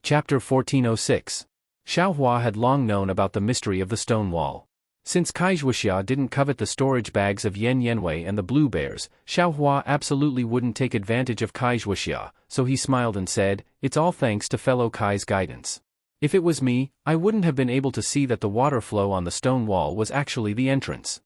Chapter 1406. Xiaohua had long known about the mystery of the stone wall. Since Kaixuoxia didn't covet the storage bags of Yan Yanwei and the blue bears, Xiaohua absolutely wouldn't take advantage of Kaixuoxia, so he smiled and said, "It's all thanks to fellow Kai's guidance. If it was me, I wouldn't have been able to see that the water flow on the stone wall was actually the entrance."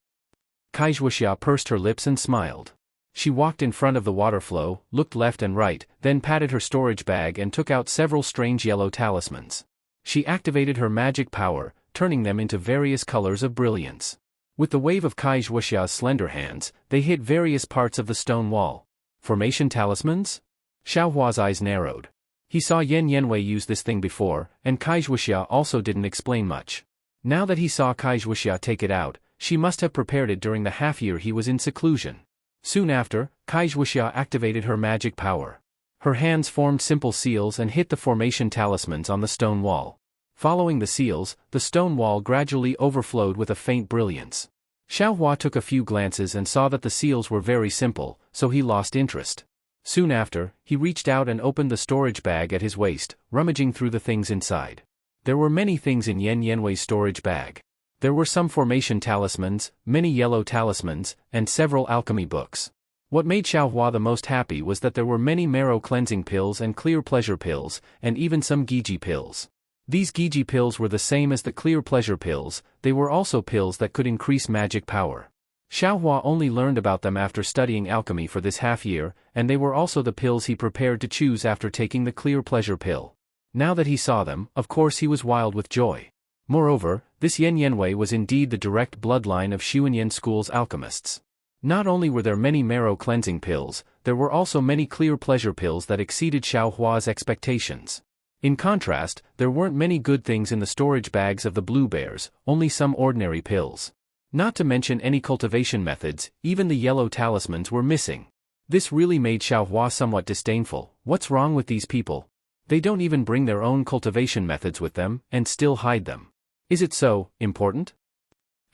Kaixuoxia pursed her lips and smiled. She walked in front of the water flow, looked left and right, then patted her storage bag and took out several strange yellow talismans. She activated her magic power, turning them into various colors of brilliance. With the wave of Kaixuoxia's slender hands, they hit various parts of the stone wall. Formation talismans? Xiaohua's eyes narrowed. He saw Yan Yanwei use this thing before, and Kaixuoxia also didn't explain much. Now that he saw Kaixuoxia take it out, she must have prepared it during the half-year he was in seclusion. Soon after, Kaixuoxia activated her magic power. Her hands formed simple seals and hit the formation talismans on the stone wall. Following the seals, the stone wall gradually overflowed with a faint brilliance. Xiaohua took a few glances and saw that the seals were very simple, so he lost interest. Soon after, he reached out and opened the storage bag at his waist, rummaging through the things inside. There were many things in Yan Yanwei's storage bag. There were some formation talismans, many yellow talismans, and several alchemy books. What made Xiaohua the most happy was that there were many marrow cleansing pills and clear pleasure pills, and even some Giji pills. These Giji pills were the same as the clear pleasure pills, they were also pills that could increase magic power. Xiaohua only learned about them after studying alchemy for this half-year, and they were also the pills he prepared to choose after taking the clear pleasure pill. Now that he saw them, of course he was wild with joy. Moreover, this Yan Yanwei was indeed the direct bloodline of Xuanyan School's alchemists. Not only were there many marrow cleansing pills, there were also many clear pleasure pills that exceeded Xiaohua's expectations. In contrast, there weren't many good things in the storage bags of the blue bears, only some ordinary pills. Not to mention any cultivation methods, even the yellow talismans were missing. This really made Xiaohua somewhat disdainful. What's wrong with these people? They don't even bring their own cultivation methods with them, and still hide them. Is it so important?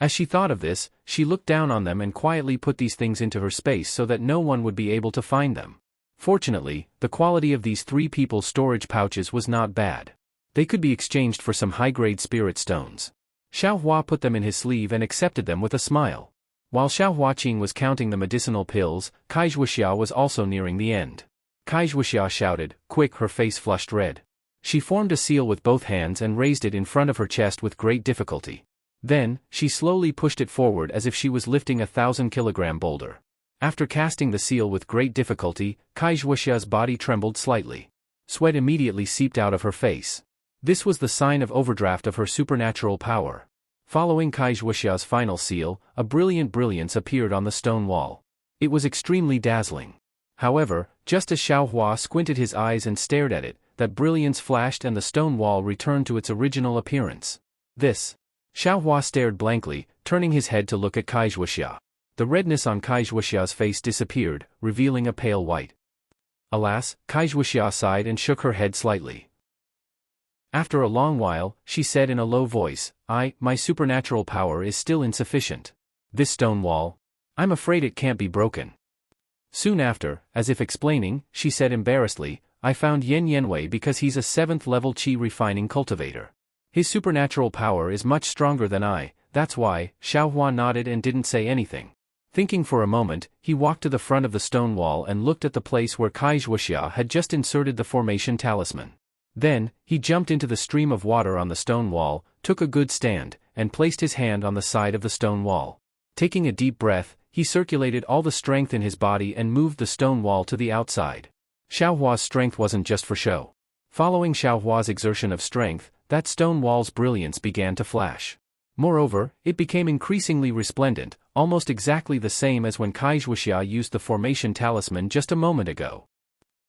As she thought of this, she looked down on them and quietly put these things into her space so that no one would be able to find them. Fortunately, the quality of these three people's storage pouches was not bad. They could be exchanged for some high-grade spirit stones. Xiaohua put them in his sleeve and accepted them with a smile. While Xiaohuaqing was counting the medicinal pills, Kaixuoxia was also nearing the end. Kaixuoxia shouted, "Quick!" Her face flushed red. She formed a seal with both hands and raised it in front of her chest with great difficulty. Then, she slowly pushed it forward as if she was lifting a 1,000-kilogram boulder. After casting the seal with great difficulty, Kaixuoxia's body trembled slightly. Sweat immediately seeped out of her face. This was the sign of overdraft of her supernatural power. Following Kaixuoxia's final seal, a brilliant brilliance appeared on the stone wall. It was extremely dazzling. However, just as Xiaohua squinted his eyes and stared at it, that brilliance flashed and the stone wall returned to its original appearance. This. Xiaohua stared blankly, turning his head to look at Kaixuoxia. The redness on Kaixuoxia's face disappeared, revealing a pale white. Alas, Kaixuoxia sighed and shook her head slightly. After a long while, she said in a low voice, My supernatural power is still insufficient. This stone wall? I'm afraid it can't be broken." Soon after, as if explaining, she said embarrassedly, "I found Yan Yanwei because he's a 7th-level qi refining cultivator. His supernatural power is much stronger than I, that's why." Xiaohua nodded and didn't say anything. Thinking for a moment, he walked to the front of the stone wall and looked at the place where Kaixuoxia had just inserted the formation talisman. Then, he jumped into the stream of water on the stone wall, took a good stand, and placed his hand on the side of the stone wall. Taking a deep breath, he circulated all the strength in his body and moved the stone wall to the outside. Xiaohua's strength wasn't just for show. Following Xiaohua's exertion of strength, that stone wall's brilliance began to flash. Moreover, it became increasingly resplendent, almost exactly the same as when Kaixuoxia used the formation talisman just a moment ago.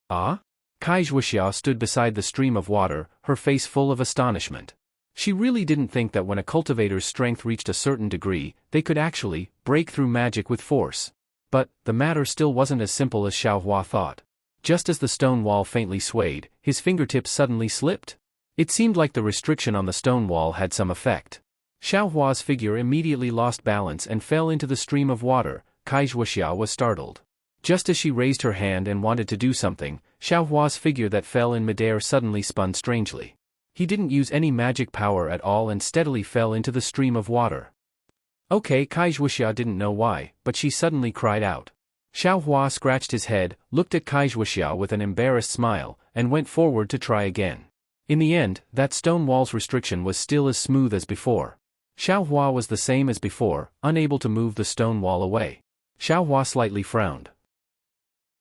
Ah? Kaixuoxia stood beside the stream of water, her face full of astonishment. She really didn't think that when a cultivator's strength reached a certain degree, they could actually break through magic with force. But, the matter still wasn't as simple as Xiaohua thought. Just as the stone wall faintly swayed, his fingertips suddenly slipped. It seemed like the restriction on the stone wall had some effect. Xiaohua's figure immediately lost balance and fell into the stream of water. Kaixuoxia was startled. Just as she raised her hand and wanted to do something, Xiaohua's figure that fell in midair suddenly spun strangely. He didn't use any magic power at all and steadily fell into the stream of water. Okay, Kai Wuxia didn't know why, but she suddenly cried out. Xiaohua scratched his head, looked at Kai Wuxia with an embarrassed smile, and went forward to try again. In the end, that stone wall's restriction was still as smooth as before. Xiaohua was the same as before, unable to move the stone wall away. Xiaohua slightly frowned.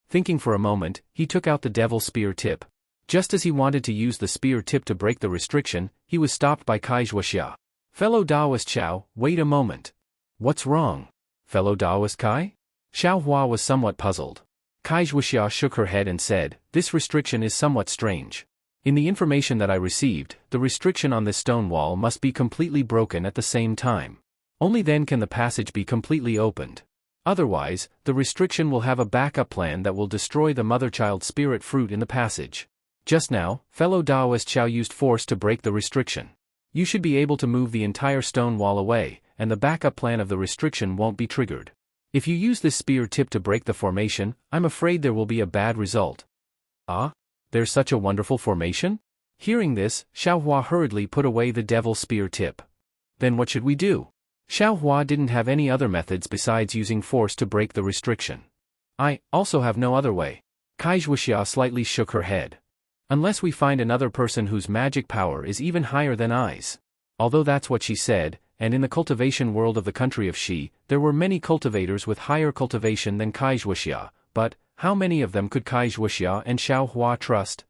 Thinking for a moment, he took out the devil spear tip. Just as he wanted to use the spear tip to break the restriction, he was stopped by Kai Wuxia. Fellow Taoist Xiao, wait a moment. What's wrong? Fellow Taoist Kai? Xiaohua was somewhat puzzled. Kai Wuxia shook her head and said, this restriction is somewhat strange. In the information that I received, the restriction on this stone wall must be completely broken at the same time. Only then can the passage be completely opened. Otherwise, the restriction will have a backup plan that will destroy the mother-child spirit fruit in the passage. Just now, fellow Taoist Xiao used force to break the restriction. You should be able to move the entire stone wall away, and the backup plan of the restriction won't be triggered. If you use this spear tip to break the formation, I'm afraid there will be a bad result. Ah? There's such a wonderful formation? Hearing this, Xiaohua hurriedly put away the devil spear tip. Then what should we do? Xiaohua didn't have any other methods besides using force to break the restriction. I also have no other way. Kai Wuxia slightly shook her head. Unless we find another person whose magic power is even higher than I's. Although that's what she said, and in the cultivation world of the country of Shi, there were many cultivators with higher cultivation than Kai Wuxia, but how many of them could Kai Wuxia and Xiaohua trust?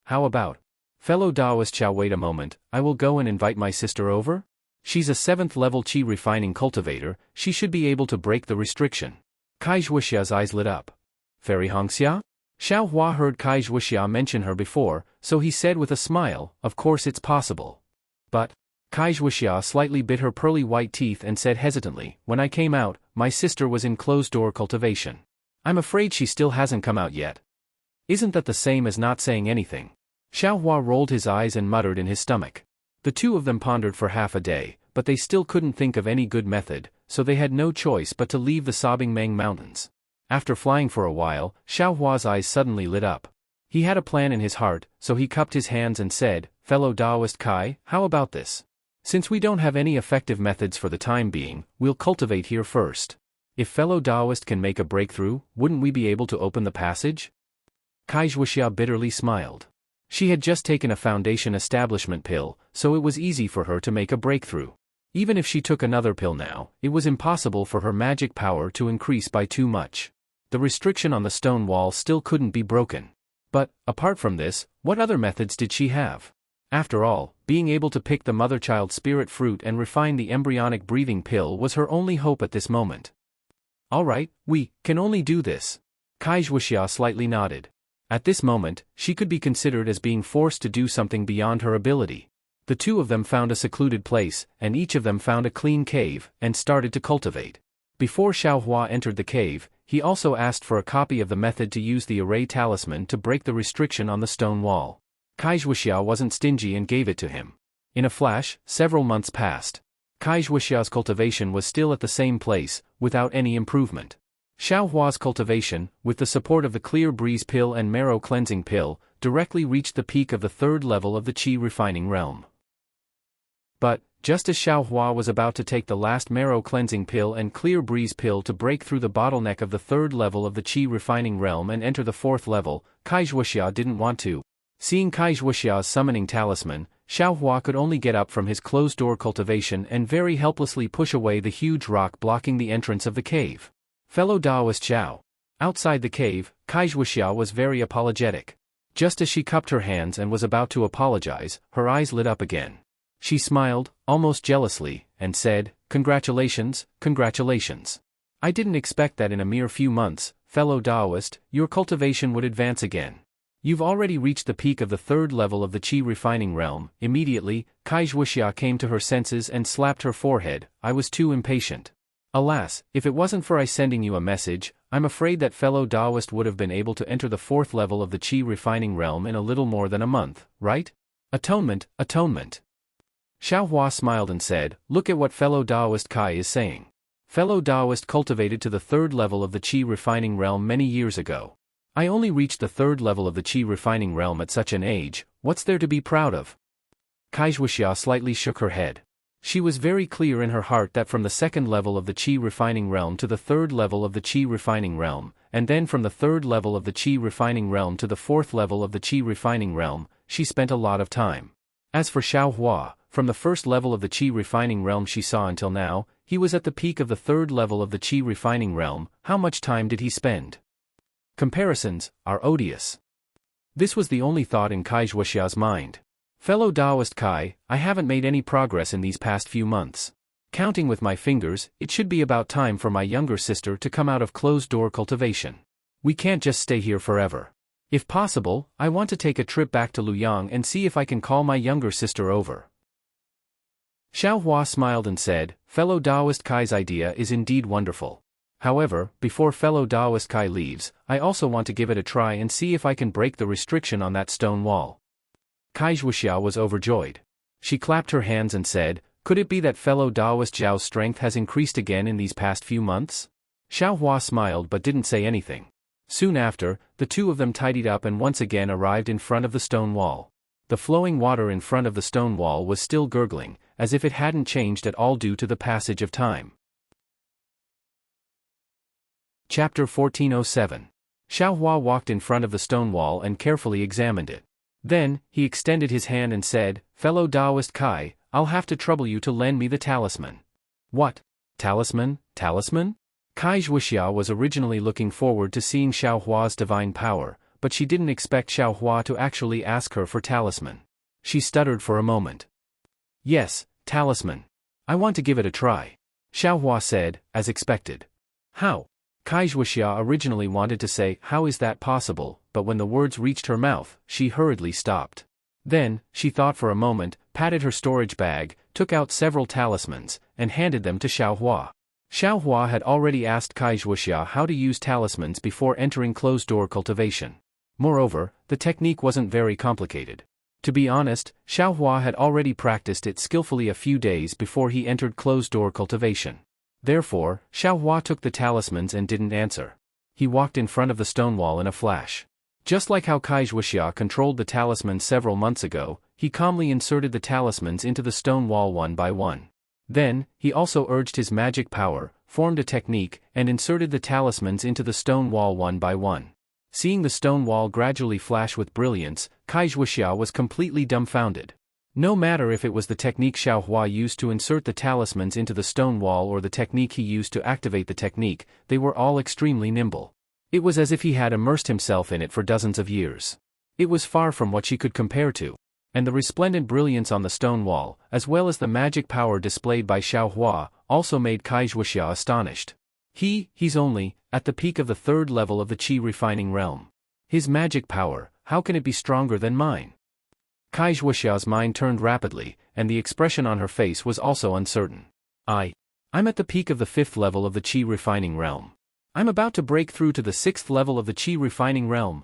How about? Fellow Taoist Xiao, wait a moment, I will go and invite my sister over? She's a 7th level qi refining cultivator, she should be able to break the restriction. Kai Wuxia's eyes lit up. Fairy Hongxia? Xiaohua heard Kai Wuxia mention her before, so he said with a smile, of course it's possible. But, Kai Wuxia slightly bit her pearly white teeth and said hesitantly, when I came out, my sister was in closed-door cultivation. I'm afraid she still hasn't come out yet. Isn't that the same as not saying anything? Xiaohua rolled his eyes and muttered in his stomach. The two of them pondered for half a day, but they still couldn't think of any good method, so they had no choice but to leave the sobbing Meng Mountains. After flying for a while, Xiaohua's eyes suddenly lit up. He had a plan in his heart, so he cupped his hands and said, fellow Taoist Kai, how about this? Since we don't have any effective methods for the time being, we'll cultivate here first. If fellow Taoist can make a breakthrough, wouldn't we be able to open the passage? Kai Wuxia bitterly smiled. She had just taken a foundation establishment pill, so it was easy for her to make a breakthrough. Even if she took another pill now, it was impossible for her magic power to increase by too much. The restriction on the stone wall still couldn't be broken. But, apart from this, what other methods did she have? After all, being able to pick the mother-child spirit fruit and refine the embryonic breathing pill was her only hope at this moment. Alright, we can only do this. Kai Wuxia slightly nodded. At this moment, she could be considered as being forced to do something beyond her ability. The two of them found a secluded place, and each of them found a clean cave, and started to cultivate. Before Xiaohua entered the cave, he also asked for a copy of the method to use the array talisman to break the restriction on the stone wall. Kai Wuxia wasn't stingy and gave it to him. In a flash, several months passed. Kai Wuxia's cultivation was still at the same place, without any improvement. Xiaohua's cultivation, with the support of the clear breeze pill and marrow cleansing pill, directly reached the peak of the 3rd level of the qi refining realm. But, just as Xiaohua was about to take the last marrow cleansing pill and clear breeze pill to break through the bottleneck of the 3rd level of the qi refining realm and enter the 4th level, Kai Wuxia didn't want to. Seeing Kai Wuxia's summoning talisman, Xiaohua could only get up from his closed-door cultivation and very helplessly push away the huge rock blocking the entrance of the cave. Fellow Taoist Xiao. Outside the cave, Kai Wuxia was very apologetic. Just as she cupped her hands and was about to apologize, her eyes lit up again. She smiled, almost jealously, and said, congratulations, congratulations. I didn't expect that in a mere few months, fellow Taoist, your cultivation would advance again. You've already reached the peak of the 3rd level of the qi refining realm. Immediately, Kai Wuxia came to her senses and slapped her forehead. I was too impatient. Alas, if it wasn't for I sending you a message, I'm afraid that fellow Taoist would have been able to enter the 4th level of the qi refining realm in a little more than a month, right? Atonement, atonement. Xiaohua smiled and said, look at what fellow Taoist Kai is saying. Fellow Taoist cultivated to the 3rd level of the qi refining realm many years ago. I only reached the 3rd level of the Qi refining realm at such an age, what's there to be proud of? Kai Wuxia slightly shook her head. She was very clear in her heart that from the 2nd level of the Qi refining realm to the 3rd level of the Qi refining realm, and then from the 3rd level of the Qi refining realm to the 4th level of the Qi refining realm, she spent a lot of time. As for Xiaohua, from the 1st level of the Qi refining realm she saw until now, he was at the peak of the 3rd level of the Qi refining realm. How much time did he spend? Comparisons are odious. This was the only thought in Kai Wuxia's mind. Fellow Taoist Kai, I haven't made any progress in these past few months. Counting with my fingers, it should be about time for my younger sister to come out of closed-door cultivation. We can't just stay here forever. If possible, I want to take a trip back to Luoyang and see if I can call my younger sister over. Xiaohua smiled and said, fellow Taoist Kai's idea is indeed wonderful. However, before fellow Taoist Kai leaves, I also want to give it a try and see if I can break the restriction on that stone wall. Kai Wuxia was overjoyed. She clapped her hands and said, could it be that fellow Taoist Zhao's strength has increased again in these past few months? Xiaohua smiled but didn't say anything. Soon after, the two of them tidied up and once again arrived in front of the stone wall. The flowing water in front of the stone wall was still gurgling, as if it hadn't changed at all due to the passage of time. Chapter 1407. Xiaohua walked in front of the stone wall and carefully examined it. Then, he extended his hand and said, fellow Taoist Kai, I'll have to trouble you to lend me the talisman. What? Talisman? Talisman? Kai Wuxia was originally looking forward to seeing Xiaohua's divine power, but she didn't expect Xiaohua to actually ask her for talisman. She stuttered for a moment. Yes, talisman. I want to give it a try. Xiaohua said, as expected. How? Kai Wuxia originally wanted to say, how is that possible, but when the words reached her mouth, she hurriedly stopped. Then, she thought for a moment, patted her storage bag, took out several talismans, and handed them to Xiaohua. Xiaohua had already asked Kai Wuxia how to use talismans before entering closed-door cultivation. Moreover, the technique wasn't very complicated. To be honest, Xiaohua had already practiced it skillfully a few days before he entered closed-door cultivation. Therefore, Xiaohua took the talismans and didn't answer. He walked in front of the stone wall in a flash. Just like how Kai Wuxia controlled the talismans several months ago, he calmly inserted the talismans into the stone wall one by one. Then, he also urged his magic power, formed a technique, and inserted the talismans into the stone wall one by one. Seeing the stone wall gradually flash with brilliance, Kai Wuxia was completely dumbfounded. No matter if it was the technique Xiaohua used to insert the talismans into the stone wall or the technique he used to activate the technique, they were all extremely nimble. It was as if he had immersed himself in it for dozens of years. It was far from what she could compare to. And the resplendent brilliance on the stone wall, as well as the magic power displayed by Xiaohua, also made Kai Wuxia astonished. He's only at the peak of the 3rd level of the Qi refining realm. His magic power, how can it be stronger than mine? Kai Wuxia's mind turned rapidly, and the expression on her face was also uncertain. I'm at the peak of the 5th level of the Qi refining realm. I'm about to break through to the 6th level of the Qi refining realm.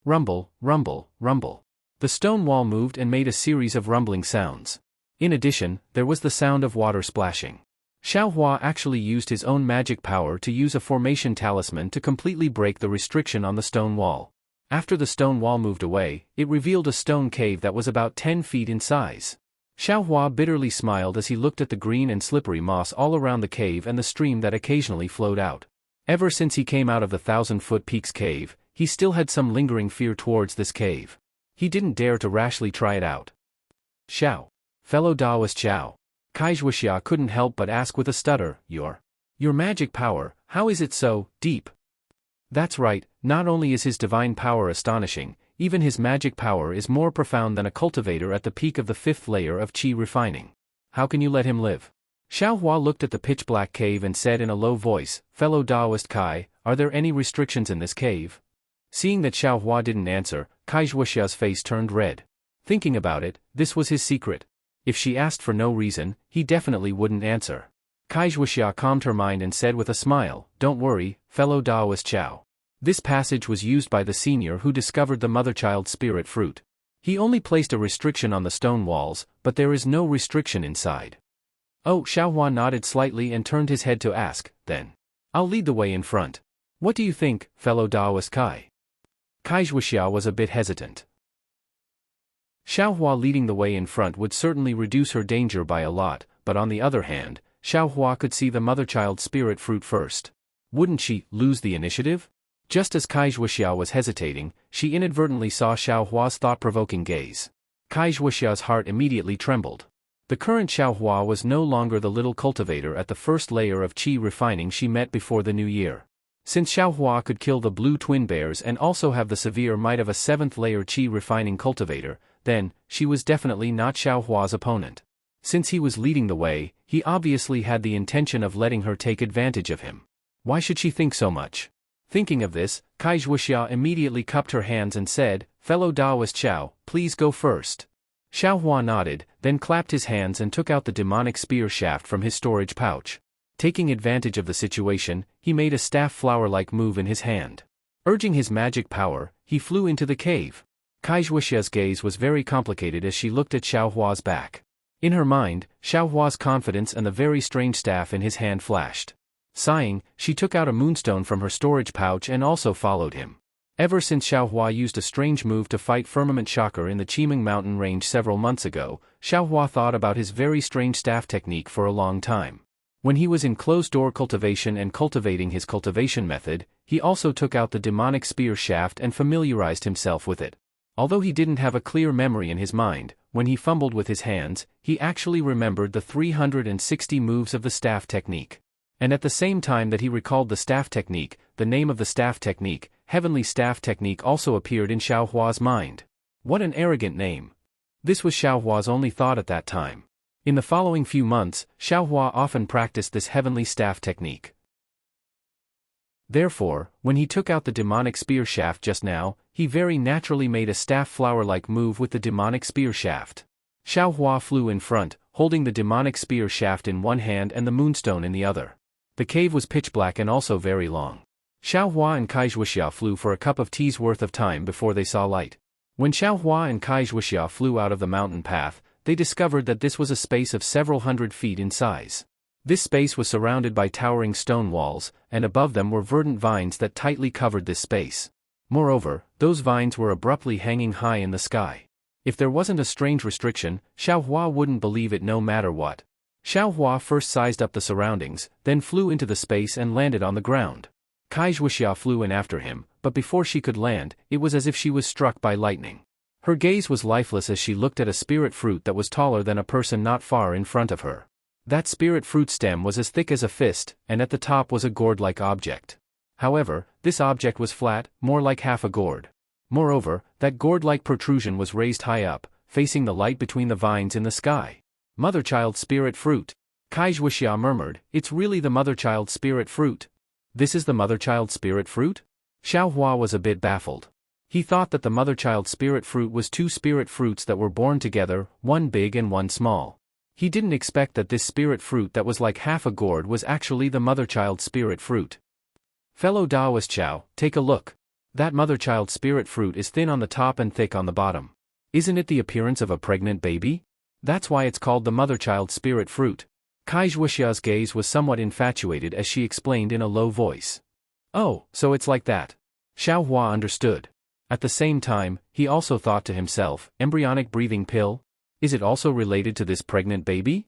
Rumble, rumble, rumble. The stone wall moved and made a series of rumbling sounds. In addition, there was the sound of water splashing. Xiaohua actually used his own magic power to use a formation talisman to completely break the restriction on the stone wall. After the stone wall moved away, it revealed a stone cave that was about 10 feet in size. Xiaohua bitterly smiled as he looked at the green and slippery moss all around the cave and the stream that occasionally flowed out. Ever since he came out of the 1,000-foot Peaks cave, he still had some lingering fear towards this cave. He didn't dare to rashly try it out. Xiao. Fellow Taoist Xiao. Kai Wuxia couldn't help but ask with a stutter, Your magic power, how is it so deep? That's right, not only is his divine power astonishing, even his magic power is more profound than a cultivator at the peak of the 5th layer of Qi refining. How can you let him live? Xiaohua looked at the pitch-black cave and said in a low voice, Fellow Taoist Kai, are there any restrictions in this cave? Seeing that Xiaohua didn't answer, Kai Wuxia's face turned red. Thinking about it, this was his secret. If she asked for no reason, he definitely wouldn't answer. Kai Wuxia calmed her mind and said with a smile, Don't worry, fellow Taoist Xiao. This passage was used by the senior who discovered the mother-child spirit fruit. He only placed a restriction on the stone walls, but there is no restriction inside. Oh, Xiaohua nodded slightly and turned his head to ask, then. I'll lead the way in front. What do you think, fellow Taoist Kai? Kai Wuxia was a bit hesitant. Xiaohua leading the way in front would certainly reduce her danger by a lot, but on the other hand, Xiaohua could see the mother-child spirit fruit first. Wouldn't she lose the initiative? Just as Kai Wuxia was hesitating, she inadvertently saw Xiaohua's thought-provoking gaze. Kai Wuxia's heart immediately trembled. The current Xiaohua was no longer the little cultivator at the first layer of qi refining she met before the new year. Since Xiaohua could kill the blue twin bears and also have the severe might of a 7th layer qi refining cultivator, then, she was definitely not Xiaohua's opponent. Since he was leading the way, he obviously had the intention of letting her take advantage of him. Why should she think so much? Thinking of this, Kai Wuxia immediately cupped her hands and said, "Fellow Daoist Xiao, please go first." Xiaohua nodded, then clapped his hands and took out the demonic spear shaft from his storage pouch. Taking advantage of the situation, he made a staff flower-like move in his hand. Urging his magic power, he flew into the cave. Kai Wuxia's gaze was very complicated as she looked at Xiaohua's back. In her mind, Xiaohua's confidence and the very strange staff in his hand flashed. Sighing, she took out a moonstone from her storage pouch and also followed him. Ever since Xiaohua used a strange move to fight Firmament Shocker in the Qimeng mountain range several months ago, Xiaohua thought about his very strange staff technique for a long time. When he was in closed-door cultivation and cultivating his cultivation method, he also took out the demonic spear shaft and familiarized himself with it. Although he didn't have a clear memory in his mind, when he fumbled with his hands, he actually remembered the 360 moves of the staff technique. And at the same time that he recalled the staff technique, the name of the staff technique, Heavenly Staff Technique, also appeared in Xiaohua's mind. What an arrogant name. This was Xiaohua's only thought at that time. In the following few months, Xiaohua often practiced this Heavenly Staff Technique. Therefore, when he took out the demonic spear shaft just now, he very naturally made a staff flower-like move with the demonic spear shaft. Xiaohua flew in front, holding the demonic spear shaft in one hand and the moonstone in the other. The cave was pitch black and also very long. Xiaohua and Kai Wuxia flew for a cup of tea's worth of time before they saw light. When Xiaohua and Kai Wuxia flew out of the mountain path, they discovered that this was a space of several hundred feet in size. This space was surrounded by towering stone walls, and above them were verdant vines that tightly covered this space. Moreover, those vines were abruptly hanging high in the sky. If there wasn't a strange restriction, Xiaohua wouldn't believe it no matter what. Xiaohua first sized up the surroundings, then flew into the space and landed on the ground. Kai Wuxia flew in after him, but before she could land, it was as if she was struck by lightning. Her gaze was lifeless as she looked at a spirit fruit that was taller than a person not far in front of her. That spirit fruit stem was as thick as a fist, and at the top was a gourd-like object. However, this object was flat, more like half a gourd. Moreover, that gourd-like protrusion was raised high up, facing the light between the vines in the sky. Mother-child spirit fruit. Kai Wuxia murmured, "It's really the mother-child spirit fruit." This is the mother-child spirit fruit? Xiaohua was a bit baffled. He thought that the mother-child spirit fruit was two spirit fruits that were born together, one big and one small. He didn't expect that this spirit fruit that was like half a gourd was actually the mother-child spirit fruit. Fellow Daoist Xiao, take a look. That mother-child spirit fruit is thin on the top and thick on the bottom. Isn't it the appearance of a pregnant baby? That's why it's called the mother-child spirit fruit. Kai Wuxia's gaze was somewhat infatuated as she explained in a low voice. Oh, so it's like that. Xiaohua understood. At the same time, he also thought to himself, embryonic breathing pill? Is it also related to this pregnant baby?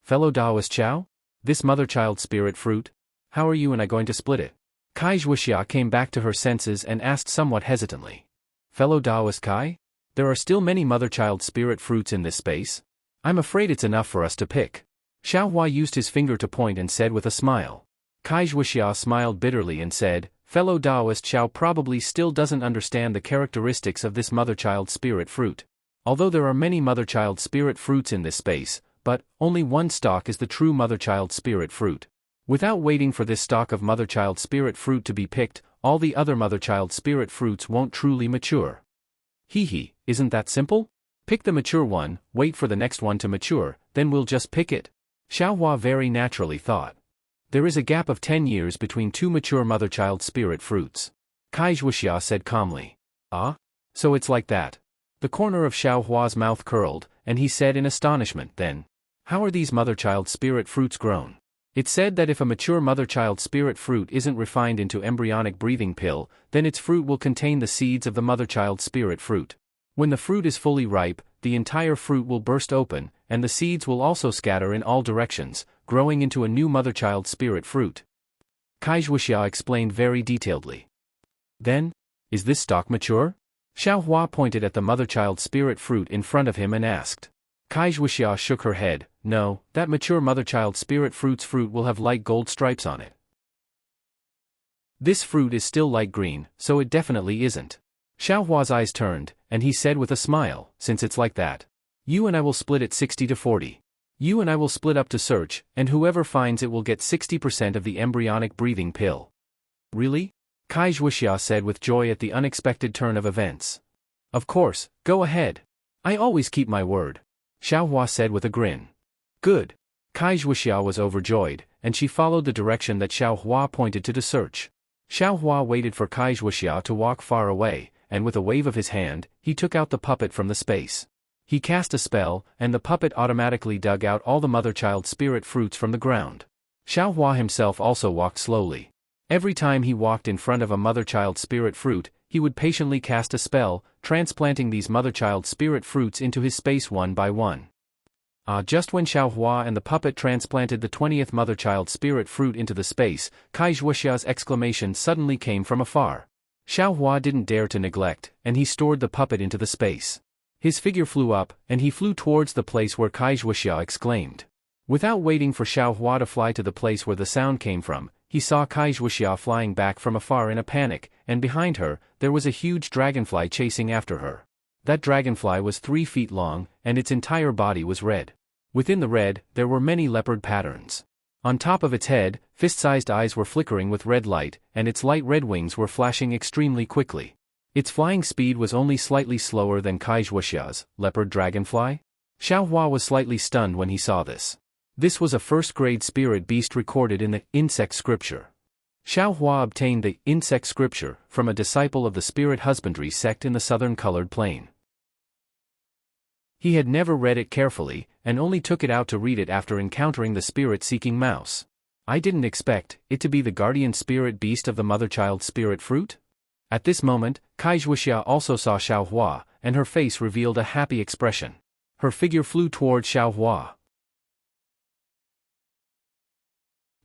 Fellow Daoist Xiao? This mother-child spirit fruit? How are you and I going to split it? Kai Wuxia came back to her senses and asked somewhat hesitantly. Fellow Daoist Kai? There are still many mother-child spirit fruits in this space. I'm afraid it's enough for us to pick. Xiaohua used his finger to point and said with a smile. Kai Wuxia smiled bitterly and said, Fellow Daoist Xiao probably still doesn't understand the characteristics of this mother-child spirit fruit. Although there are many mother-child spirit fruits in this space, but only one stalk is the true mother-child spirit fruit. Without waiting for this stalk of mother-child spirit fruit to be picked, all the other mother-child spirit fruits won't truly mature. Hee, isn't that simple? Pick the mature one, wait for the next one to mature, then we'll just pick it. Xiaohua very naturally thought. There is a gap of 10 years between two mature mother-child spirit fruits. Kai Wuxia said calmly. Ah? So it's like that. The corner of Xiaohua's mouth curled, and he said in astonishment, then. How are these mother-child spirit fruits grown? It said that if a mature mother-child spirit fruit isn't refined into embryonic breathing pill, then its fruit will contain the seeds of the mother-child spirit fruit. When the fruit is fully ripe, the entire fruit will burst open, and the seeds will also scatter in all directions, growing into a new mother-child spirit fruit. Kai Wuxia explained very detailedly. Then, is this stalk mature? Xiao Hua pointed at the mother-child spirit fruit in front of him and asked. Kai Wuxia shook her head. No, that mature mother-child spirit fruit's fruit will have light gold stripes on it. This fruit is still light green, so it definitely isn't. Xiao Hua's eyes turned, and he said with a smile, since it's like that, you and I will split it 60-40. You and I will split up to search, and whoever finds it will get 60% of the embryonic breathing pill. Really? Kai Wuxia said with joy at the unexpected turn of events. Of course, go ahead. I always keep my word. Xiao Hua said with a grin. Good. Kai Wuxia was overjoyed, and she followed the direction that Xiao Hua pointed to search. Xiao Hua waited for Kai Wuxia to walk far away, and with a wave of his hand, he took out the puppet from the space. He cast a spell, and the puppet automatically dug out all the mother-child spirit fruits from the ground. Xiao Hua himself also walked slowly. Every time he walked in front of a mother-child spirit fruit, he would patiently cast a spell, transplanting these mother-child spirit fruits into his space one by one. Just when Xiao Hua and the puppet transplanted the 20th mother-child spirit fruit into the space, Kai Wuxia's exclamation suddenly came from afar. Xiao Hua didn't dare to neglect, and he stored the puppet into the space. His figure flew up, and he flew towards the place where Kai Wuxia exclaimed. Without waiting for Xiao Hua to fly to the place where the sound came from, he saw Kai Wuxia flying back from afar in a panic, and behind her, there was a huge dragonfly chasing after her. That dragonfly was 3 feet long, and its entire body was red. Within the red, there were many leopard patterns. On top of its head, fist-sized eyes were flickering with red light, and its light red wings were flashing extremely quickly. Its flying speed was only slightly slower than Kai Wuxia's leopard dragonfly. Xiao Hua was slightly stunned when he saw this. This was a first-grade spirit beast recorded in the insect scripture. Xiao Hua obtained the insect scripture from a disciple of the spirit husbandry sect in the southern colored plain. He had never read it carefully, and only took it out to read it after encountering the spirit-seeking mouse. I didn't expect it to be the guardian spirit beast of the mother-child spirit fruit? At this moment, Kai Wuxia also saw Xiao Hua, and her face revealed a happy expression. Her figure flew toward Xiao Hua.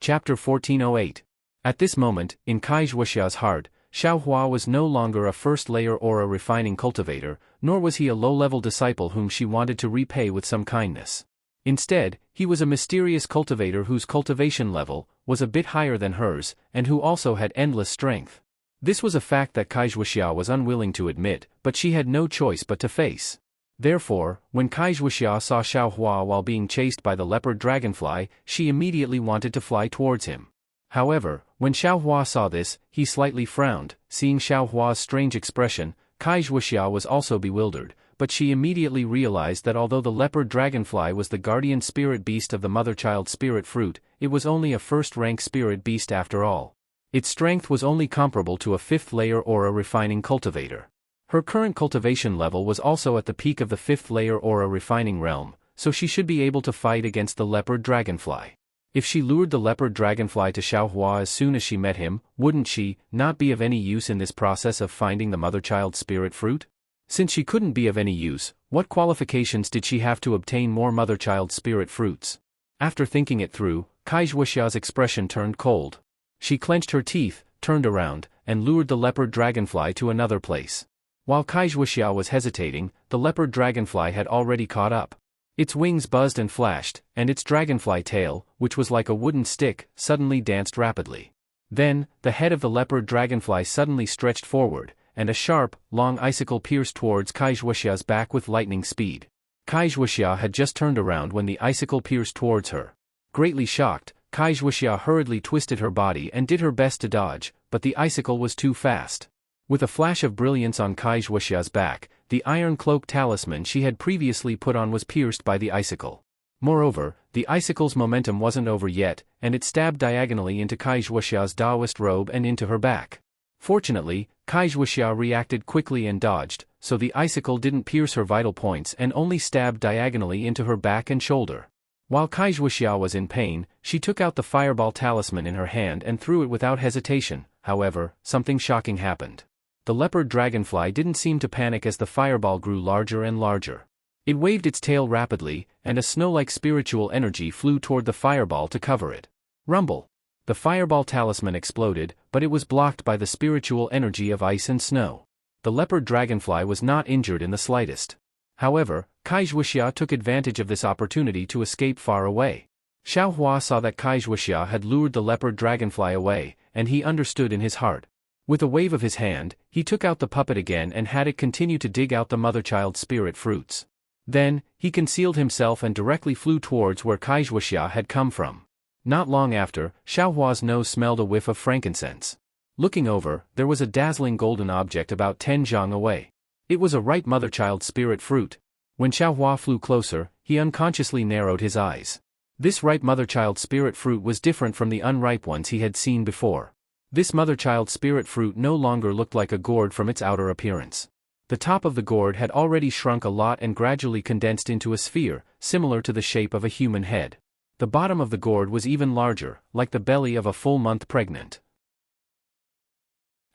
Chapter 1408. At this moment, in Kai Wuxia's heart, Xiao Hua was no longer a first-layer aura refining cultivator, nor was he a low-level disciple whom she wanted to repay with some kindness. Instead, he was a mysterious cultivator whose cultivation level was a bit higher than hers, and who also had endless strength. This was a fact that Kai Wuxia was unwilling to admit, but she had no choice but to face. Therefore, when Kai Wuxia saw Xiao Hua while being chased by the leopard dragonfly, she immediately wanted to fly towards him. However, when Xiao Hua saw this, he slightly frowned. Seeing Xiao Hua's strange expression, Kai Wuxia was also bewildered, but she immediately realized that although the leopard dragonfly was the guardian spirit beast of the mother-child spirit fruit, it was only a first-rank spirit beast after all. Its strength was only comparable to a fifth-layer aura refining cultivator. Her current cultivation level was also at the peak of the fifth-layer aura refining realm, so she should be able to fight against the leopard dragonfly. If she lured the leopard dragonfly to Xiao Hua as soon as she met him, wouldn't she not be of any use in this process of finding the mother-child spirit fruit? Since she couldn't be of any use, what qualifications did she have to obtain more mother-child spirit fruits? After thinking it through, Kai Wuxia's expression turned cold. She clenched her teeth, turned around, and lured the leopard dragonfly to another place. While Kai Wuxia was hesitating, the leopard dragonfly had already caught up. Its wings buzzed and flashed, and its dragonfly tail, which was like a wooden stick, suddenly danced rapidly. Then, the head of the leopard dragonfly suddenly stretched forward, and a sharp, long icicle pierced towards Kai Wuxia's back with lightning speed. Kai Wuxia had just turned around when the icicle pierced towards her. Greatly shocked, Kai Wuxia hurriedly twisted her body and did her best to dodge, but the icicle was too fast. With a flash of brilliance on Kai Wuxia's back, the iron cloak talisman she had previously put on was pierced by the icicle. Moreover, the icicle's momentum wasn't over yet, and it stabbed diagonally into Kai Wuxia's Daoist robe and into her back. Fortunately, Kai Wuxia reacted quickly and dodged, so the icicle didn't pierce her vital points and only stabbed diagonally into her back and shoulder. While Kai Wuxia was in pain, she took out the fireball talisman in her hand and threw it without hesitation. However, something shocking happened. The leopard dragonfly didn't seem to panic as the fireball grew larger and larger. It waved its tail rapidly, and a snow-like spiritual energy flew toward the fireball to cover it. Rumble! The fireball talisman exploded, but it was blocked by the spiritual energy of ice and snow. The leopard dragonfly was not injured in the slightest. However, Kai Wuxia took advantage of this opportunity to escape far away. Xiao Hua saw that Kai Wuxia had lured the leopard dragonfly away, and he understood in his heart. With a wave of his hand, he took out the puppet again and had it continue to dig out the mother-child spirit fruits. Then, he concealed himself and directly flew towards where Kai Wuxia had come from. Not long after, Xiao Hua's nose smelled a whiff of frankincense. Looking over, there was a dazzling golden object about 10 zhang away. It was a ripe mother-child spirit fruit. When Xiao Hua flew closer, he unconsciously narrowed his eyes. This ripe mother-child spirit fruit was different from the unripe ones he had seen before. This mother-child spirit fruit no longer looked like a gourd from its outer appearance. The top of the gourd had already shrunk a lot and gradually condensed into a sphere, similar to the shape of a human head. The bottom of the gourd was even larger, like the belly of a full month pregnant.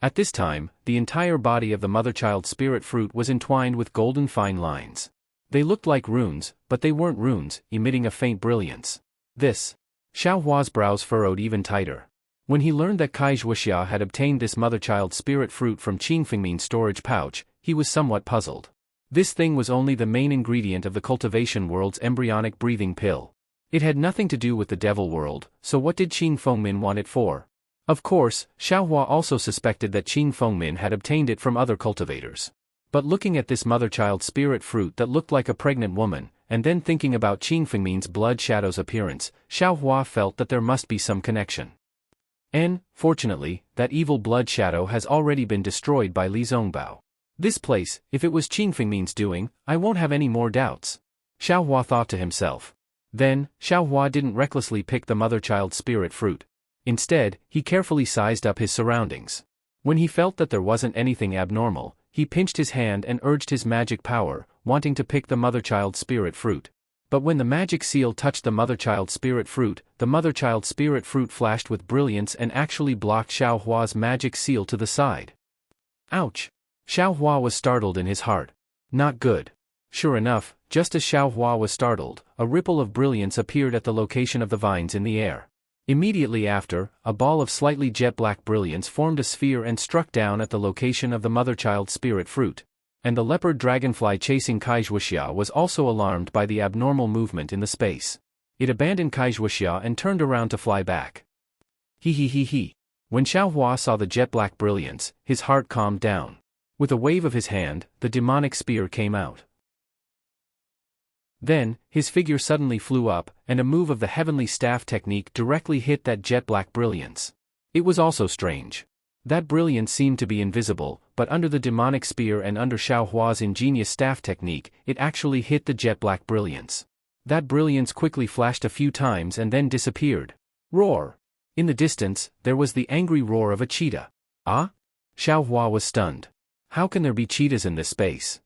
At this time, the entire body of the mother-child spirit fruit was entwined with golden fine lines. They looked like runes, but they weren't runes, emitting a faint brilliance. Xiao Hua's brows furrowed even tighter. When he learned that Kai Wuxia had obtained this mother-child spirit fruit from Qing Fengmin's storage pouch, he was somewhat puzzled. This thing was only the main ingredient of the cultivation world's embryonic breathing pill. It had nothing to do with the devil world, so what did Qing Fengmin want it for? Of course, Xiao Hua also suspected that Qing Fengmin had obtained it from other cultivators. But looking at this mother-child spirit fruit that looked like a pregnant woman, and then thinking about Qing Fengmin's blood shadow's appearance, Xiao Hua felt that there must be some connection. Fortunately, that evil blood shadow has already been destroyed by Li Zongbao. This place, if it was Qing Fengmin's doing, I won't have any more doubts. Xiao Hua thought to himself. Then, Xiao Hua didn't recklessly pick the mother-child spirit fruit. Instead, he carefully sized up his surroundings. When he felt that there wasn't anything abnormal, he pinched his hand and urged his magic power, wanting to pick the mother-child spirit fruit. But when the magic seal touched the mother-child spirit fruit flashed with brilliance and actually blocked Xiao Hua's magic seal to the side. Ouch! Xiao Hua was startled in his heart. Not good. Sure enough, just as Xiao Hua was startled, a ripple of brilliance appeared at the location of the vines in the air. Immediately after, a ball of slightly jet-black brilliance formed a sphere and struck down at the location of the mother-child spirit fruit. And the leopard dragonfly chasing Kai Wuxia was also alarmed by the abnormal movement in the space. It abandoned Kai Wuxia and turned around to fly back. He. When Xiao Hua saw the jet-black brilliance, his heart calmed down. With a wave of his hand, the demonic spear came out. Then, his figure suddenly flew up, and a move of the heavenly staff technique directly hit that jet-black brilliance. It was also strange. That brilliance seemed to be invisible, but under the demonic spear and under Xiao Hua's ingenious staff technique, it actually hit the jet-black brilliance. That brilliance quickly flashed a few times and then disappeared. Roar! In the distance, there was the angry roar of a cheetah. Ah? Xiao Hua was stunned. How can there be cheetahs in this space?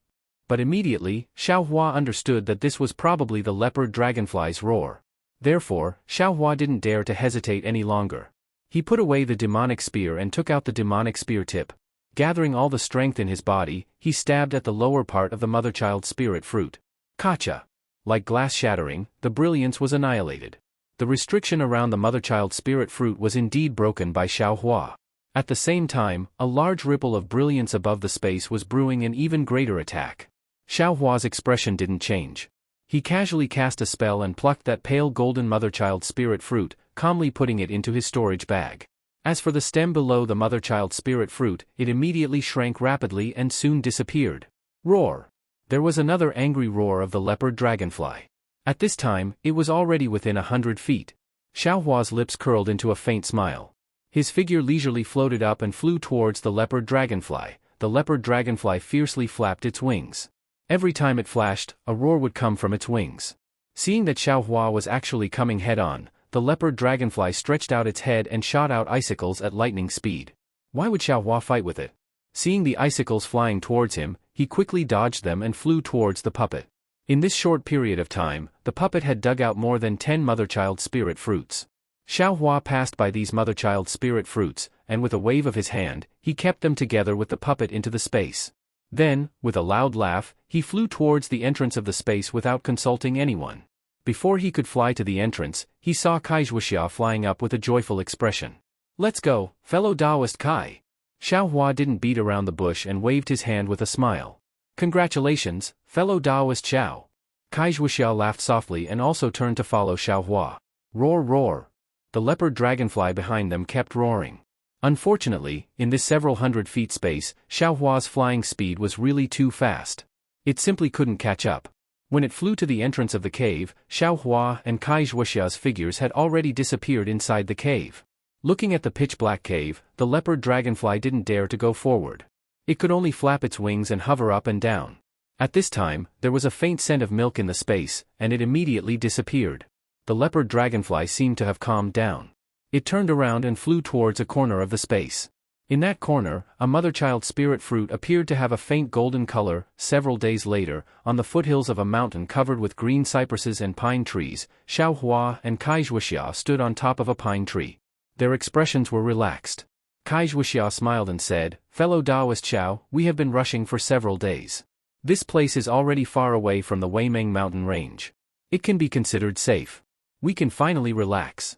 But immediately, Xiao Hua understood that this was probably the leopard dragonfly's roar. Therefore, Xiao Hua didn't dare to hesitate any longer. He put away the demonic spear and took out the demonic spear tip. Gathering all the strength in his body, he stabbed at the lower part of the mother-child spirit fruit. Kacha! Like glass shattering, the brilliance was annihilated. The restriction around the mother-child spirit fruit was indeed broken by Xiao Hua. At the same time, a large ripple of brilliance above the space was brewing an even greater attack. Xiao Hua's expression didn't change. He casually cast a spell and plucked that pale golden mother-child spirit fruit, calmly putting it into his storage bag. As for the stem below the mother-child spirit fruit, it immediately shrank rapidly and soon disappeared. Roar! There was another angry roar of the leopard dragonfly. At this time, it was already within 100 feet. Xiao Hua's lips curled into a faint smile. His figure leisurely floated up and flew towards the leopard dragonfly. The leopard dragonfly fiercely flapped its wings. Every time it flashed, a roar would come from its wings. Seeing that Xiao Hua was actually coming head-on, the leopard dragonfly stretched out its head and shot out icicles at lightning speed. Why would Xiao Hua fight with it? Seeing the icicles flying towards him, he quickly dodged them and flew towards the puppet. In this short period of time, the puppet had dug out more than 10 mother-child spirit fruits. Xiaohua passed by these mother-child spirit fruits, and with a wave of his hand, he kept them together with the puppet into the space. Then, with a loud laugh, he flew towards the entrance of the space without consulting anyone. Before he could fly to the entrance, he saw Kai Wuxia flying up with a joyful expression. "Let's go, fellow Taoist Kai." Xiaohua didn't beat around the bush and waved his hand with a smile. "Congratulations, fellow Taoist Xiao." Kai Wuxia laughed softly and also turned to follow Xiaohua. Roar roar. The leopard dragonfly behind them kept roaring. Unfortunately, in this several hundred feet space, Xiaohua's flying speed was really too fast. It simply couldn't catch up. When it flew to the entrance of the cave, Xiaohua and Kai Wuxia's figures had already disappeared inside the cave. Looking at the pitch-black cave, the leopard dragonfly didn't dare to go forward. It could only flap its wings and hover up and down. At this time, there was a faint scent of milk in the space, and it immediately disappeared. The leopard dragonfly seemed to have calmed down. It turned around and flew towards a corner of the space. In that corner, a mother-child spirit fruit appeared to have a faint golden color. Several days later, on the foothills of a mountain covered with green cypresses and pine trees, Xiaohua and Kai Wuxia stood on top of a pine tree. Their expressions were relaxed. Kai Wuxia smiled and said, "Fellow Taoist Xiao, we have been rushing for several days. This place is already far away from the Weimeng mountain range. It can be considered safe. We can finally relax."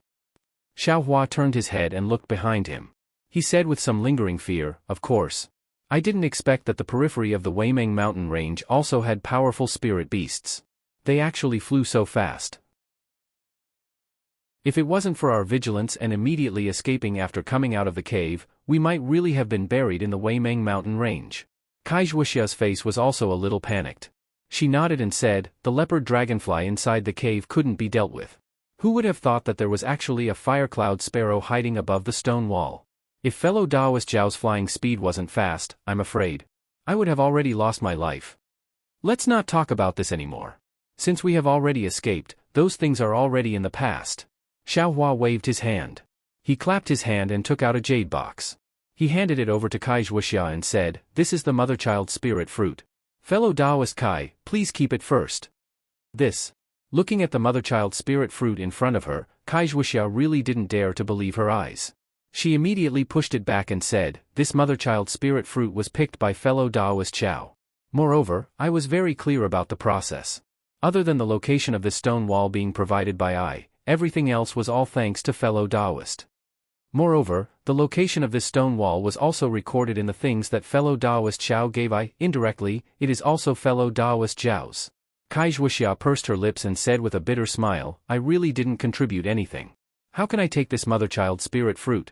Xiaohua turned his head and looked behind him. He said with some lingering fear, "Of course. I didn't expect that the periphery of the Weimeng mountain range also had powerful spirit beasts. They actually flew so fast. If it wasn't for our vigilance and immediately escaping after coming out of the cave, we might really have been buried in the Weimeng mountain range." Kai Wuxia's face was also a little panicked. She nodded and said, "The leopard dragonfly inside the cave couldn't be dealt with. Who would have thought that there was actually a firecloud sparrow hiding above the stone wall? If fellow Taoist Zhao's flying speed wasn't fast, I'm afraid I would have already lost my life. Let's not talk about this anymore. Since we have already escaped, those things are already in the past." Xiaohua waved his hand. He clapped his hand and took out a jade box. He handed it over to Kai Wuxia and said, "This is the mother-child spirit fruit. Fellow Taoist Kai, please keep it first." This. Looking at the mother-child spirit fruit in front of her, Kai Wuxia really didn't dare to believe her eyes. She immediately pushed it back and said, "This mother-child spirit fruit was picked by fellow Taoist Xiao. Moreover, I was very clear about the process. Other than the location of this stone wall being provided by I, everything else was all thanks to fellow Taoist. Moreover, the location of this stone wall was also recorded in the things that fellow Taoist Xiao gave I. Indirectly, it is also fellow Taoist Zhao's." Kai Wuxia pursed her lips and said with a bitter smile, "I really didn't contribute anything. How can I take this mother-child spirit fruit?"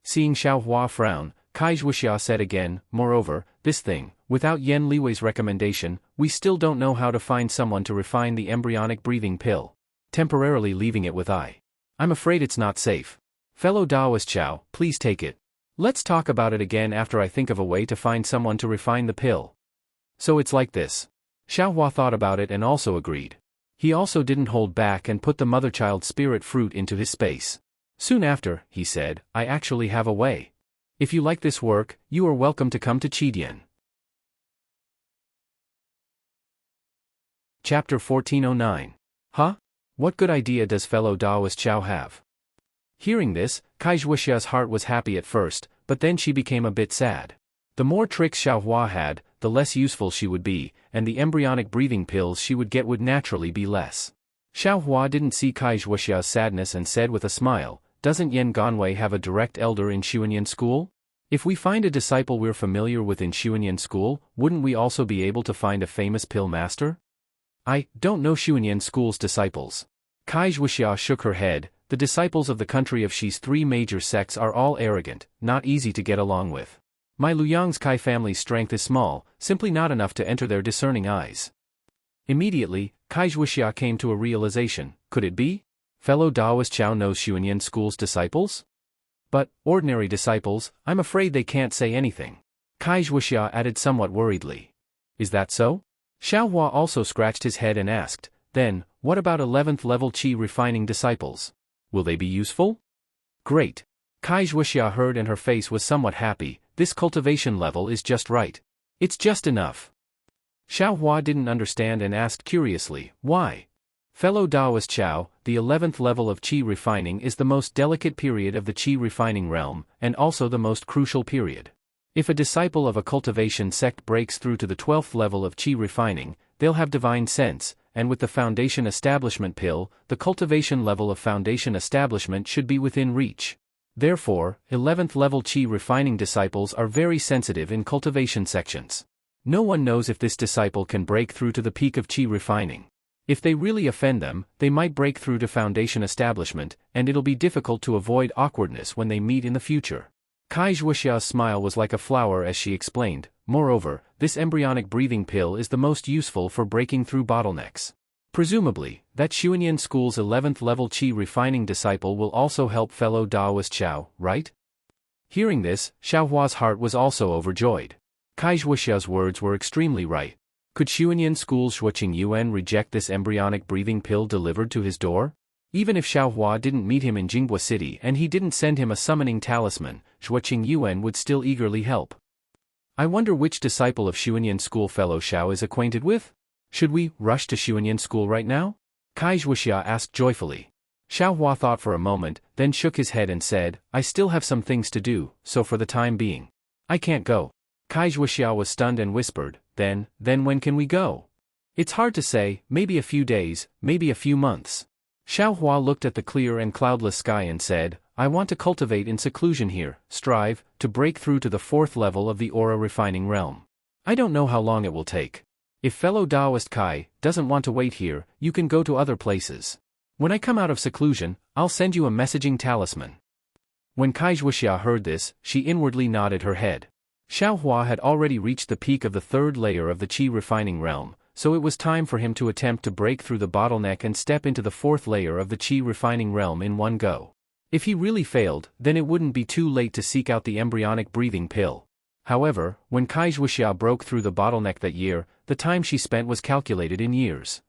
Seeing Xiaohua frown, Kai Wuxia said again, "Moreover, this thing, without Yan Liwei's recommendation, we still don't know how to find someone to refine the embryonic breathing pill. Temporarily leaving it with I. I'm afraid it's not safe. Fellow Taoist Xiao, please take it. Let's talk about it again after I think of a way to find someone to refine the pill." So it's like this. Xiaohua thought about it and also agreed. He also didn't hold back and put the mother-child spirit fruit into his space. Soon after, he said, "I actually have a way. If you like this work, you are welcome to come to Qidian." Chapter 1409. Huh? What good idea does fellow Taoist Xiao have? Hearing this, Kai Wuxia's heart was happy at first, but then she became a bit sad. The more tricks Xiaohua had, the less useful she would be, and the embryonic breathing pills she would get would naturally be less. Xiaohua didn't see Kai Wuxia's sadness and said with a smile, "Doesn't Yan Ganwei have a direct elder in Xuanyan School? If we find a disciple we're familiar with in Xuanyan School, wouldn't we also be able to find a famous pill master?" "I don't know Xuanyan School's disciples." Kai Wuxia shook her head. "The disciples of the country of Xi's three major sects are all arrogant, not easy to get along with. My Luyang's Kai family's strength is small, simply not enough to enter their discerning eyes." Immediately, Kai Wuxia came to a realization. Could it be? Fellow Taoist Xiao knows Xuanyan School's disciples? But, ordinary disciples, I'm afraid they can't say anything. Kai Wuxia added somewhat worriedly. Is that so? Xiaohua also scratched his head and asked, "Then, what about 11th level Qi refining disciples? Will they be useful?" "Great." Kai Wuxia heard and her face was somewhat happy. "This cultivation level is just right. It's just enough." Xiao Hua didn't understand and asked curiously, why? Fellow Taoist Xiao, the 11th level of qi refining is the most delicate period of the qi refining realm, and also the most crucial period. If a disciple of a cultivation sect breaks through to the 12th level of qi refining, they'll have divine sense, and with the foundation establishment pill, the cultivation level of foundation establishment should be within reach. Therefore, 11th level qi refining disciples are very sensitive in cultivation sections. No one knows if this disciple can break through to the peak of qi refining. If they really offend them, they might break through to foundation establishment, and it'll be difficult to avoid awkwardness when they meet in the future. Kai Zhuoxia's smile was like a flower as she explained, moreover, this embryonic breathing pill is the most useful for breaking through bottlenecks. Presumably, that Xuanyan school's 11th level qi refining disciple will also help fellow Taoist Xiao, right? Hearing this, Xiao Hua's heart was also overjoyed. Kai Zhuoxia's words were extremely right. Could Xuanyan school's Zhuoqing Yuan reject this embryonic breathing pill delivered to his door? Even if Xiao Hua didn't meet him in Jinghua City and he didn't send him a summoning talisman, Zhuoqing Yuan would still eagerly help. I wonder which disciple of Xuanyan school fellow Xiao is acquainted with? Should we rush to Xuanyan school right now? Kai Zhuoxia asked joyfully. Xiao Hua thought for a moment, then shook his head and said, I still have some things to do, so for the time being, I can't go. Kai Zhuoxia was stunned and whispered, then when can we go? It's hard to say, maybe a few days, maybe a few months. Xiao Hua looked at the clear and cloudless sky and said, I want to cultivate in seclusion here, strive to break through to the 4th level of the aura refining realm. I don't know how long it will take. If fellow Taoist Kai doesn't want to wait here, you can go to other places. When I come out of seclusion, I'll send you a messaging talisman. When Kai Zhuoxia heard this, she inwardly nodded her head. Xiao Hua had already reached the peak of the 3rd layer of the qi refining realm, so it was time for him to attempt to break through the bottleneck and step into the 4th layer of the qi refining realm in one go. If he really failed, then it wouldn't be too late to seek out the embryonic breathing pill. However, when Kai Zhuoxia broke through the bottleneck that year, the time she spent was calculated in years.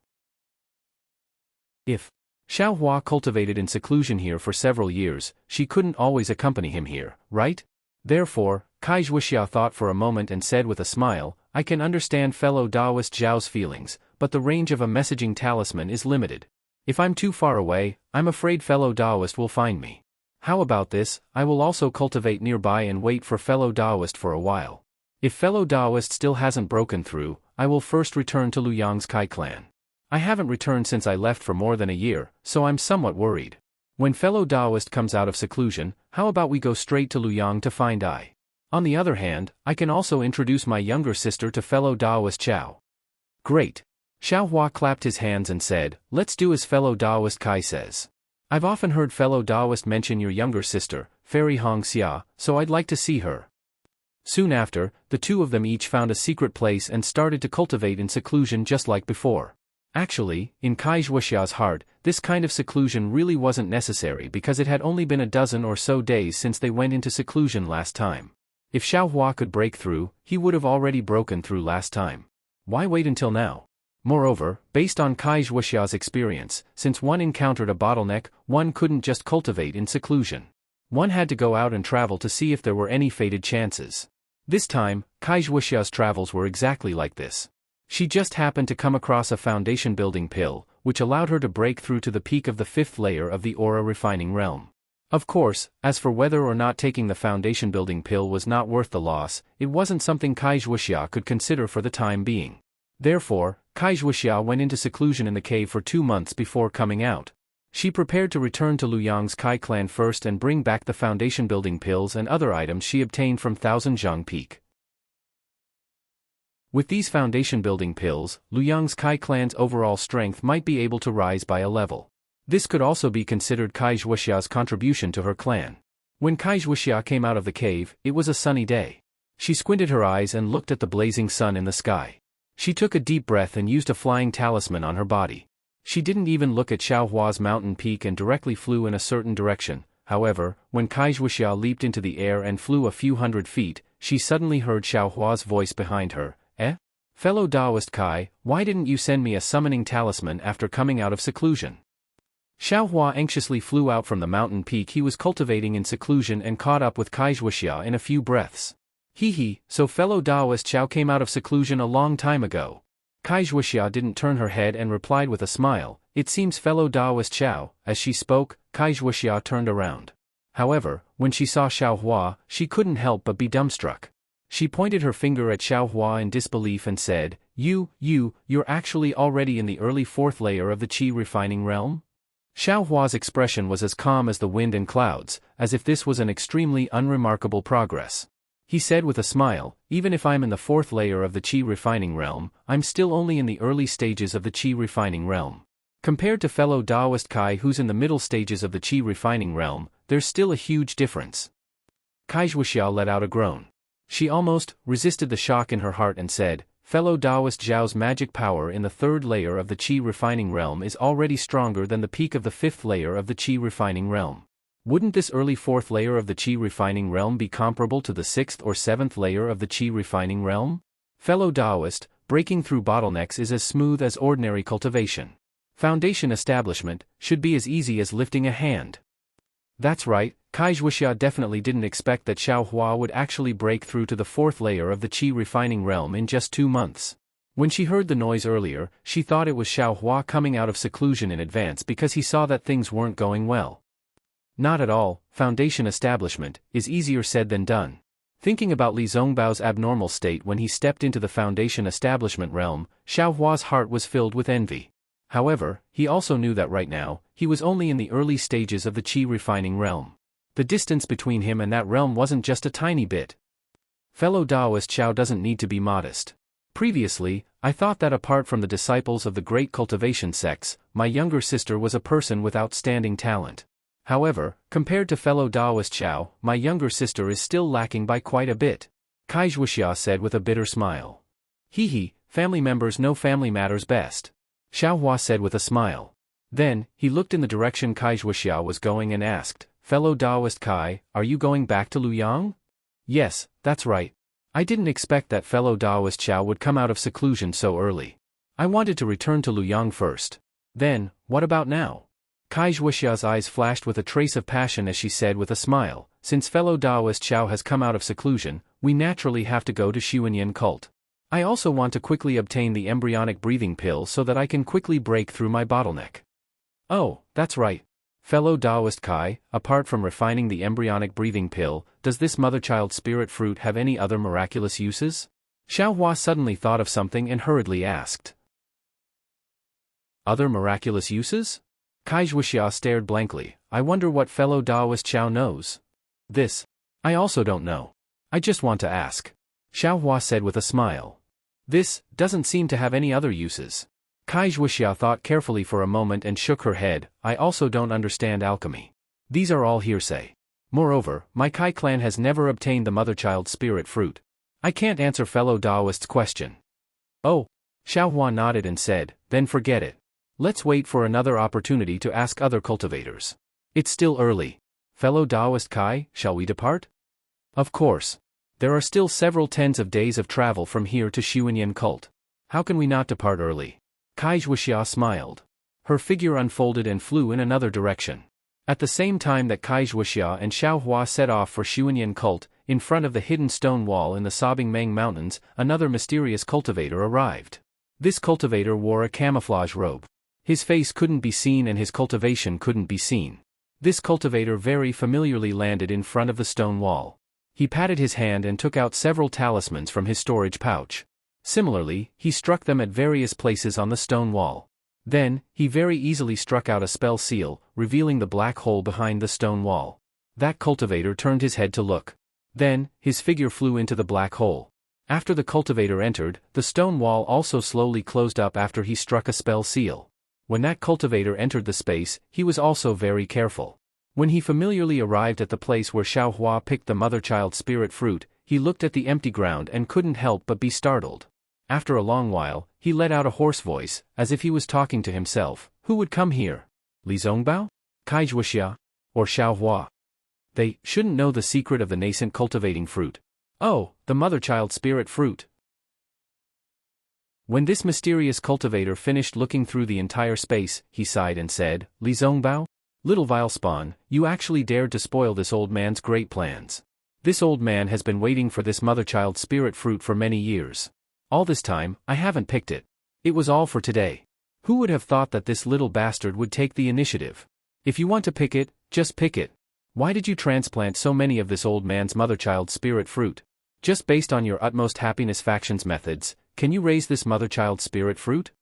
If Xiao Hua cultivated in seclusion here for several years, she couldn't always accompany him here, right? Therefore, Kai Zhuoxia thought for a moment and said with a smile, I can understand fellow Taoist Zhao's feelings, but the range of a messaging talisman is limited. If I'm too far away, I'm afraid fellow Taoist will find me. How about this, I will also cultivate nearby and wait for fellow Taoist for a while. If fellow Taoist still hasn't broken through, I will first return to Luyang's Kai clan. I haven't returned since I left for more than a year, so I'm somewhat worried. When fellow Taoist comes out of seclusion, how about we go straight to Luyang to find I? On the other hand, I can also introduce my younger sister to fellow Taoist Xiao. Great. Xiao Hua clapped his hands and said, let's do as fellow Taoist Kai says. I've often heard fellow Taoist mention your younger sister, Fairy Hong Xia, so I'd like to see her. Soon after, the two of them each found a secret place and started to cultivate in seclusion just like before. Actually, in Kai Zhuoxia's heart, this kind of seclusion really wasn't necessary because it had only been a dozen or so days since they went into seclusion last time. If Xiao Hua could break through, he would have already broken through last time. Why wait until now? Moreover, based on Kai Zhuoxia's experience, since one encountered a bottleneck, one couldn't just cultivate in seclusion. One had to go out and travel to see if there were any fated chances. This time, Kai Zhuoxia's travels were exactly like this. She just happened to come across a foundation building pill, which allowed her to break through to the peak of the 5th layer of the aura refining realm. Of course, as for whether or not taking the foundation building pill was not worth the loss, it wasn't something Kai Zhuoxia could consider for the time being. Therefore, Kai Zhuoxia went into seclusion in the cave for 2 months before coming out. She prepared to return to Luyang's Kai clan first and bring back the foundation building pills and other items she obtained from Thousand Zhang Peak. With these foundation building pills, Luyang's Kai clan's overall strength might be able to rise by a level. This could also be considered Kai Zhuoxia's contribution to her clan. When Kai Zhuoxia came out of the cave, it was a sunny day. She squinted her eyes and looked at the blazing sun in the sky. She took a deep breath and used a flying talisman on her body. She didn't even look at Xiao Hua's mountain peak and directly flew in a certain direction. However, when Kai Zhuoxia leaped into the air and flew a few hundred feet, she suddenly heard Xiao Hua's voice behind her. Fellow Taoist Kai, why didn't you send me a summoning talisman after coming out of seclusion? Xiao Hua anxiously flew out from the mountain peak he was cultivating in seclusion and caught up with Kai Zhuoxia in a few breaths. So fellow Taoist Xiao came out of seclusion a long time ago. Kai Zhuoxia didn't turn her head and replied with a smile, "It seems fellow Daoist Xiao." As she spoke, Kai Zhuoxia turned around. However, when she saw Xiaohua, she couldn't help but be dumbstruck. She pointed her finger at Xiaohua in disbelief and said, You're actually already in the early fourth layer of the qi refining realm?" Xiaohua's expression was as calm as the wind and clouds, as if this was an extremely unremarkable progress. He said with a smile, "Even if I'm in the fourth layer of the qi refining realm, I'm still only in the early stages of the qi refining realm. Compared to fellow Daoist Kai who's in the middle stages of the qi refining realm, there's still a huge difference." Kai Zhuoxia let out a groan. She almost resisted the shock in her heart and said, "Fellow Daoist Zhao's magic power in the third layer of the qi refining realm is already stronger than the peak of the fifth layer of the qi refining realm. Wouldn't this early fourth layer of the qi refining realm be comparable to the sixth or seventh layer of the qi refining realm? Fellow Daoist, breaking through bottlenecks is as smooth as ordinary cultivation. Foundation establishment should be as easy as lifting a hand." That's right, Kai Zhuoxia definitely didn't expect that Xiaohua would actually break through to the fourth layer of the qi refining realm in just 2 months. When she heard the noise earlier, she thought it was Xiaohua coming out of seclusion in advance because he saw that things weren't going well. Not at all, foundation establishment is easier said than done. Thinking about Li Zongbao's abnormal state when he stepped into the foundation establishment realm, Xiaohua's heart was filled with envy. However, he also knew that right now, he was only in the early stages of the qi refining realm. The distance between him and that realm wasn't just a tiny bit. Fellow Daoist Xiao doesn't need to be modest. Previously, I thought that apart from the disciples of the great cultivation sects, my younger sister was a person with outstanding talent. However, compared to fellow Daoist Xiao, my younger sister is still lacking by quite a bit. Kai Zhuoxia said with a bitter smile. Hee, family members know family matters best. Xiaohua said with a smile. Then, he looked in the direction Kai Zhuoxia was going and asked, "Fellow Daoist Kai, are you going back to Luoyang?" "Yes, that's right. I didn't expect that fellow Daoist Xiao would come out of seclusion so early. I wanted to return to Luoyang first. Then, what about now?" Kai Zhuoxia's eyes flashed with a trace of passion as she said with a smile, "Since fellow Daoist Xiao has come out of seclusion, we naturally have to go to Xuanyan cult. I also want to quickly obtain the embryonic breathing pill so that I can quickly break through my bottleneck." "Oh, that's right. Fellow Daoist Kai, apart from refining the embryonic breathing pill, does this mother-child spirit fruit have any other miraculous uses?" Xiaohua suddenly thought of something and hurriedly asked. "Other miraculous uses?" Kai Zhuoxia stared blankly. "I wonder what fellow Daoist Xiao knows." "This. I also don't know. I just want to ask." Xiaohua said with a smile. "This doesn't seem to have any other uses." Kai Zhuoxia thought carefully for a moment and shook her head. "I also don't understand alchemy. These are all hearsay. Moreover, my Kai clan has never obtained the mother-child spirit fruit. I can't answer fellow Daoist's question." "Oh." Xiaohua nodded and said, "Then forget it. Let's wait for another opportunity to ask other cultivators. It's still early. Fellow Daoist Kai, shall we depart?" "Of course. There are still several tens of days of travel from here to Xuanyan cult. How can we not depart early?" Kai Zhuoxia smiled. Her figure unfolded and flew in another direction. At the same time that Kai Zhuoxia and Xiaohua set off for Xuanyan cult, in front of the hidden stone wall in the Sobbing Meng Mountains, another mysterious cultivator arrived. This cultivator wore a camouflage robe. His face couldn't be seen and his cultivation couldn't be seen. This cultivator very familiarly landed in front of the stone wall. He patted his hand and took out several talismans from his storage pouch. Similarly, he struck them at various places on the stone wall. Then, he very easily struck out a spell seal, revealing the black hole behind the stone wall. That cultivator turned his head to look. Then, his figure flew into the black hole. After the cultivator entered, the stone wall also slowly closed up after he struck a spell seal. When that cultivator entered the space, he was also very careful. When he familiarly arrived at the place where Xiaohua picked the mother-child spirit fruit, he looked at the empty ground and couldn't help but be startled. After a long while, he let out a hoarse voice, as if he was talking to himself. "Who would come here? Li Zongbao? Kai Zhuoxia? Or Xiaohua? They shouldn't know the secret of the nascent cultivating fruit. Oh, the mother-child spirit fruit." When this mysterious cultivator finished looking through the entire space, he sighed and said, "Li Zongbao? Little vile spawn, you actually dared to spoil this old man's great plans. This old man has been waiting for this mother-child spirit fruit for many years. All this time, I haven't picked it. It was all for today. Who would have thought that this little bastard would take the initiative? If you want to pick it, just pick it. Why did you transplant so many of this old man's mother-child spirit fruit? Just based on your utmost happiness factions methods, can you raise this mother-child spirit fruit?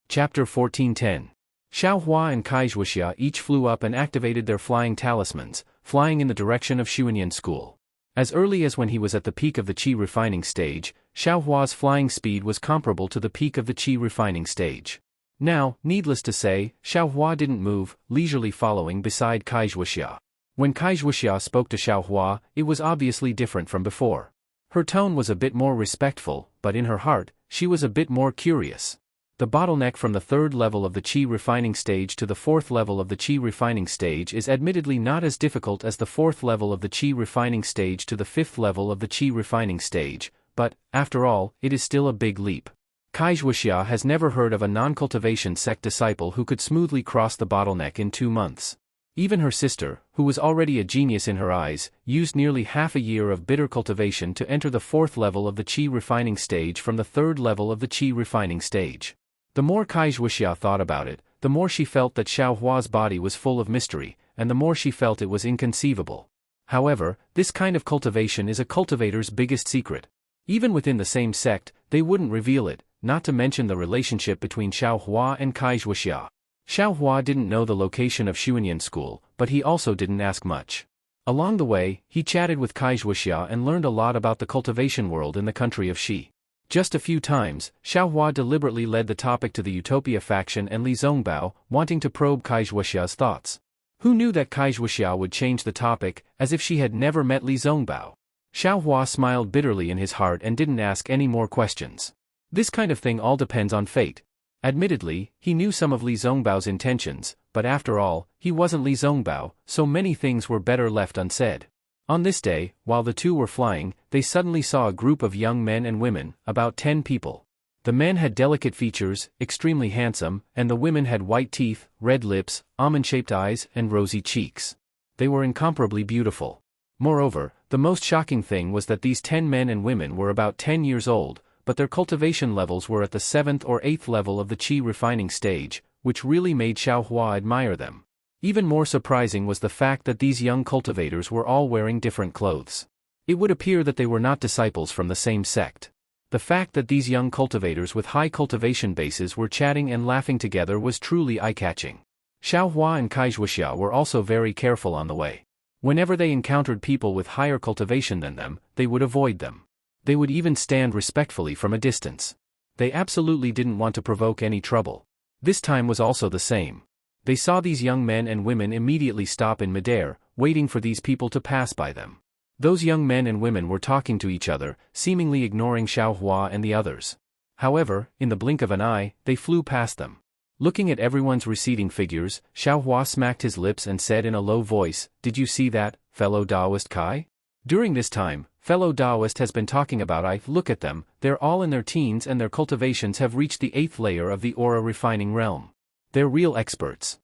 Chapter 1410. Xiao Hua and Kai Wuxia each flew up and activated their flying talismans, flying in the direction of Xuanyan School. As early as when he was at the peak of the qi refining stage, Xiao Hua's flying speed was comparable to the peak of the qi refining stage. Now, needless to say, Xiao Hua didn't move, leisurely following beside Kai Wuxia. When Kai Wuxia spoke to Xiao Hua, it was obviously different from before. Her tone was a bit more respectful, but in her heart, she was a bit more curious. The bottleneck from the third level of the qi refining stage to the fourth level of the qi refining stage is admittedly not as difficult as the fourth level of the qi refining stage to the fifth level of the qi refining stage, but, after all, it is still a big leap. Kai Wuxia has never heard of a non-cultivation sect disciple who could smoothly cross the bottleneck in 2 months. Even her sister, who was already a genius in her eyes, used nearly half a year of bitter cultivation to enter the fourth level of the qi refining stage from the third level of the qi refining stage. The more Kai Wuxia thought about it, the more she felt that Xiao Hua's body was full of mystery, and the more she felt it was inconceivable. However, this kind of cultivation is a cultivator's biggest secret. Even within the same sect, they wouldn't reveal it, not to mention the relationship between Xiao Hua and Kai Wuxia. Xiao Hua didn't know the location of Xuanyan School, but he also didn't ask much. Along the way, he chatted with Kai Wuxia and learned a lot about the cultivation world in the country of Xi. Just a few times, Xiao Hua deliberately led the topic to the Utopia faction and Li Zongbao, wanting to probe Kai Wuxia's thoughts. Who knew that Kai Wuxia would change the topic, as if she had never met Li Zongbao? Xiao Hua smiled bitterly in his heart and didn't ask any more questions. This kind of thing all depends on fate. Admittedly, he knew some of Li Zongbao's intentions, but after all, he wasn't Li Zongbao, so many things were better left unsaid. On this day, while the two were flying, they suddenly saw a group of young men and women, about 10 people. The men had delicate features, extremely handsome, and the women had white teeth, red lips, almond-shaped eyes, and rosy cheeks. They were incomparably beautiful. Moreover, the most shocking thing was that these 10 men and women were about 10 years old, but their cultivation levels were at the 7th or 8th level of the qi refining stage, which really made Xiao Hua admire them. Even more surprising was the fact that these young cultivators were all wearing different clothes. It would appear that they were not disciples from the same sect. The fact that these young cultivators with high cultivation bases were chatting and laughing together was truly eye-catching. Xiao Hua and Kai Wuxia were also very careful on the way. Whenever they encountered people with higher cultivation than them, they would avoid them. They would even stand respectfully from a distance. They absolutely didn't want to provoke any trouble. This time was also the same. They saw these young men and women immediately stop in midair, waiting for these people to pass by them. Those young men and women were talking to each other, seemingly ignoring Xiao Hua and the others. However, in the blink of an eye, they flew past them. Looking at everyone's receding figures, Xiao Hua smacked his lips and said in a low voice, "Did you see that, fellow Taoist Kai? During this time, fellow Taoist has been talking about look at them, they're all in their teens and their cultivations have reached the 8th layer of the aura refining realm. They're real experts."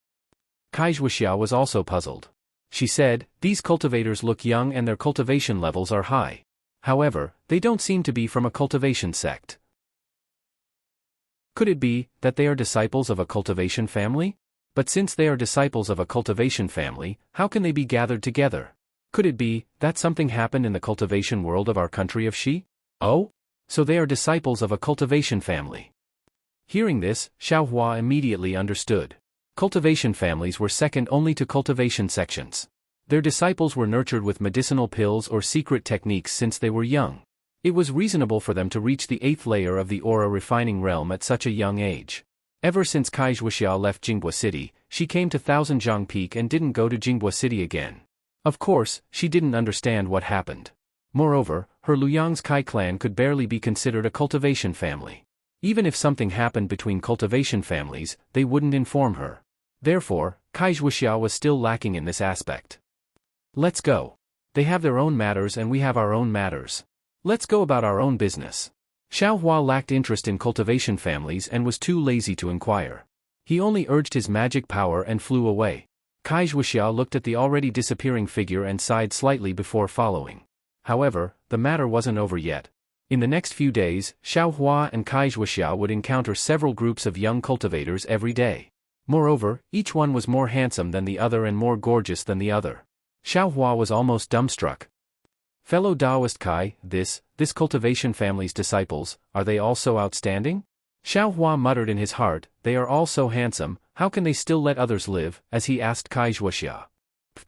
Kai Wuxia was also puzzled. She said, "These cultivators look young and their cultivation levels are high. However, they don't seem to be from a cultivation sect. Could it be that they are disciples of a cultivation family? But since they are disciples of a cultivation family, how can they be gathered together? Could it be that something happened in the cultivation world of our country of Xi? Oh? So they are disciples of a cultivation family." Hearing this, Xiao Hua immediately understood. Cultivation families were second only to cultivation sections. Their disciples were nurtured with medicinal pills or secret techniques since they were young. It was reasonable for them to reach the 8th layer of the aura refining realm at such a young age. Ever since Kai Wuxia left Jinghua City, she came to Thousandjiang Peak and didn't go to Jinghua City again. Of course, she didn't understand what happened. Moreover, her Luyang's Kai clan could barely be considered a cultivation family. Even if something happened between cultivation families, they wouldn't inform her. Therefore, Kai Wuxia was still lacking in this aspect. "Let's go. They have their own matters and we have our own matters. Let's go about our own business." Xiao Hua lacked interest in cultivation families and was too lazy to inquire. He only urged his magic power and flew away. Kai Wuxia looked at the already disappearing figure and sighed slightly before following. However, the matter wasn't over yet. In the next few days, Xiao Hua and Kai Zhuoxia would encounter several groups of young cultivators every day. Moreover, each one was more handsome than the other and more gorgeous than the other. Xiao Hua was almost dumbstruck. Fellow Taoist Kai, this cultivation family's disciples, are they all so outstanding? Xiao Hua muttered in his heart, they are all so handsome, how can they still let others live, as he asked Kai Zhuoxia.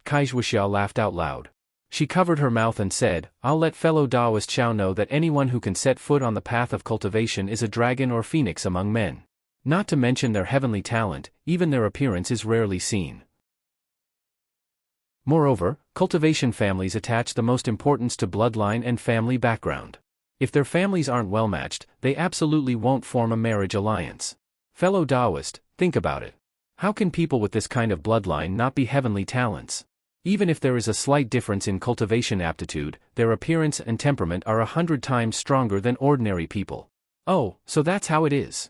Kai Zhuoxia laughed out loud. She covered her mouth and said, I'll let fellow Taoist Xiao know that anyone who can set foot on the path of cultivation is a dragon or phoenix among men. Not to mention their heavenly talent, even their appearance is rarely seen. Moreover, cultivation families attach the most importance to bloodline and family background. If their families aren't well matched, they absolutely won't form a marriage alliance. Fellow Taoist, think about it. How can people with this kind of bloodline not be heavenly talents? Even if there is a slight difference in cultivation aptitude, their appearance and temperament are 100 times stronger than ordinary people. Oh, so that's how it is.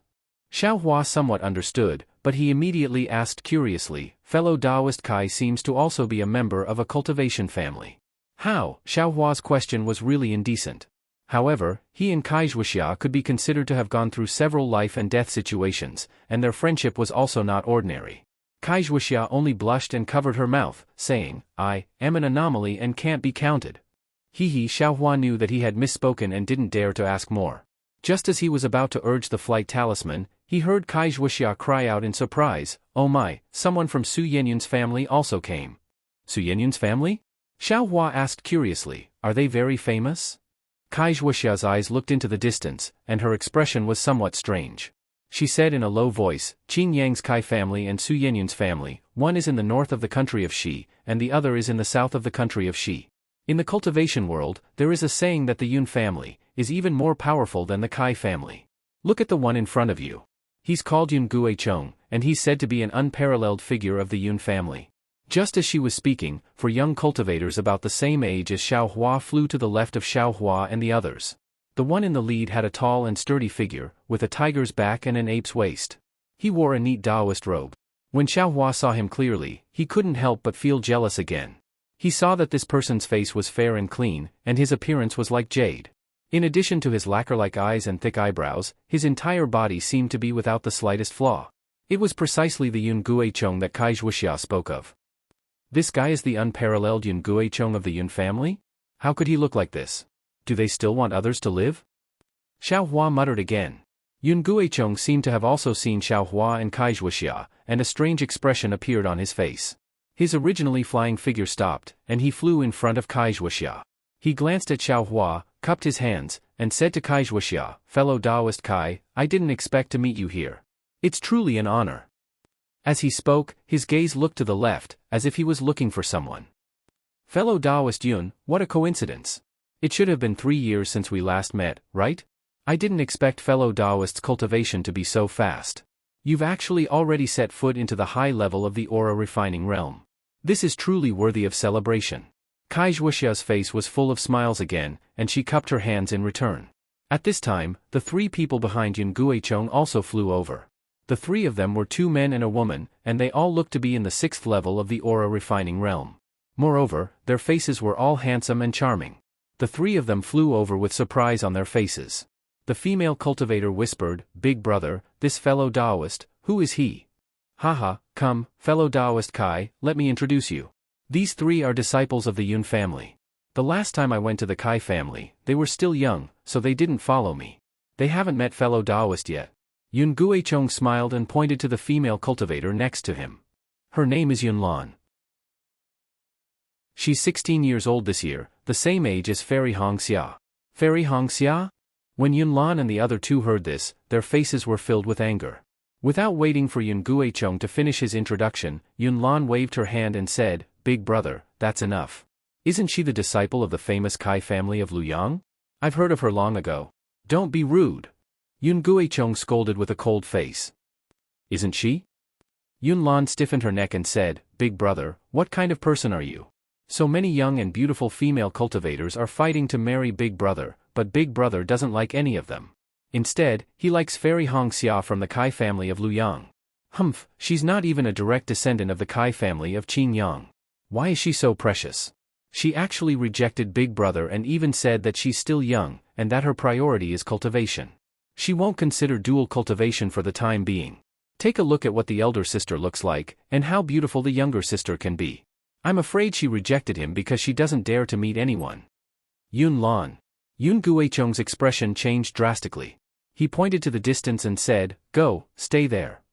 Xiao Hua somewhat understood, but he immediately asked curiously, fellow Taoist Kai seems to also be a member of a cultivation family. How? Xiao Hua's question was really indecent. However, he and Kai Zhuoxia could be considered to have gone through several life and death situations, and their friendship was also not ordinary. Kai Zhuoxia only blushed and covered her mouth, saying, I am an anomaly and can't be counted. Xiao Hua knew that he had misspoken and didn't dare to ask more. Just as he was about to urge the flight talisman, he heard Kai Zhuoxia cry out in surprise, oh my, someone from Su Yenyun's family also came. Su Yenyun's family? Xiao Hua asked curiously, are they very famous? Kai Zhuoxia's eyes looked into the distance, and her expression was somewhat strange. She said in a low voice, Qing Yang's Kai family and Su Yenyun's family, one is in the north of the country of Xi, and the other is in the south of the country of Xi. In the cultivation world, there is a saying that the Yun family is even more powerful than the Kai family. Look at the one in front of you. He's called Yun Guicheng, and he's said to be an unparalleled figure of the Yun family. Just as she was speaking, for young cultivators about the same age as Xiao Hua flew to the left of Xiao Hua and the others. The one in the lead had a tall and sturdy figure, with a tiger's back and an ape's waist. He wore a neat Taoist robe. When Xiao Hua saw him clearly, he couldn't help but feel jealous again. He saw that this person's face was fair and clean, and his appearance was like jade. In addition to his lacquer-like eyes and thick eyebrows, his entire body seemed to be without the slightest flaw. It was precisely the Yun Guicheng that Kai Zhuoxia spoke of. This guy is the unparalleled Yun Guicheng of the Yun family? How could he look like this? Do they still want others to live? Xiao Hua muttered again. Yun Guicheng seemed to have also seen Xiao Hua and Kai Zhuoxia, and a strange expression appeared on his face. His originally flying figure stopped, and he flew in front of Kai Zhuoxia. He glanced at Xiao Hua, cupped his hands, and said to Kai Zhuoxia, fellow Taoist Kai, I didn't expect to meet you here. It's truly an honor. As he spoke, his gaze looked to the left, as if he was looking for someone. Fellow Taoist Yun, what a coincidence. It should have been 3 years since we last met, right? I didn't expect fellow Taoist's cultivation to be so fast. You've actually already set foot into the high level of the aura refining realm. This is truly worthy of celebration. Kai Zhuoxia's face was full of smiles again, and she cupped her hands in return. At this time, the 3 people behind Yun Guicheng also flew over. The 3 of them were 2 men and a woman, and they all looked to be in the 6th level of the aura refining realm. Moreover, their faces were all handsome and charming. The 3 of them flew over with surprise on their faces. The female cultivator whispered, Big brother, this fellow Taoist, who is he? Haha, come, fellow Taoist Kai, let me introduce you. These 3 are disciples of the Yun family. The last time I went to the Kai family, they were still young, so they didn't follow me. They haven't met fellow Taoist yet. Yun Guicheng smiled and pointed to the female cultivator next to him. Her name is Yunlan. She's 16 years old this year, the same age as Fairy Hongxia. Fairy Hongxia? When Yunlan and the other 2 heard this, their faces were filled with anger. Without waiting for Yun Guicheng to finish his introduction, Yunlan waved her hand and said, Big brother, that's enough. Isn't she the disciple of the famous Kai family of Luyang? I've heard of her long ago. Don't be rude. Yun Guicheng scolded with a cold face. Isn't she? Yunlan stiffened her neck and said, Big brother, what kind of person are you? So many young and beautiful female cultivators are fighting to marry Big brother, but Big brother doesn't like any of them. Instead, he likes Fairy Hongxia from the Kai family of Luyang. Humph, she's not even a direct descendant of the Kai family of Qing Yang. Why is she so precious? She actually rejected Big Brother and even said that she's still young, and that her priority is cultivation. She won't consider dual cultivation for the time being. Take a look at what the elder sister looks like, and how beautiful the younger sister can be. I'm afraid she rejected him because she doesn't dare to meet anyone. Yun Lan. Yun Guicheng's expression changed drastically. He pointed to the distance and said, "Go, stay there."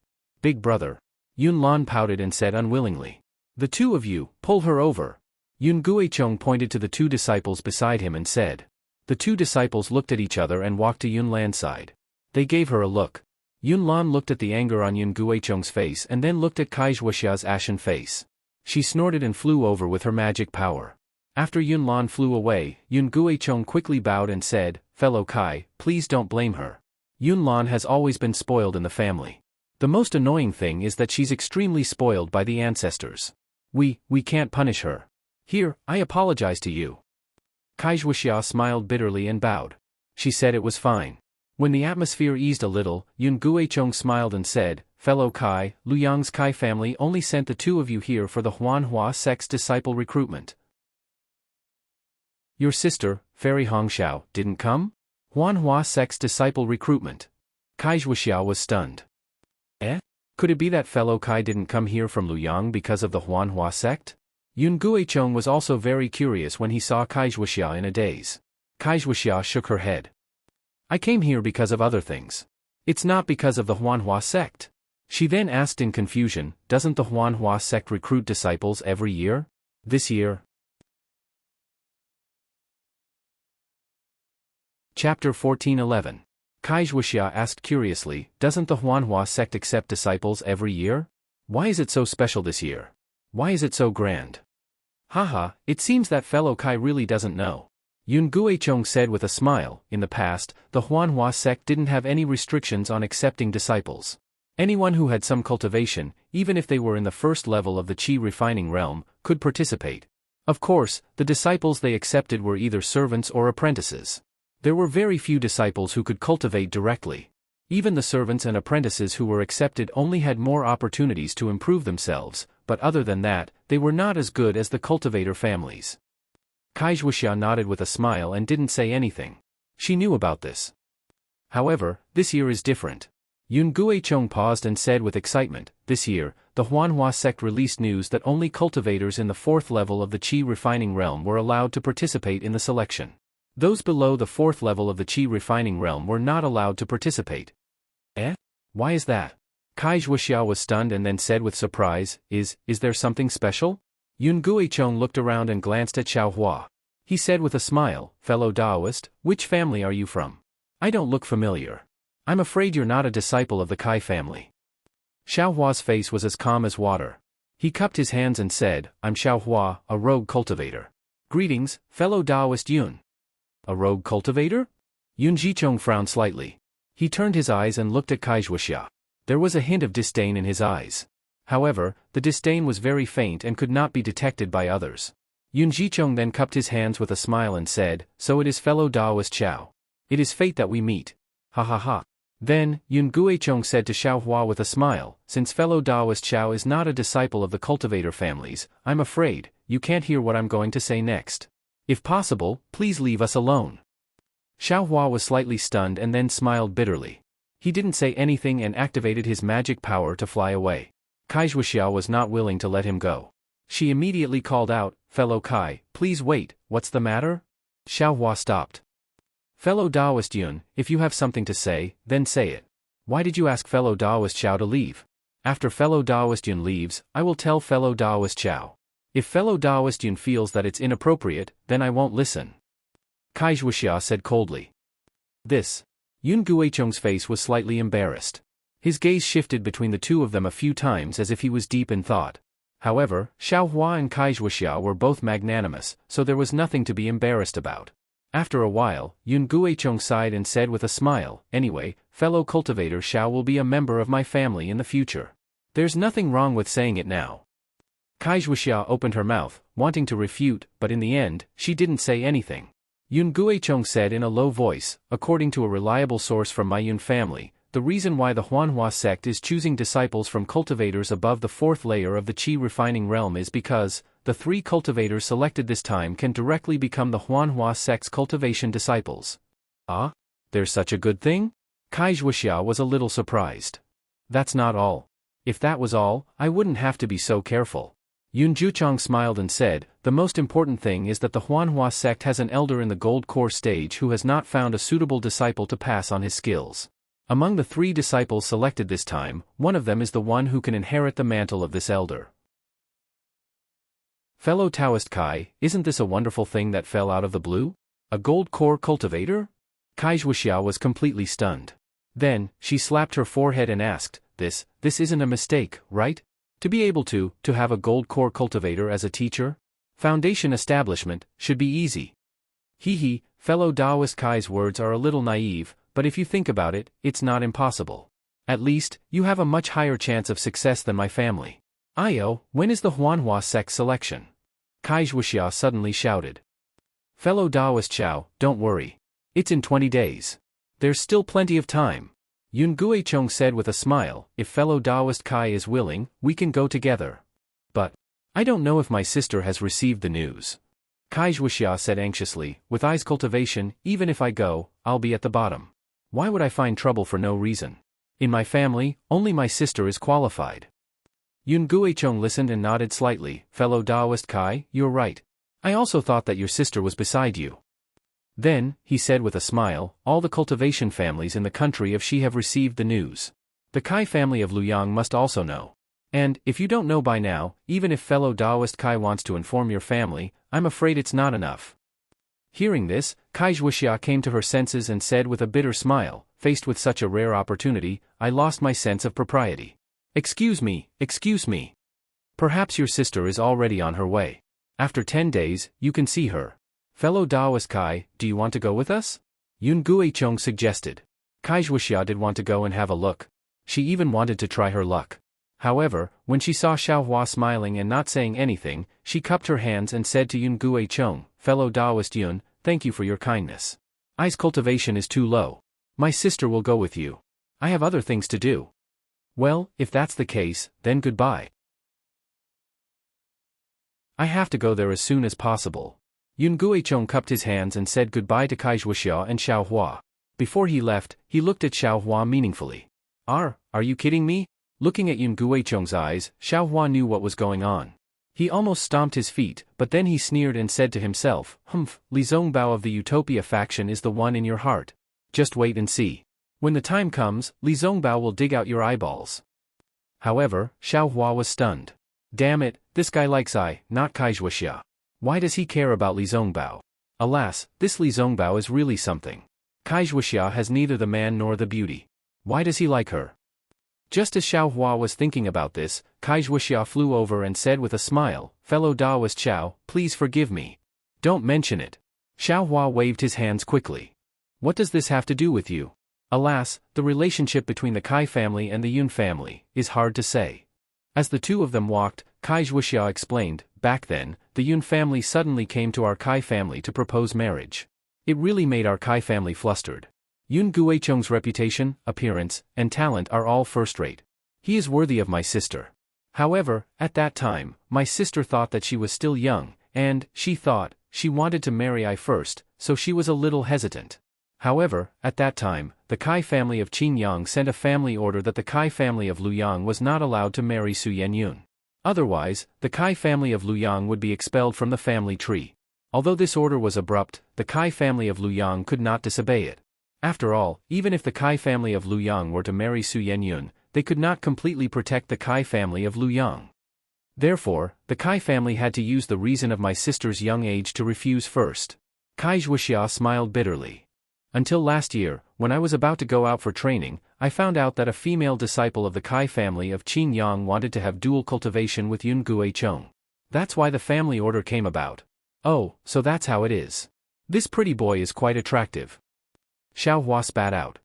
Big Brother. Yun Lan pouted and said unwillingly. "The two of you, pull her over." Yun Guicheng pointed to the two disciples beside him and said. The two disciples looked at each other and walked to Yun Lan's side. They gave her a look. Yun Lan looked at the anger on Yun Guicheng's face and then looked at Kai Wuxia's ashen face. She snorted and flew over with her magic power. After Yun Lan flew away, Yun Guicheng quickly bowed and said, "Fellow Kai, please don't blame her. Yun Lan has always been spoiled in the family. The most annoying thing is that she's extremely spoiled by the ancestors. We can't punish her. Here, I apologize to you." Kai Wuxia smiled bitterly and bowed. She said it was fine. When the atmosphere eased a little, Yun Guicheng smiled and said, "Fellow Kai, Luyang's Kai family only sent the two of you here for the Huanhua sect's disciple recruitment. Your sister, Fairy Hongxiao, didn't come? Huanhua sect's disciple recruitment." Kai Wuxia was stunned. Could it be that fellow Kai didn't come here from Luyang because of the Huanhua sect? Yun Guicheng was also very curious when he saw Kai Wuxia in a daze. Kai Wuxia shook her head. "I came here because of other things. It's not because of the Huanhua sect." She then asked in confusion, "Doesn't the Huanhua sect recruit disciples every year? This year?" Chapter 14:11. Kai Wuxia asked curiously, "Doesn't the Huanhua sect accept disciples every year? Why is it so special this year? Why is it so grand?" "Haha, it seems that fellow Kai really doesn't know." Yun Guicheng said with a smile, "In the past, the Huanhua sect didn't have any restrictions on accepting disciples. Anyone who had some cultivation, even if they were in the first level of the qi refining realm, could participate. Of course, the disciples they accepted were either servants or apprentices. There were very few disciples who could cultivate directly. Even the servants and apprentices who were accepted only had more opportunities to improve themselves, but other than that, they were not as good as the cultivator families." Kai Wuxia nodded with a smile and didn't say anything. She knew about this. "However, this year is different." Yun Guicheng paused and said with excitement, "This year, the Huanhua sect released news that only cultivators in the fourth level of the qi refining realm were allowed to participate in the selection. Those below the fourth level of the qi refining realm were not allowed to participate." Why is that? Kai Wuxia was stunned and then said with surprise, Is there something special?" Yun Guicheng looked around and glanced at Xiaohua. He said with a smile, "Fellow Taoist, which family are you from? I don't look familiar. I'm afraid you're not a disciple of the Kai family." Xiaohua's face was as calm as water. He cupped his hands and said, "I'm Xiaohua, a rogue cultivator. Greetings, fellow Taoist Yun." "A rogue cultivator?" Yun Guicheng frowned slightly. He turned his eyes and looked at Kai Wuxia. There was a hint of disdain in his eyes. However, the disdain was very faint and could not be detected by others. Yun Guicheng then cupped his hands with a smile and said, "So it is fellow Taoist Xiao. It is fate that we meet. Ha ha ha." Then, Yun Guicheng said to Xiaohua with a smile, "Since fellow Taoist Xiao is not a disciple of the cultivator families, I'm afraid, you can't hear what I'm going to say next. If possible, please leave us alone." Xiaohua was slightly stunned and then smiled bitterly. He didn't say anything and activated his magic power to fly away. Kai Wuxia was not willing to let him go. She immediately called out, "Fellow Kai, please wait, what's the matter?" Xiaohua stopped. "Fellow Taoist Yun, if you have something to say, then say it. Why did you ask fellow Taoist Xiao to leave? After fellow Taoist Yun leaves, I will tell fellow Taoist Xiao. If fellow Taoist Yun feels that it's inappropriate, then I won't listen." Kai Wuxia said coldly. Yun Guicheng's face was slightly embarrassed. His gaze shifted between the two of them a few times as if he was deep in thought. However, Xiaohua and Kai Wuxia were both magnanimous, so there was nothing to be embarrassed about. After a while, Yun Guicheng sighed and said with a smile, "Anyway, fellow cultivator Xiao will be a member of my family in the future. There's nothing wrong with saying it now." Kai Wuxia opened her mouth, wanting to refute, but in the end, she didn't say anything. Yun Guicheng said in a low voice, "According to a reliable source from my Yun family, the reason why the Huanhua sect is choosing disciples from cultivators above the fourth layer of the qi refining realm is because the 3 cultivators selected this time can directly become the Huanhua sect's cultivation disciples. Ah? There's such a good thing? Kai Wuxia was a little surprised. That's not all. If that was all, I wouldn't have to be so careful. Yun Juchong smiled and said, the most important thing is that the Huanhua sect has an elder in the gold core stage who has not found a suitable disciple to pass on his skills. Among the 3 disciples selected this time, one of them is the one who can inherit the mantle of this elder. Fellow Taoist Kai, isn't this a wonderful thing that fell out of the blue? A gold core cultivator? Kai Wuxia was completely stunned. Then, she slapped her forehead and asked, this isn't a mistake, right? To be able to have a gold core cultivator as a teacher? Foundation establishment, should be easy. Hee, fellow Taoist Kai's words are a little naive, but if you think about it, it's not impossible. At least, you have a much higher chance of success than my family. Ayo, when is the Huanhua sect selection? Kai Wuxia suddenly shouted. Fellow Taoist Chao, don't worry. It's in 20 days. There's still plenty of time. Yun Guichong said with a smile, if fellow Taoist Kai is willing, we can go together. But I don't know if my sister has received the news. Kai Wuxia said anxiously, with eyes cultivation, even if I go, I'll be at the bottom. Why would I find trouble for no reason? In my family, only my sister is qualified. Yun Guichong listened and nodded slightly, fellow Taoist Kai, you're right. I also thought that your sister was beside you. Then, he said with a smile, all the cultivation families in the country of Xi have received the news. The Kai family of Luyang must also know. And, if you don't know by now, even if fellow Taoist Kai wants to inform your family, I'm afraid it's not enough. Hearing this, Kai Wuxia came to her senses and said with a bitter smile, faced with such a rare opportunity, I lost my sense of propriety. Excuse me. Perhaps your sister is already on her way. After 10 days, you can see her. Fellow Taoist Kai, do you want to go with us? Yun Guichong suggested. Kai Wuxia did want to go and have a look. She even wanted to try her luck. However, when she saw Xiaohua smiling and not saying anything, she cupped her hands and said to Yun Guichong, fellow Taoist Yun, thank you for your kindness. I's cultivation is too low. My sister will go with you. I have other things to do. Well, if that's the case, then goodbye. I have to go there as soon as possible. Yun Guichong cupped his hands and said goodbye to Kai Wuxia and Xiaohua. Before he left, he looked at Xiaohua meaningfully. Are you kidding me? Looking at Yun Guichong's eyes, Xiaohua knew what was going on. He almost stomped his feet, but then he sneered and said to himself, Li Zongbao of the Utopia faction is the one in your heart. Just wait and see. When the time comes, Li Zongbao will dig out your eyeballs. However, Xiaohua was stunned. Damn it, this guy likes not Kai Wuxia. Why does he care about Li Zongbao? Alas, this Li Zongbao is really something. Kai Wuxia has neither the man nor the beauty. Why does he like her? Just as Xiaohua was thinking about this, Kai Wuxia flew over and said with a smile, fellow Taoist Chao, please forgive me. Don't mention it. Xiaohua waved his hands quickly. What does this have to do with you? Alas, the relationship between the Kai family and the Yun family is hard to say. As the two of them walked, Kai Wuxia explained, back then, the Yun family suddenly came to our Kai family to propose marriage. It really made our Kai family flustered. Yun Guichong's reputation, appearance, and talent are all first-rate. He is worthy of my sister. However, at that time, my sister thought that she was still young, and, she thought, she wanted to marry I first, so she was a little hesitant. However, at that time, the Kai family of Qingyang sent a family order that the Kai family of Luyang was not allowed to marry Su Yenyun. Otherwise, the Kai family of Luyang would be expelled from the family tree. Although this order was abrupt, the Kai family of Luyang could not disobey it. After all, even if the Kai family of Luyang were to marry Su Yenyun, they could not completely protect the Kai family of Luyang. Therefore, the Kai family had to use the reason of my sister's young age to refuse first. Kai Wuxia smiled bitterly. Until last year, when I was about to go out for training, I found out that a female disciple of the Kai family of Qingyang wanted to have dual cultivation with Yun Guichong. That's why the family order came about. Oh, so that's how it is. This pretty boy is quite attractive. Xiaohua spat out.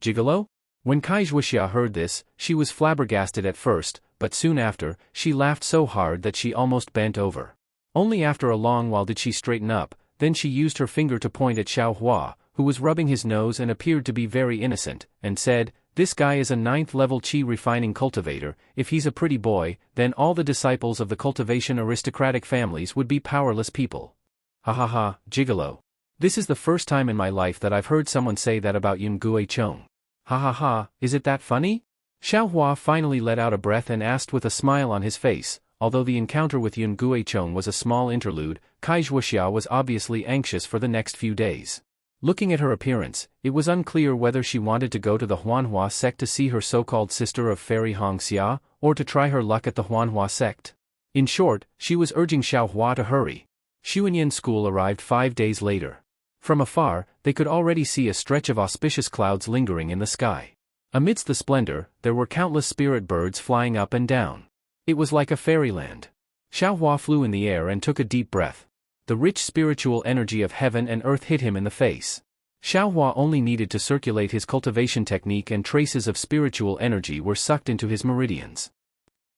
Gigolo? When Kai Wuxia heard this, she was flabbergasted at first, but soon after, she laughed so hard that she almost bent over. Only after a long while did she straighten up, then she used her finger to point at Xiaohua, who was rubbing his nose and appeared to be very innocent, and said, This guy is a 9th level chi refining cultivator. If he's a pretty boy, then all the disciples of the cultivation aristocratic families would be powerless people. Ha ha ha, gigolo. This is the first time in my life that I've heard someone say that about Yun Guicheng. Ha ha ha, is it that funny? Xiao Hua finally let out a breath and asked with a smile on his face. Although the encounter with Yun Guicheng was a small interlude, Kai Zhuoxia was obviously anxious for the next few days. Looking at her appearance, it was unclear whether she wanted to go to the Huanhua sect to see her so-called sister of Fairy Hong Xia, or to try her luck at the Huanhua sect. In short, she was urging Xiao Hua to hurry. Xuanyan school arrived 5 days later. From afar, they could already see a stretch of auspicious clouds lingering in the sky. Amidst the splendor, there were countless spirit birds flying up and down. It was like a fairyland. Xiao Hua flew in the air and took a deep breath. The rich spiritual energy of heaven and earth hit him in the face. Xiao Hua only needed to circulate his cultivation technique and traces of spiritual energy were sucked into his meridians.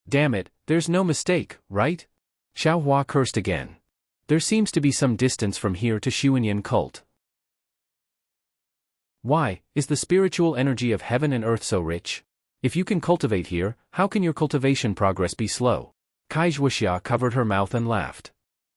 Damn it, there's no mistake, right? Xiao Hua cursed again. There seems to be some distance from here to Xuanyan cult. Why, is the spiritual energy of heaven and earth so rich? If you can cultivate here, how can your cultivation progress be slow? Kai Zhuoxia covered her mouth and laughed.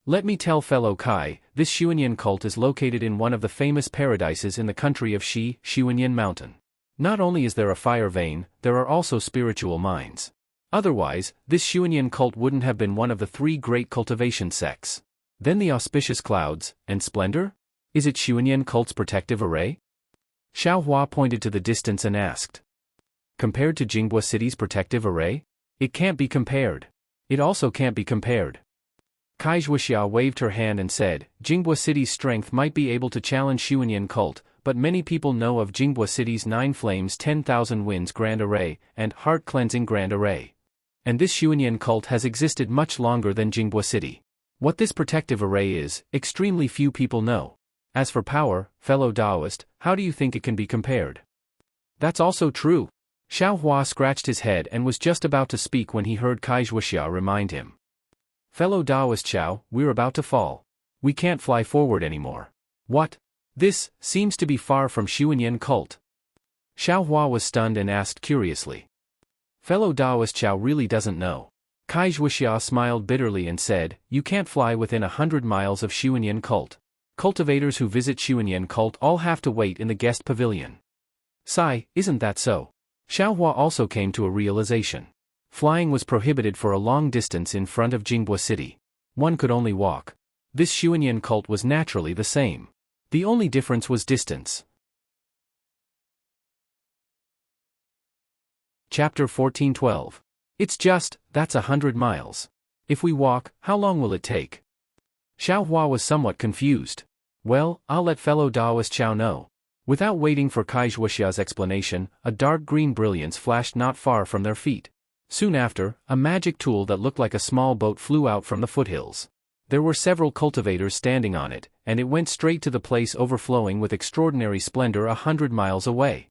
Let me tell fellow Kai, this Xuanyan cult is located in one of the famous paradises in the country of Xi, Xuanyan Mountain. Not only is there a fire vein, there are also spiritual mines. Otherwise, this Xuanyan cult wouldn't have been one of the 3 great cultivation sects. Then the auspicious clouds, and splendor? Is it Xuanyan cult's protective array? Xiao Hua pointed to the distance and asked. Compared to Jinghua City's protective array? It can't be compared. It also can't be compared. Kai Zhuoxia waved her hand and said, Jinghua City's strength might be able to challenge Xuanyan cult, but many people know of Jinghua City's 9 Flames 10,000 Winds Grand Array, and Heart Cleansing Grand Array. And this Xuanyan cult has existed much longer than Jinghua City. What this protective array is, extremely few people know. As for power, fellow Taoist, how do you think it can be compared? That's also true. Xiao Hua scratched his head and was just about to speak when he heard Kai Zhuoxia remind him. Fellow Taoist Xiao, we're about to fall. We can't fly forward anymore. What? This seems to be far from Xuanyan cult. Xiao Hua was stunned and asked curiously. Fellow Taoist Xiao really doesn't know. Kai Zhuoxia smiled bitterly and said, you can't fly within 100 miles of Xuanyan cult. Cultivators who visit Xuanyan cult all have to wait in the guest pavilion. Sigh, isn't that so? Xiao Hua also came to a realization. Flying was prohibited for a long distance in front of Jinghua City. One could only walk. This Xuanyan cult was naturally the same. The only difference was distance. Chapter 14:12. It's just, that's 100 miles. If we walk, how long will it take? Xiao Hua was somewhat confused. Well, I'll let fellow Taoist Xiao know. Without waiting for Kai Zhuoxia's explanation, a dark green brilliance flashed not far from their feet. Soon after, a magic tool that looked like a small boat flew out from the foothills. There were several cultivators standing on it, and it went straight to the place overflowing with extraordinary splendor 100 miles away.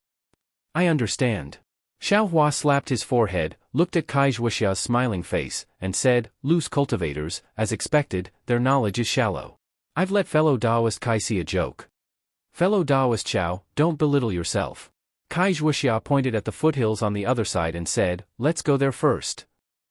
I understand. Xiao Hua slapped his forehead, looked at Kai Zhuoxia's smiling face, and said, loose cultivators, as expected, their knowledge is shallow. I've let fellow Taoist Kai see a joke. Fellow Taoist Xiao, don't belittle yourself. Kai Zhuoxia pointed at the foothills on the other side and said, let's go there first.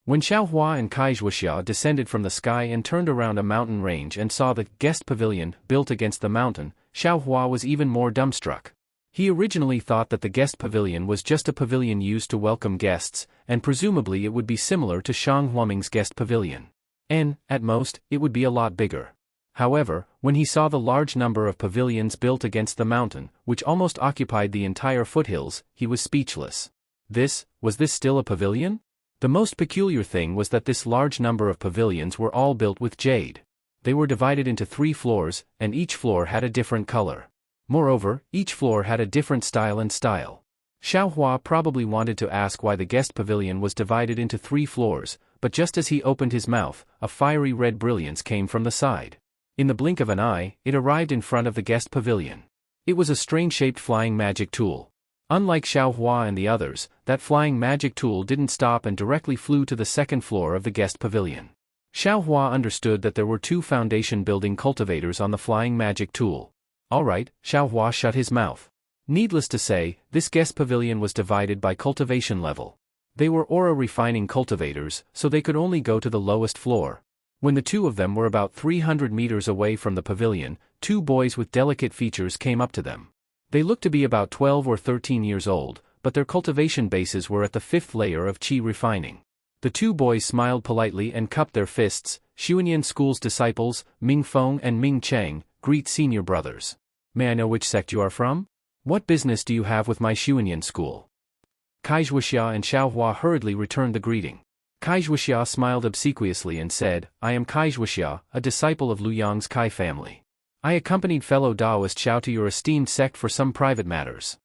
When Xiao Hua and Kai Zhuoxia descended from the sky and turned around a mountain range and saw the guest pavilion built against the mountain, Xiao Hua was even more dumbstruck. He originally thought that the guest pavilion was just a pavilion used to welcome guests, and presumably it would be similar to Shang Huaming's guest pavilion. And, at most, it would be a lot bigger. However, when he saw the large number of pavilions built against the mountain, which almost occupied the entire foothills, he was speechless. Was this still a pavilion? The most peculiar thing was that this large number of pavilions were all built with jade. They were divided into 3 floors, and each floor had a different color. Moreover, each floor had a different style and style. Xiao Hua probably wanted to ask why the guest pavilion was divided into 3 floors, but just as he opened his mouth, a fiery red brilliance came from the side. In the blink of an eye, it arrived in front of the guest pavilion. It was a strange-shaped flying magic tool. Unlike Xiao Hua and the others, that flying magic tool didn't stop and directly flew to the 2nd floor of the guest pavilion. Xiao Hua understood that there were 2 foundation building cultivators on the flying magic tool. Alright, Xiao Hua shut his mouth. Needless to say, this guest pavilion was divided by cultivation level. They were aura refining cultivators, so they could only go to the lowest floor. When the two of them were about 300 meters away from the pavilion, two boys with delicate features came up to them. They looked to be about 12 or 13 years old, but their cultivation bases were at the 5th layer of qi refining. The two boys smiled politely and cupped their fists. Xuanyan School's disciples, Ming Feng and Ming Cheng, greet senior brothers. May I know which sect you are from? What business do you have with my Xuanyan School? Kai Wuxia and Xiao Hua hurriedly returned the greeting. Kai Wuxia smiled obsequiously and said, I am Kai Wuxia, a disciple of Lu Yang's Kai family. I accompanied fellow Taoist Xiao to your esteemed sect for some private matters.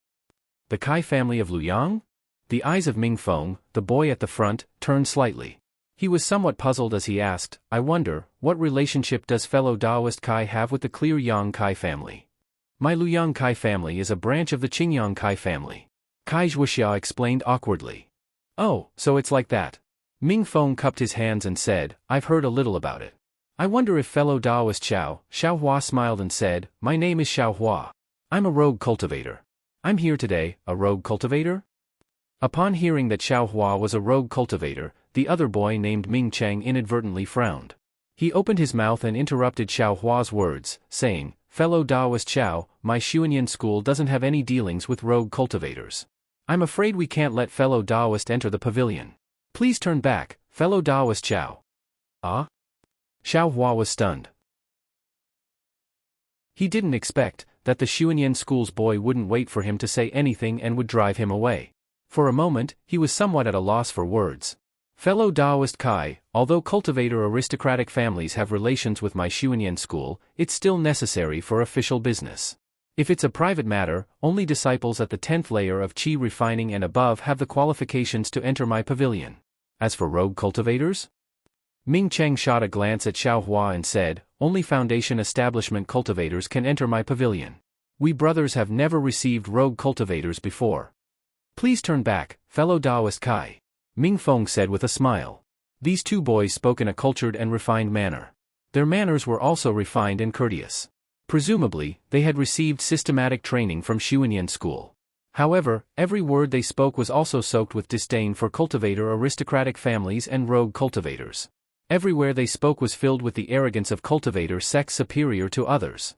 The Kai family of Lu Yang? The eyes of Ming Feng, the boy at the front, turned slightly. He was somewhat puzzled as he asked, I wonder, what relationship does fellow Taoist Kai have with the Clear Yang Kai family? My Lu Yang Kai family is a branch of the Qingyang Kai family. Kai Wuxia explained awkwardly. Oh, so it's like that. Ming Feng cupped his hands and said, I've heard a little about it. I wonder if fellow Taoist Xiao Hua smiled and said, My name is Xiao Hua. I'm a rogue cultivator. I'm here today, a rogue cultivator? Upon hearing that Xiao Hua was a rogue cultivator, the other boy named Ming Cheng inadvertently frowned. He opened his mouth and interrupted Xiao Hua's words, saying, Fellow Taoist Xiao, my Xuanyan school doesn't have any dealings with rogue cultivators. I'm afraid we can't let fellow Taoist enter the pavilion. Please turn back, fellow Taoist Xiao. Ah? Xiao Hua was stunned. He didn't expect that the Xuanyan school's boy wouldn't wait for him to say anything and would drive him away. For a moment, he was somewhat at a loss for words. Fellow Taoist Kai, although cultivator aristocratic families have relations with my Xuanyan school, it's still necessary for official business. If it's a private matter, only disciples at the 10th layer of qi refining and above have the qualifications to enter my pavilion. As for rogue cultivators? Ming Cheng shot a glance at Xiao Hua and said, Only foundation establishment cultivators can enter my pavilion. We brothers have never received rogue cultivators before. Please turn back, fellow Taoist Kai. Ming Feng said with a smile. These two boys spoke in a cultured and refined manner. Their manners were also refined and courteous. Presumably, they had received systematic training from Xuanyan School. However, every word they spoke was also soaked with disdain for cultivator aristocratic families and rogue cultivators. Everywhere they spoke was filled with the arrogance of cultivator sects superior to others.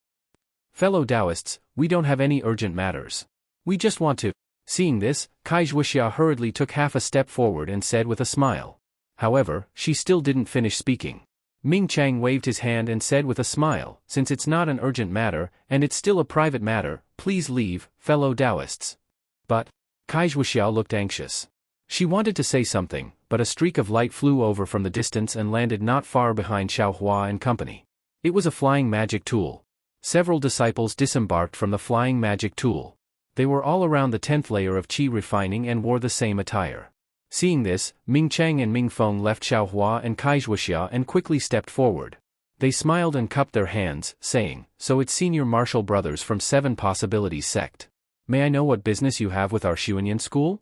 Fellow Taoists, we don't have any urgent matters. We just want to. Seeing this, Kai Wuxia hurriedly took half a step forward and said with a smile. However, she still didn't finish speaking. Ming Cheng waved his hand and said with a smile, Since it's not an urgent matter, and it's still a private matter, please leave, fellow Taoists. But, Kai Wuxia looked anxious. She wanted to say something, but a streak of light flew over from the distance and landed not far behind Xiao Hua and company. It was a flying magic tool. Several disciples disembarked from the flying magic tool. They were all around the 10th layer of qi refining and wore the same attire. Seeing this, Ming Cheng and Ming Feng left Xiao Hua and Kai Wuxia and quickly stepped forward. They smiled and cupped their hands, saying, So it's senior martial brothers from 7 Possibilities sect. May I know what business you have with our Xuanyan school?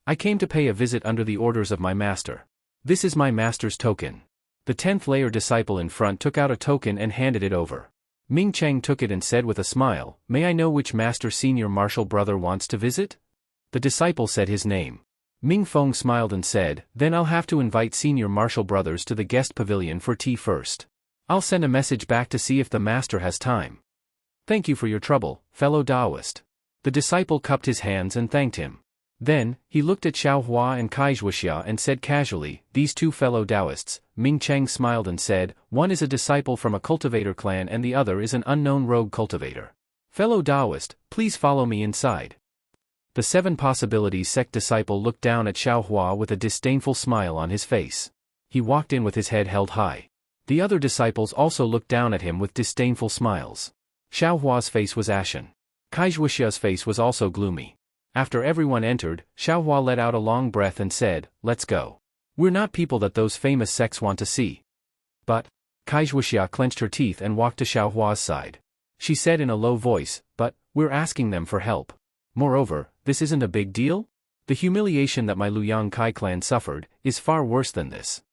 I came to pay a visit under the orders of my master. This is my master's token. The 10th layer disciple in front took out a token and handed it over. Ming Cheng took it and said with a smile, May I know which master senior martial brother wants to visit? The disciple said his name. Ming Feng smiled and said, Then I'll have to invite senior martial brothers to the guest pavilion for tea first. I'll send a message back to see if the master has time. Thank you for your trouble, fellow Taoist. The disciple cupped his hands and thanked him. Then, he looked at Xiao Hua and Kai Wuxia and said casually, These two fellow Taoists. Ming Cheng smiled and said, One is a disciple from a cultivator clan and the other is an unknown rogue cultivator. Fellow Taoist, please follow me inside. The 7 Possibilities sect disciple looked down at Xiao Hua with a disdainful smile on his face. He walked in with his head held high. The other disciples also looked down at him with disdainful smiles. Xiao Hua's face was ashen. Kai Wuxia's face was also gloomy. After everyone entered, Xiao Hua let out a long breath and said, Let's go. We're not people that those famous sects want to see. But, Kai Wuxia clenched her teeth and walked to Xiao Hua's side. She said in a low voice, But, we're asking them for help. Moreover, this isn't a big deal? The humiliation that my Luyang Kai clan suffered is far worse than this.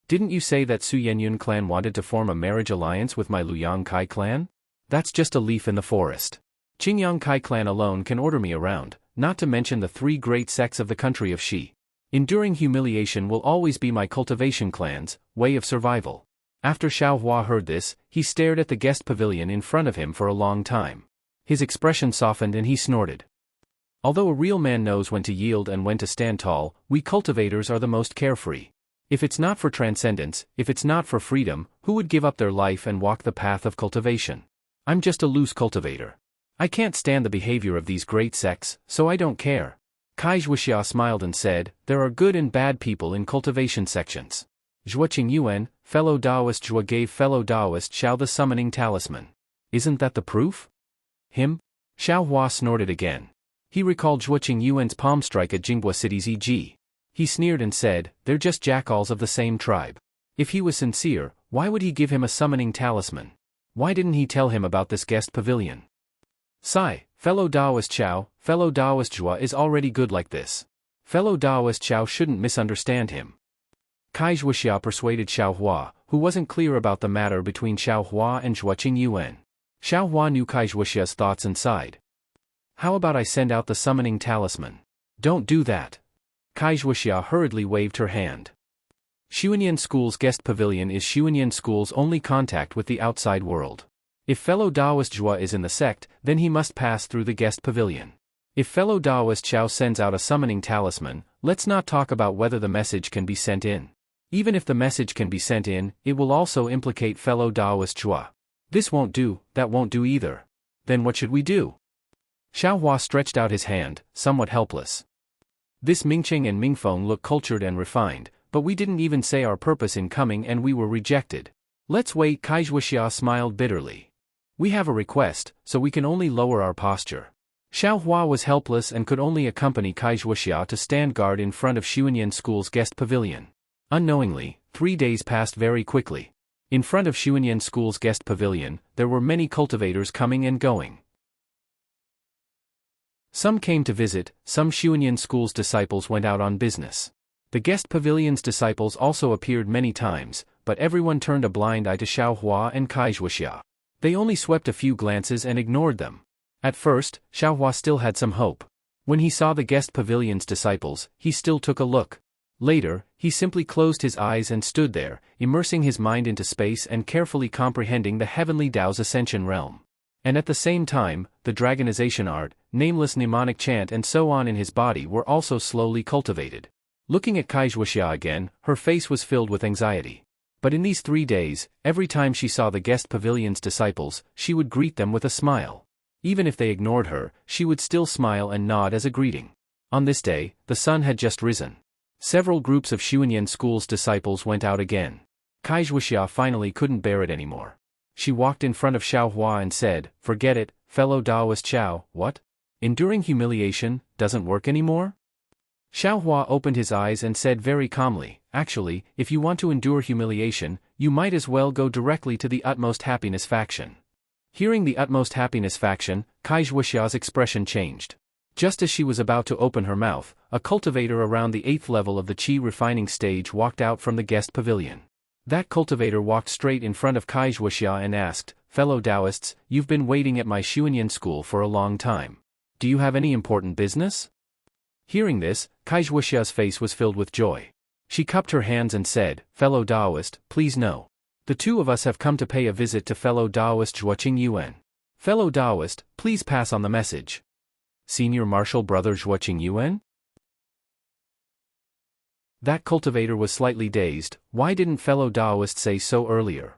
Didn't you say that Su Yenyun clan wanted to form a marriage alliance with my Luyang Kai clan? That's just a leaf in the forest. Qingyang Kai clan alone can order me around, not to mention the 3 great sects of the country of Xi. Enduring humiliation will always be my cultivation clan's way of survival. After Xiaohua heard this, he stared at the guest pavilion in front of him for a long time. His expression softened and he snorted. Although a real man knows when to yield and when to stand tall, we cultivators are the most carefree. If it's not for transcendence, if it's not for freedom, who would give up their life and walk the path of cultivation? I'm just a loose cultivator. I can't stand the behavior of these great sects, so I don't care. Kai Zhuoxia smiled and said, there are good and bad people in cultivation sections. Zhuoqing Yuan, fellow Taoist Zhuo gave fellow Taoist Xiao the summoning talisman. Isn't that the proof? Him? Xiaohua snorted again. He recalled Zhuoqing Yuan's palm strike at Jinghua City's EG. He sneered and said, they're just jackals of the same tribe. If he was sincere, why would he give him a summoning talisman? Why didn't he tell him about this guest pavilion? Sigh, fellow Taoist Xiao, fellow Taoist Zhuo is already good like this. Fellow Taoist Xiao shouldn't misunderstand him. Kai Zhuoxia persuaded Xiaohua, who wasn't clear about the matter between Xiaohua and Zhuoqing Yuan. Xiaohua knew Kai Zhuoxia's thoughts and sighed. How about I send out the summoning talisman? Don't do that. Kai Zhuoxia hurriedly waved her hand. Xuanyan School's guest pavilion is Xuanyan School's only contact with the outside world. If fellow Taoist Zhuo is in the sect, then he must pass through the guest pavilion. If fellow Taoist Xiao sends out a summoning talisman, let's not talk about whether the message can be sent in. Even if the message can be sent in, it will also implicate fellow Taoist Zhuo. This won't do, that won't do either. Then what should we do? Xiaohua stretched out his hand, somewhat helpless. This Mingqing and Mingfeng look cultured and refined, but we didn't even say our purpose in coming and we were rejected. Let's wait. Kai Zhuoxia smiled bitterly. We have a request, so we can only lower our posture. Xiaohua was helpless and could only accompany Kai Zhuoxia to stand guard in front of Xuanyan School's guest pavilion. Unknowingly, 3 days passed very quickly. In front of Xuanyan School's guest pavilion, there were many cultivators coming and going. Some came to visit, some Xuanyan School's disciples went out on business. The guest pavilion's disciples also appeared many times, but everyone turned a blind eye to Xiaohua and Kai Zhuoxia. They only swept a few glances and ignored them. At first, Xiaohua still had some hope. When he saw the guest pavilion's disciples, he still took a look. Later, he simply closed his eyes and stood there, immersing his mind into space and carefully comprehending the heavenly Tao's ascension realm. And at the same time, the dragonization art, nameless mnemonic chant and so on in his body were also slowly cultivated. Looking at Kai Zhuoxia again, her face was filled with anxiety. But in these 3 days, every time she saw the guest pavilion's disciples, she would greet them with a smile. Even if they ignored her, she would still smile and nod as a greeting. On this day, the sun had just risen. Several groups of Xuanyan School's disciples went out again. Kai Zhuoxia finally couldn't bear it anymore. She walked in front of Xiaohua and said, forget it, fellow Taoist Xiao, what? Enduring humiliation doesn't work anymore? Xiaohua opened his eyes and said very calmly, actually, if you want to endure humiliation, you might as well go directly to the utmost happiness faction. Hearing the utmost happiness faction, Kai Zhuoxia's expression changed. Just as she was about to open her mouth, a cultivator around the 8th level of the qi refining stage walked out from the guest pavilion. That cultivator walked straight in front of Kai Zhuoxia and asked, fellow Taoists, you've been waiting at my Xuanyan school for a long time. Do you have any important business? Hearing this, Kai Zhuoxia's face was filled with joy. She cupped her hands and said, fellow Taoist, please know. The 2 of us have come to pay a visit to fellow Taoist Zhuoqing Yuan. Fellow Taoist, please pass on the message. Senior Marshal Brother Zhuoqing Yuan? That cultivator was slightly dazed. Why didn't fellow Taoist say so earlier?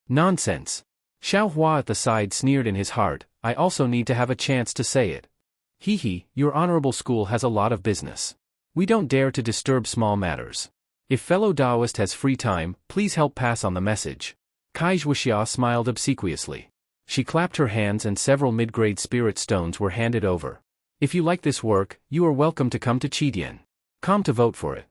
Nonsense. Xiaohua at the side sneered in his heart, I also need to have a chance to say it. Hee, your honorable school has a lot of business. We don't dare to disturb small matters. If fellow Taoist has free time, please help pass on the message. Kai Zhuoxia smiled obsequiously. She clapped her hands and several mid-grade spirit stones were handed over. If you like this work, you are welcome to come to Qidian. Come to vote for it.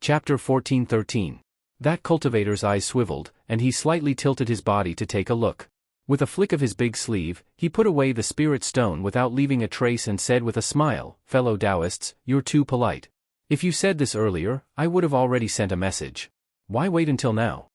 Chapter 14-13. That cultivator's eyes swiveled, and he slightly tilted his body to take a look. With a flick of his big sleeve, he put away the spirit stone without leaving a trace and said with a smile, fellow Taoists, you're too polite. If you said this earlier, I would have already sent a message. Why wait until now?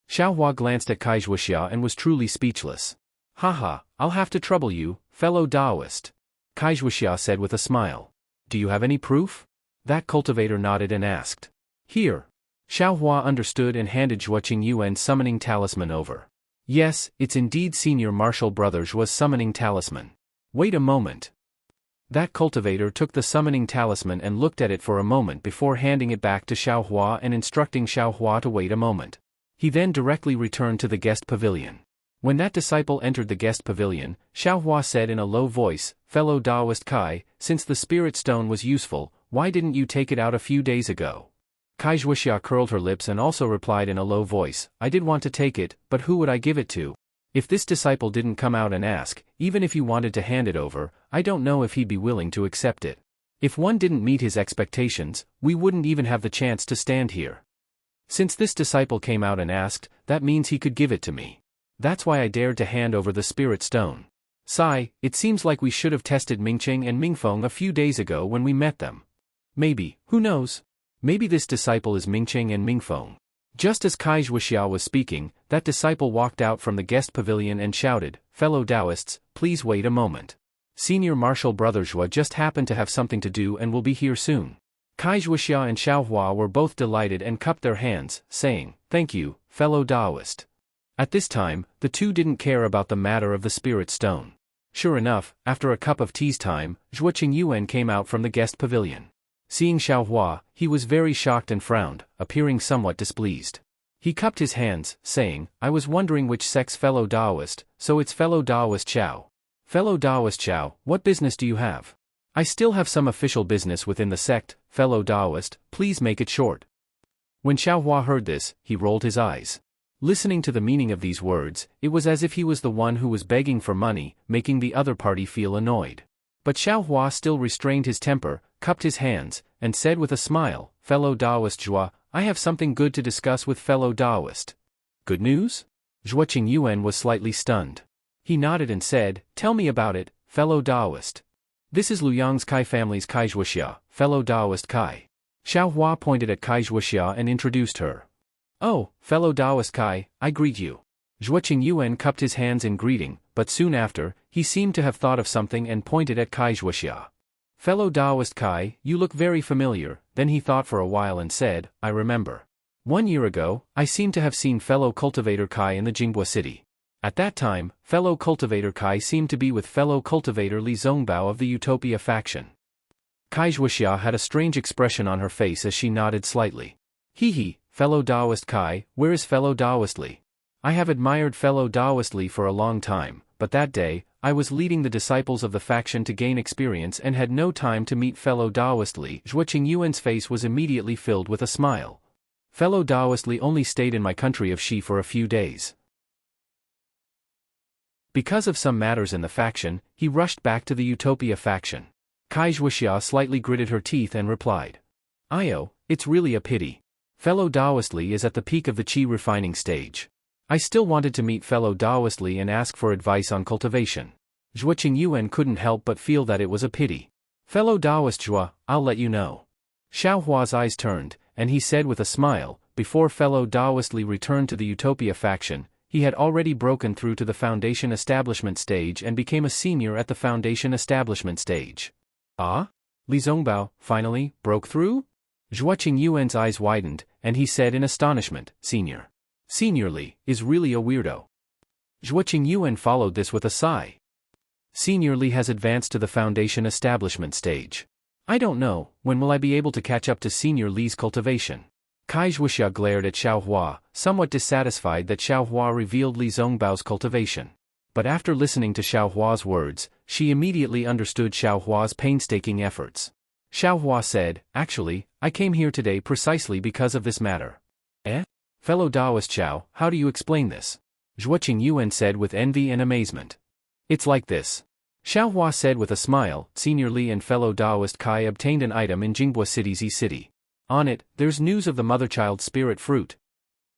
Xiaohua glanced at Kai Zhuoxia and was truly speechless. Haha, I'll have to trouble you, fellow Taoist. Kai Zhuoxia said with a smile. Do you have any proof? That cultivator nodded and asked. Here. Xiaohua understood and handed Zhuoqing Yuan's summoning talisman over. Yes, it's indeed Senior Martial Brother Zhuo's summoning talisman. Wait a moment. That cultivator took the summoning talisman and looked at it for a moment before handing it back to Xiaohua and instructing Xiaohua to wait a moment. He then directly returned to the guest pavilion. When that disciple entered the guest pavilion, Xiaohua said in a low voice, Fellow Taoist Kai, since the spirit stone was useful, why didn't you take it out a few days ago? Kai Zhuoxia curled her lips and also replied in a low voice, I did want to take it, but who would I give it to? If this disciple didn't come out and ask, even if you wanted to hand it over, I don't know if he'd be willing to accept it. If one didn't meet his expectations, we wouldn't even have the chance to stand here. Since this disciple came out and asked, that means he could give it to me. That's why I dared to hand over the spirit stone. Sigh, it seems like we should have tested Mingqing and Mingfeng a few days ago when we met them. Maybe, who knows? Maybe this disciple is Mingqing and Mingfeng. Just as Kai Zhuoxia was speaking, that disciple walked out from the guest pavilion and shouted, Fellow Taoists, please wait a moment. Senior Martial Brother Zhuo just happened to have something to do and will be here soon. Kai Zhuoxia and Xiaohua were both delighted and cupped their hands, saying, Thank you, fellow Taoist. At this time, the two didn't care about the matter of the spirit stone. Sure enough, after a cup of tea's time, Zhuoqing Yuan came out from the guest pavilion. Seeing Xiaohua, he was very shocked and frowned, appearing somewhat displeased. He cupped his hands, saying, I was wondering which sex fellow Taoist, so it's fellow Taoist Xiao. Fellow Taoist Xiao, what business do you have? I still have some official business within the sect, fellow Taoist, please make it short. When Xiaohua heard this, he rolled his eyes. Listening to the meaning of these words, it was as if he was the one who was begging for money, making the other party feel annoyed. But Xiaohua still restrained his temper, cupped his hands, and said with a smile, Fellow Taoist Zhuo, I have something good to discuss with fellow Taoist. Good news? Zhuoqing Yuan was slightly stunned. He nodded and said, Tell me about it, fellow Taoist. This is Luyang's Kai family's Kai Zhuoxia, fellow Taoist Kai. Xiaohua pointed at Kai Zhuoxia and introduced her. Oh, fellow Taoist Kai, I greet you. Zhuoqing Yuan cupped his hands in greeting, but soon after, he seemed to have thought of something and pointed at Kai Zhuoxia. Fellow Taoist Kai, you look very familiar. Then he thought for a while and said, I remember. 1 year ago, I seem to have seen fellow cultivator Kai in the Jinghua city. At that time, fellow cultivator Kai seemed to be with fellow cultivator Li Zongbao of the Utopia faction. Kai Zhuoxia had a strange expression on her face as she nodded slightly. Hee, fellow Taoist Kai, where is fellow Taoist Li? I have admired fellow Taoist Li for a long time, but that day, I was leading the disciples of the faction to gain experience and had no time to meet fellow Taoist Li. Zhuoqing Yuan's face was immediately filled with a smile. Fellow Taoist Li only stayed in my country of Xi for a few days. Because of some matters in the faction, he rushed back to the Utopia faction. Kai Zhuoxia slightly gritted her teeth and replied. Io, it's really a pity. Fellow Taoist Li is at the peak of the Qi refining stage. I still wanted to meet fellow Taoist Li and ask for advice on cultivation. Zhuoqing Yuan couldn't help but feel that it was a pity. Fellow Taoist Zhuo, I'll let you know. Xiaohua's eyes turned, and he said with a smile, before fellow Taoist Li returned to the Utopia faction, he had already broken through to the Foundation Establishment stage and became a senior at the Foundation Establishment stage. Ah? Li Zongbao, finally, broke through? Zhuoqing Yuan's eyes widened, and he said in astonishment, Senior. Senior Li is really a weirdo. Zhuoqing Yuan followed this with a sigh. Senior Li has advanced to the Foundation Establishment stage. I don't know, when will I be able to catch up to Senior Li's cultivation? Kai Zhuoxia glared at Xiaohua, somewhat dissatisfied that Xiaohua revealed Li Zongbao's cultivation. But after listening to Xiaohua's words, she immediately understood Xiaohua's painstaking efforts. Xiaohua said, Actually, I came here today precisely because of this matter. Eh? Fellow Taoist Xiao, how do you explain this? Zhuoqing Yuan said with envy and amazement. It's like this. Xiaohua said with a smile, Senior Li and fellow Taoist Kai obtained an item in Jinghua City's city. On it, there's news of the Motherchild Spirit Fruit.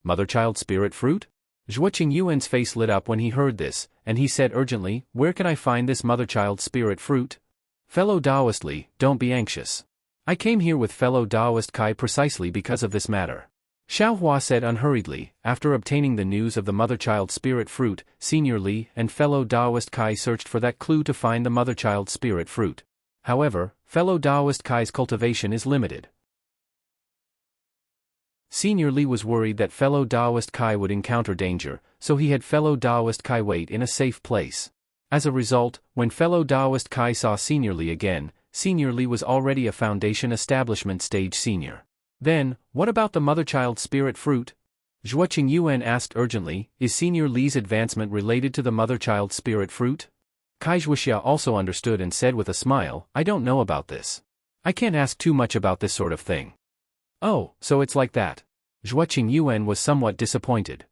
Motherchild Spirit Fruit? Zhuoqing Yuan's face lit up when he heard this, and he said urgently, Where can I find this Motherchild Spirit Fruit? Fellow Taoist Li, don't be anxious. I came here with fellow Taoist Kai precisely because of this matter. Xiao Hua said unhurriedly. After obtaining the news of the mother-child spirit fruit, Senior Li and fellow Taoist Kai searched for that clue to find the mother-child spirit fruit. However, fellow Taoist Kai's cultivation is limited. Senior Li was worried that fellow Taoist Kai would encounter danger, so he had fellow Taoist Kai wait in a safe place. As a result, when fellow Taoist Kai saw Senior Li again, Senior Li was already a foundation establishment stage senior. Then, what about the mother-child spirit fruit? Zhuoqing Yuan asked urgently, is Senior Li's advancement related to the mother-child spirit fruit? Kai Zhuoxia also understood and said with a smile, I don't know about this. I can't ask too much about this sort of thing. Oh, so it's like that. Zhuoqing Yuan was somewhat disappointed.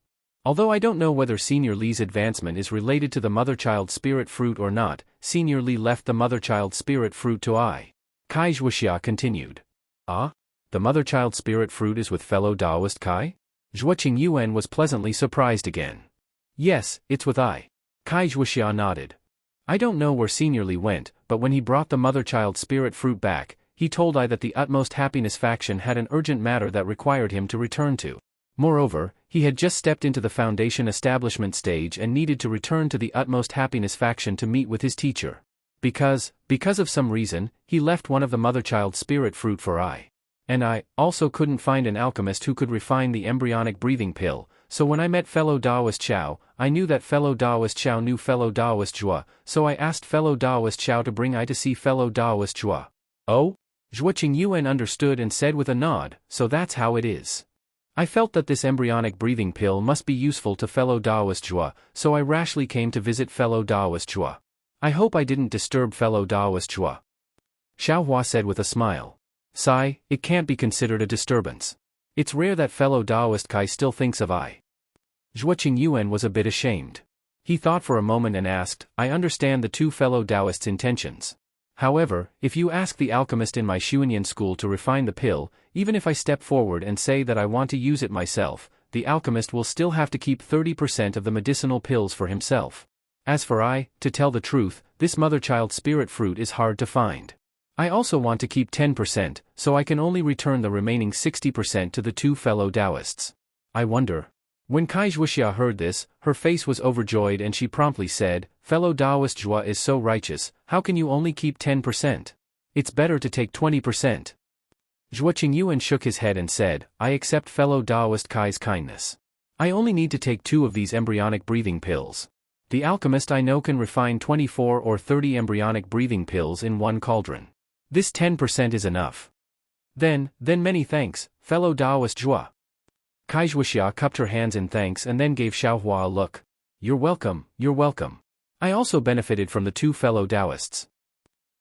Although I don't know whether Senior Li's advancement is related to the mother-child spirit fruit or not, Senior Li left the mother-child spirit fruit to I. Kai Zhuoxia continued. Ah? The mother-child spirit fruit is with fellow Taoist Kai? Zhuoqing Yuan was pleasantly surprised again. Yes, it's with I. Kai Zhuoxia nodded. I don't know where Senior Li went, but when he brought the mother-child spirit fruit back, he told I that the Utmost Happiness faction had an urgent matter that required him to return to. Moreover, he had just stepped into the foundation establishment stage and needed to return to the Utmost Happiness faction to meet with his teacher. Because of some reason, he left one of the mother-child spirit fruit for I. And I also couldn't find an alchemist who could refine the embryonic breathing pill, so when I met fellow Taoist Xiao, I knew that fellow Taoist Xiao knew fellow Taoist Zhua, so I asked fellow Taoist Xiao to bring I to see fellow Taoist Zhua. Oh? Zhuoqing Yuan understood and said with a nod, so that's how it is. I felt that this embryonic breathing pill must be useful to fellow Taoist Zhua, so I rashly came to visit fellow Taoist Zhua. I hope I didn't disturb fellow Taoist Zhua. Xiao Hua said with a smile. Sigh, it can't be considered a disturbance. It's rare that fellow Taoist Kai still thinks of I. Zhuoqing Yuan was a bit ashamed. He thought for a moment and asked, I understand the two fellow Taoists' intentions. However, if you ask the alchemist in my Xuanyan school to refine the pill, even if I step forward and say that I want to use it myself, the alchemist will still have to keep 30% of the medicinal pills for himself. As for I, to tell the truth, this mother-child spirit fruit is hard to find. I also want to keep 10%, so I can only return the remaining 60% to the two fellow Taoists. I wonder. When Kai Zhuoxia heard this, her face was overjoyed and she promptly said, fellow Taoist Zhua is so righteous, how can you only keep 10%? It's better to take 20%. Zhuoqing Yuan shook his head and said, I accept fellow Taoist Kai's kindness. I only need to take 2 of these embryonic breathing pills. The alchemist I know can refine 24 or 30 embryonic breathing pills in one cauldron. This 10% is enough. Then many thanks, fellow Taoist Zhua. Kai Zhuoxia cupped her hands in thanks and then gave Xiao Hua a look. You're welcome, you're welcome. I also benefited from the 2 fellow Taoists.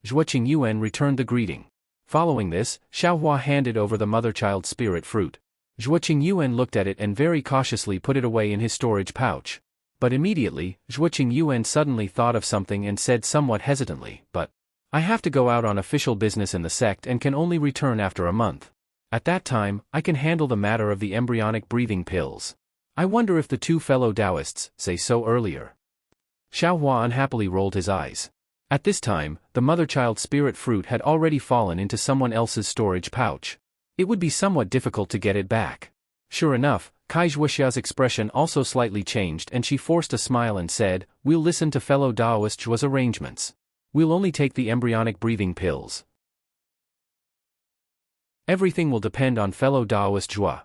Zhuoqing Yuan returned the greeting. Following this, Xiao Hua handed over the mother-child spirit fruit. Zhuoqing Yuan looked at it and very cautiously put it away in his storage pouch. But immediately, Zhuoqing Yuan suddenly thought of something and said somewhat hesitantly, but I have to go out on official business in the sect and can only return after a month. At that time, I can handle the matter of the embryonic breathing pills. I wonder if the 2 fellow Taoists say so earlier. Xiao Hua unhappily rolled his eyes. At this time, the mother-child spirit fruit had already fallen into someone else's storage pouch. It would be somewhat difficult to get it back. Sure enough, Kai Zhuoxia's expression also slightly changed and she forced a smile and said, we'll listen to fellow Taoist Zhua's arrangements. We'll only take the embryonic breathing pills. Everything will depend on fellow Taoist Zhua.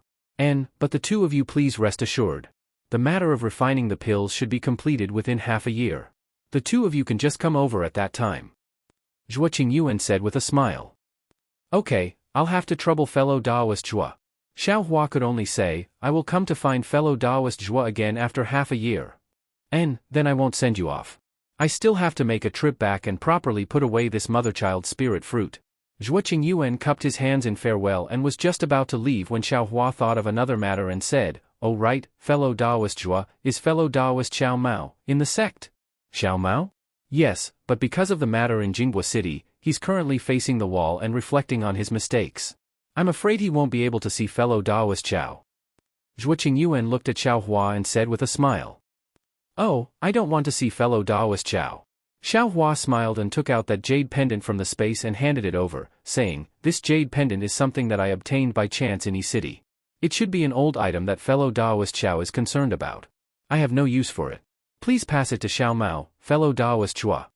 But the 2 of you please rest assured. The matter of refining the pills should be completed within half a year. The 2 of you can just come over at that time. Zhuoqing Yuan said with a smile. Okay, I'll have to trouble fellow Taoist Zhua. Xiao Hua could only say, I will come to find fellow Taoist Zhua again after half a year. And then I won't send you off. I still have to make a trip back and properly put away this mother-child spirit fruit. Zhuoqing Yuan cupped his hands in farewell and was just about to leave when Xiao Hua thought of another matter and said, oh right, fellow Taoist Zhua, is fellow Taoist Xiao Mao in the sect? Xiao Mao? Yes, but because of the matter in Jinghua City, he's currently facing the wall and reflecting on his mistakes. I'm afraid he won't be able to see fellow Taoist Xiao. Zhuoqing Yuan looked at Xiao Hua and said with a smile. Oh, I don't want to see fellow Taoist Xiao. Xiao Hua smiled and took out that jade pendant from the space and handed it over, saying, this jade pendant is something that I obtained by chance in E City. It should be an old item that fellow Daoist Xiao is concerned about. I have no use for it. Please pass it to Xiao Mao, fellow Daoist Chua.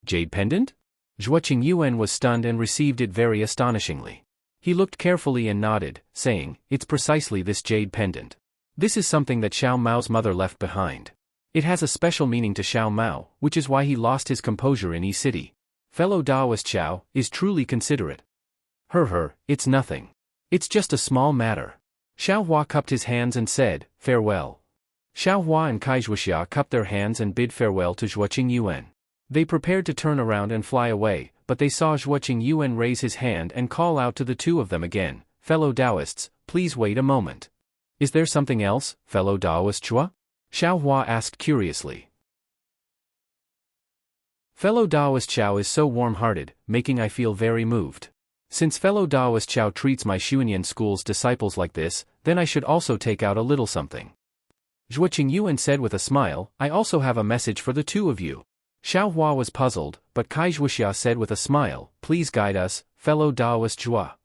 Jade pendant? Zhuoqing Yuan was stunned and received it very astonishingly. He looked carefully and nodded, saying, "It's precisely this jade pendant. This is something that Xiao Mao's mother left behind. It has a special meaning to Xiao Mao, which is why he lost his composure in Yi City. Fellow Daoist Xiao is truly considerate." It's nothing. It's just a small matter. Xiao Hua cupped his hands and said, "Farewell." Xiao Hua and Kai Zhuoxia cupped their hands and bid farewell to Zhuoqing Yuan. They prepared to turn around and fly away, but they saw Zhuoqing Yuan raise his hand and call out to the two of them again, "Fellow Daoists, please wait a moment." "Is there something else, fellow Daoist Chua?" Xiao Hua asked curiously. Fellow Daoist Xiao is so warm-hearted, making I feel very moved. Since fellow Daoist Xiao treats my Xuanyan school's disciples like this, then I should also take out a little something. Zhuoqing Yuan said with a smile, "I also have a message for the two of you." Xiao Hua was puzzled, but Kai Zhuoxia said with a smile, "Please guide us, fellow Daoist Zhua.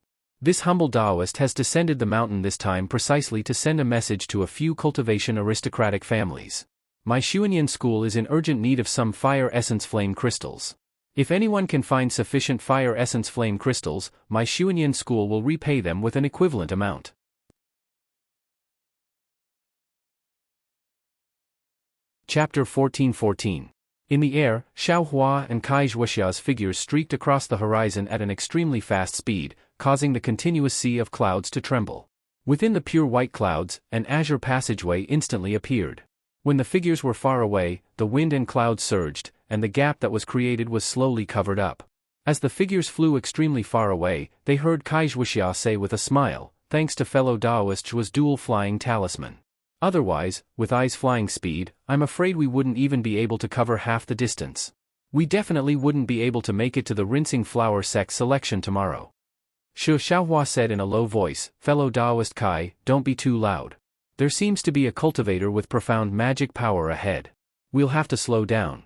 This humble Daoist has descended the mountain this time precisely to send a message to a few cultivation aristocratic families. My Xuanyan school is in urgent need of some fire essence flame crystals. If anyone can find sufficient fire essence flame crystals, my Xuanyan school will repay them with an equivalent amount." Chapter 14:14. In the air, Xiao Hua and Kai Zhuoxia's figures streaked across the horizon at an extremely fast speed, causing the continuous sea of clouds to tremble. Within the pure white clouds, an azure passageway instantly appeared. When the figures were far away, the wind and clouds surged, and the gap that was created was slowly covered up. As the figures flew extremely far away, they heard Kai Zhuoxia say with a smile, "Thanks to fellow Daoist Zhua's dual flying talisman. Otherwise, with I's flying speed, I'm afraid we wouldn't even be able to cover half the distance. We definitely wouldn't be able to make it to the rinsing flower sect selection tomorrow." Xiao Hua said in a low voice, "Fellow Daoist Kai, don't be too loud. There seems to be a cultivator with profound magic power ahead. We'll have to slow down."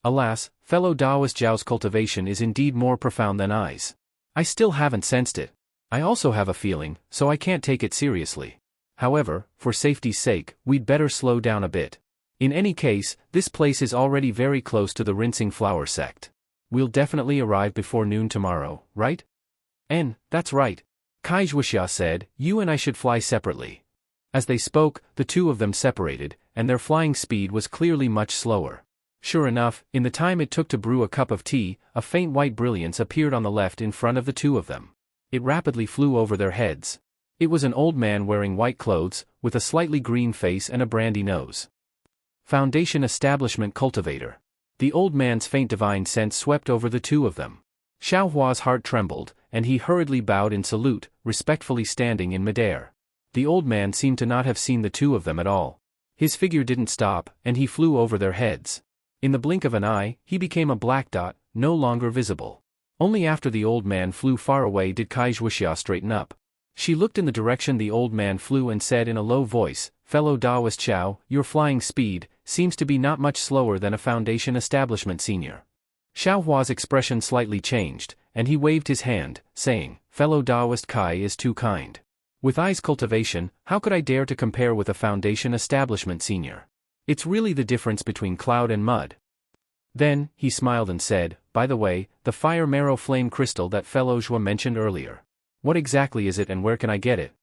Alas, fellow Daoist Zhao's cultivation is indeed more profound than I's. I still haven't sensed it. I also have a feeling, so I can't take it seriously. However, for safety's sake, we'd better slow down a bit. In any case, this place is already very close to the rinsing flower sect. We'll definitely arrive before noon tomorrow, right? That's right. Kai Zhuoxia said, "You and I should fly separately." As they spoke, the two of them separated, and their flying speed was clearly much slower. Sure enough, in the time it took to brew a cup of tea, a faint white brilliance appeared on the left in front of the two of them. It rapidly flew over their heads. It was an old man wearing white clothes, with a slightly green face and a brandy nose. Foundation Establishment Cultivator. The old man's faint divine sense swept over the two of them. Xiao Hua's heart trembled, and he hurriedly bowed in salute, respectfully standing in midair. The old man seemed to not have seen the two of them at all. His figure didn't stop, and he flew over their heads. In the blink of an eye, he became a black dot, no longer visible. Only after the old man flew far away did Kai Zhuoxia straighten up. She looked in the direction the old man flew and said in a low voice, "Fellow Daoist Xiao, your flying speed seems to be not much slower than a Foundation Establishment senior." Xiao Hua's expression slightly changed, and he waved his hand, saying, "Fellow Daoist Kai is too kind. With I's cultivation, how could I dare to compare with a Foundation Establishment senior? It's really the difference between cloud and mud." Then, he smiled and said, "By the way, the fire marrow flame crystal that fellow Zhua mentioned earlier. What exactly is it and where can I get it?"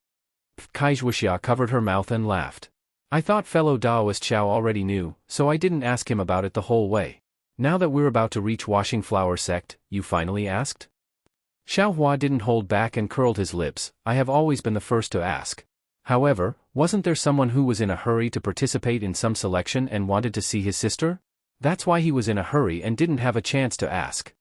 Kai Zhuoxia covered her mouth and laughed. "I thought fellow Daoist Xiao already knew, so I didn't ask him about it the whole way. Now that we're about to reach Washing Flower Sect, you finally asked?" Xiao Hua didn't hold back and curled his lips. "I have always been the first to ask. However, wasn't there someone who was in a hurry to participate in some selection and wanted to see his sister? That's why he was in a hurry and didn't have a chance to ask."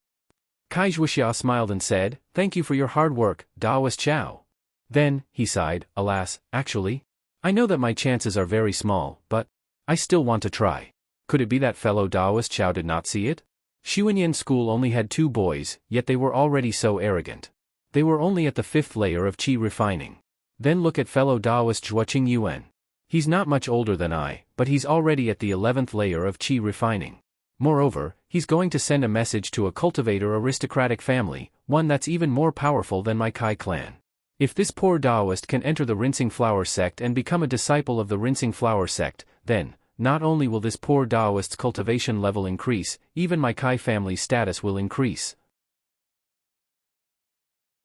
Kai Zhuoxia smiled and said, "Thank you for your hard work, Daoist Xiao." Then, he sighed, "Alas, actually, I know that my chances are very small, but I still want to try. Could it be that fellow Daoist Xiao did not see it? Xuanyan school only had 2 boys, yet they were already so arrogant. They were only at the 5th layer of qi refining. Then look at fellow Daoist Zhuoqing Yuan. He's not much older than I, but he's already at the 11th layer of qi refining. Moreover, he's going to send a message to a cultivator aristocratic family, one that's even more powerful than my Kai clan. If this poor Taoist can enter the Rinsing Flower sect and become a disciple of the Rinsing Flower sect, then, not only will this poor Taoist's cultivation level increase, even my Kai family's status will increase.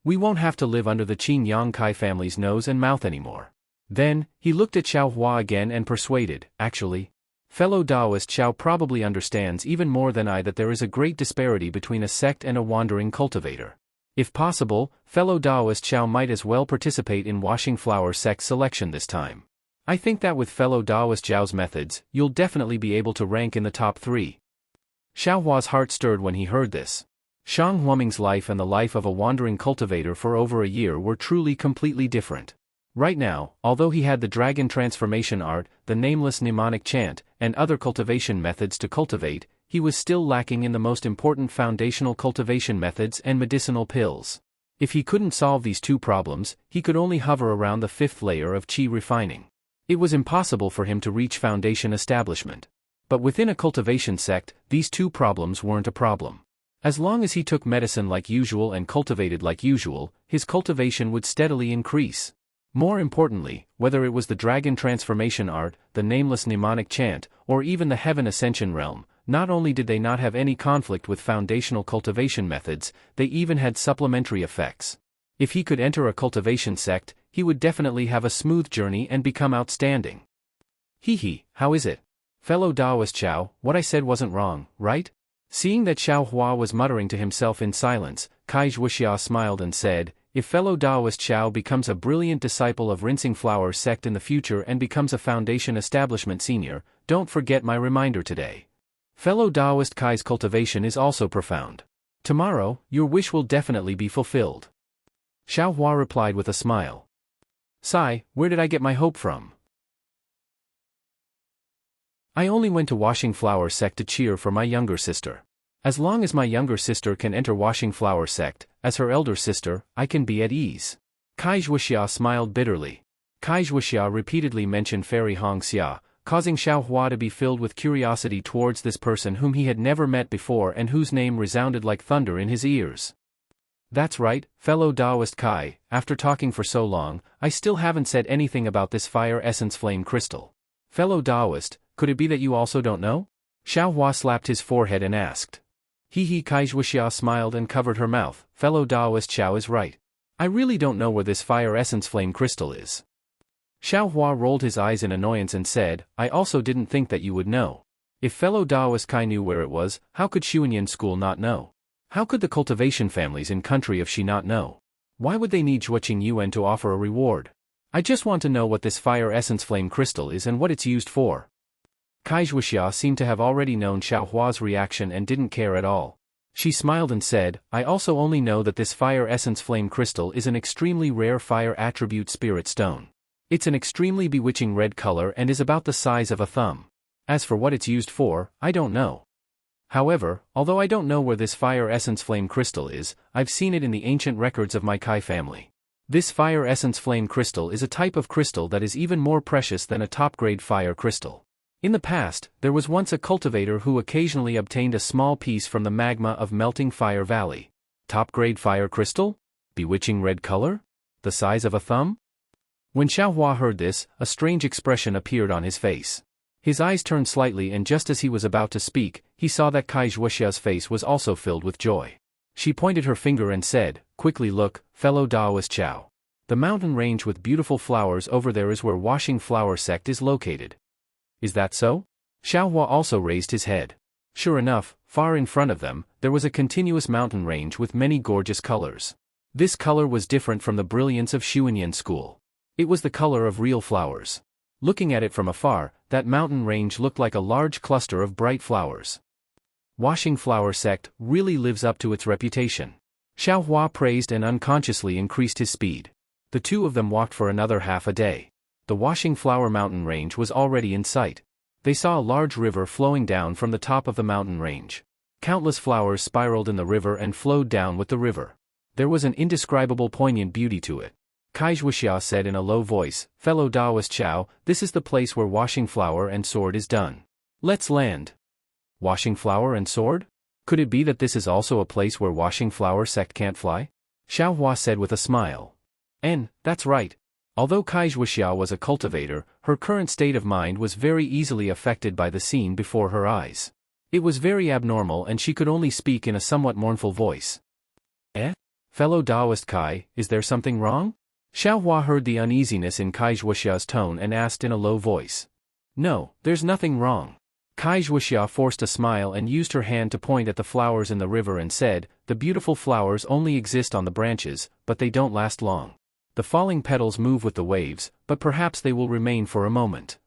We won't have to live under the Qin Yang Kai family's nose and mouth anymore. Then, he looked at Xiao Hua again and persuaded, actually, fellow Taoist Xiao probably understands even more than I that there is a great disparity between a sect and a wandering cultivator. If possible, fellow Taoist Xiao might as well participate in Washing Flower sect selection this time. I think that with fellow Taoist Xiao's methods, you'll definitely be able to rank in the top 3. Xiao Hua's heart stirred when he heard this. Shang Huaming's life and the life of a wandering cultivator for over a year were truly completely different. Right now, although he had the dragon transformation art, the nameless mnemonic chant, and other cultivation methods to cultivate, he was still lacking in the most important foundational cultivation methods and medicinal pills. If he couldn't solve these 2 problems, he could only hover around the 5th layer of qi refining. It was impossible for him to reach foundation establishment. But within a cultivation sect, these 2 problems weren't a problem. As long as he took medicine like usual and cultivated like usual, his cultivation would steadily increase. More importantly, whether it was the dragon transformation art, the nameless mnemonic chant, or even the heaven ascension realm, not only did they not have any conflict with foundational cultivation methods, they even had supplementary effects. If he could enter a cultivation sect, he would definitely have a smooth journey and become outstanding. Hee, how is it? Fellow Taoist Xiao, what I said wasn't wrong, right? Seeing that Xiao Hua was muttering to himself in silence, Kai Wuxia smiled and said, if fellow Taoist Xiao becomes a brilliant disciple of Rinsing Flower sect in the future and becomes a foundation establishment senior, don't forget my reminder today. Fellow Taoist Kai's cultivation is also profound. Tomorrow, your wish will definitely be fulfilled. Xiao Hua replied with a smile. Sigh, where did I get my hope from? I only went to Washing Flower sect to cheer for my younger sister. As long as my younger sister can enter Washing Flower sect, as her elder sister, I can be at ease. Kai Wuxia smiled bitterly. Kai Wuxia repeatedly mentioned Fairy Hong Xia, causing Xiao Hua to be filled with curiosity towards this person whom he had never met before and whose name resounded like thunder in his ears. That's right, fellow Taoist Kai, after talking for so long, I still haven't said anything about this fire essence flame crystal. Fellow Taoist, could it be that you also don't know? Xiao Hua slapped his forehead and asked. Kai Wuxia smiled and covered her mouth. Fellow Taoist Xiao is right. I really don't know where this fire essence flame crystal is. Xiao Hua rolled his eyes in annoyance and said, I also didn't think that you would know. If fellow Taoist Kai knew where it was, how could Xuanyan school not know? How could the cultivation families in country of Xi not know? Why would they need Zhuoqing Yuan to offer a reward? I just want to know what this fire essence flame crystal is and what it's used for. Kai Wuxia seemed to have already known Xiao Hua's reaction and didn't care at all. She smiled and said, I also only know that this fire essence flame crystal is an extremely rare fire attribute spirit stone. It's an extremely bewitching red color and is about the size of a thumb. As for what it's used for, I don't know. However, although I don't know where this fire essence flame crystal is, I've seen it in the ancient records of my Kai family. This fire essence flame crystal is a type of crystal that is even more precious than a top-grade fire crystal. In the past, there was once a cultivator who occasionally obtained a small piece from the magma of Melting Fire Valley. Top-grade fire crystal? Bewitching red color? The size of a thumb? When Xiao Hua heard this, a strange expression appeared on his face. His eyes turned slightly and just as he was about to speak, he saw that Kai Wuxia's face was also filled with joy. She pointed her finger and said, quickly look, fellow Taoist Xiao. The mountain range with beautiful flowers over there is where Washing Flower sect is located. Is that so? Xiao Hua also raised his head. Sure enough, far in front of them, there was a continuous mountain range with many gorgeous colors. This color was different from the brilliance of Xuanyan school. It was the color of real flowers. Looking at it from afar, that mountain range looked like a large cluster of bright flowers. Washing Flower sect really lives up to its reputation. Xiao Hua praised and unconsciously increased his speed. The two of them walked for another half a day. The Washing Flower mountain range was already in sight. They saw a large river flowing down from the top of the mountain range. Countless flowers spiraled in the river and flowed down with the river. There was an indescribable poignant beauty to it. Kai Wuxia said in a low voice, fellow Taoist Xiao, this is the place where Washing Flower and sword is done. Let's land. Washing Flower and sword? Could it be that this is also a place where Washing Flower sect can't fly? Xiao Hua said with a smile. That's right. Although Kai Wuxia was a cultivator, her current state of mind was very easily affected by the scene before her eyes. It was very abnormal and she could only speak in a somewhat mournful voice. Fellow Taoist Kai, is there something wrong? Xiao Hua heard the uneasiness in Kai Wuxia's tone and asked in a low voice. No, there's nothing wrong. Kai Wuxia forced a smile and used her hand to point at the flowers in the river and said, the beautiful flowers only exist on the branches, but they don't last long. The falling petals move with the waves, but perhaps they will remain for a moment.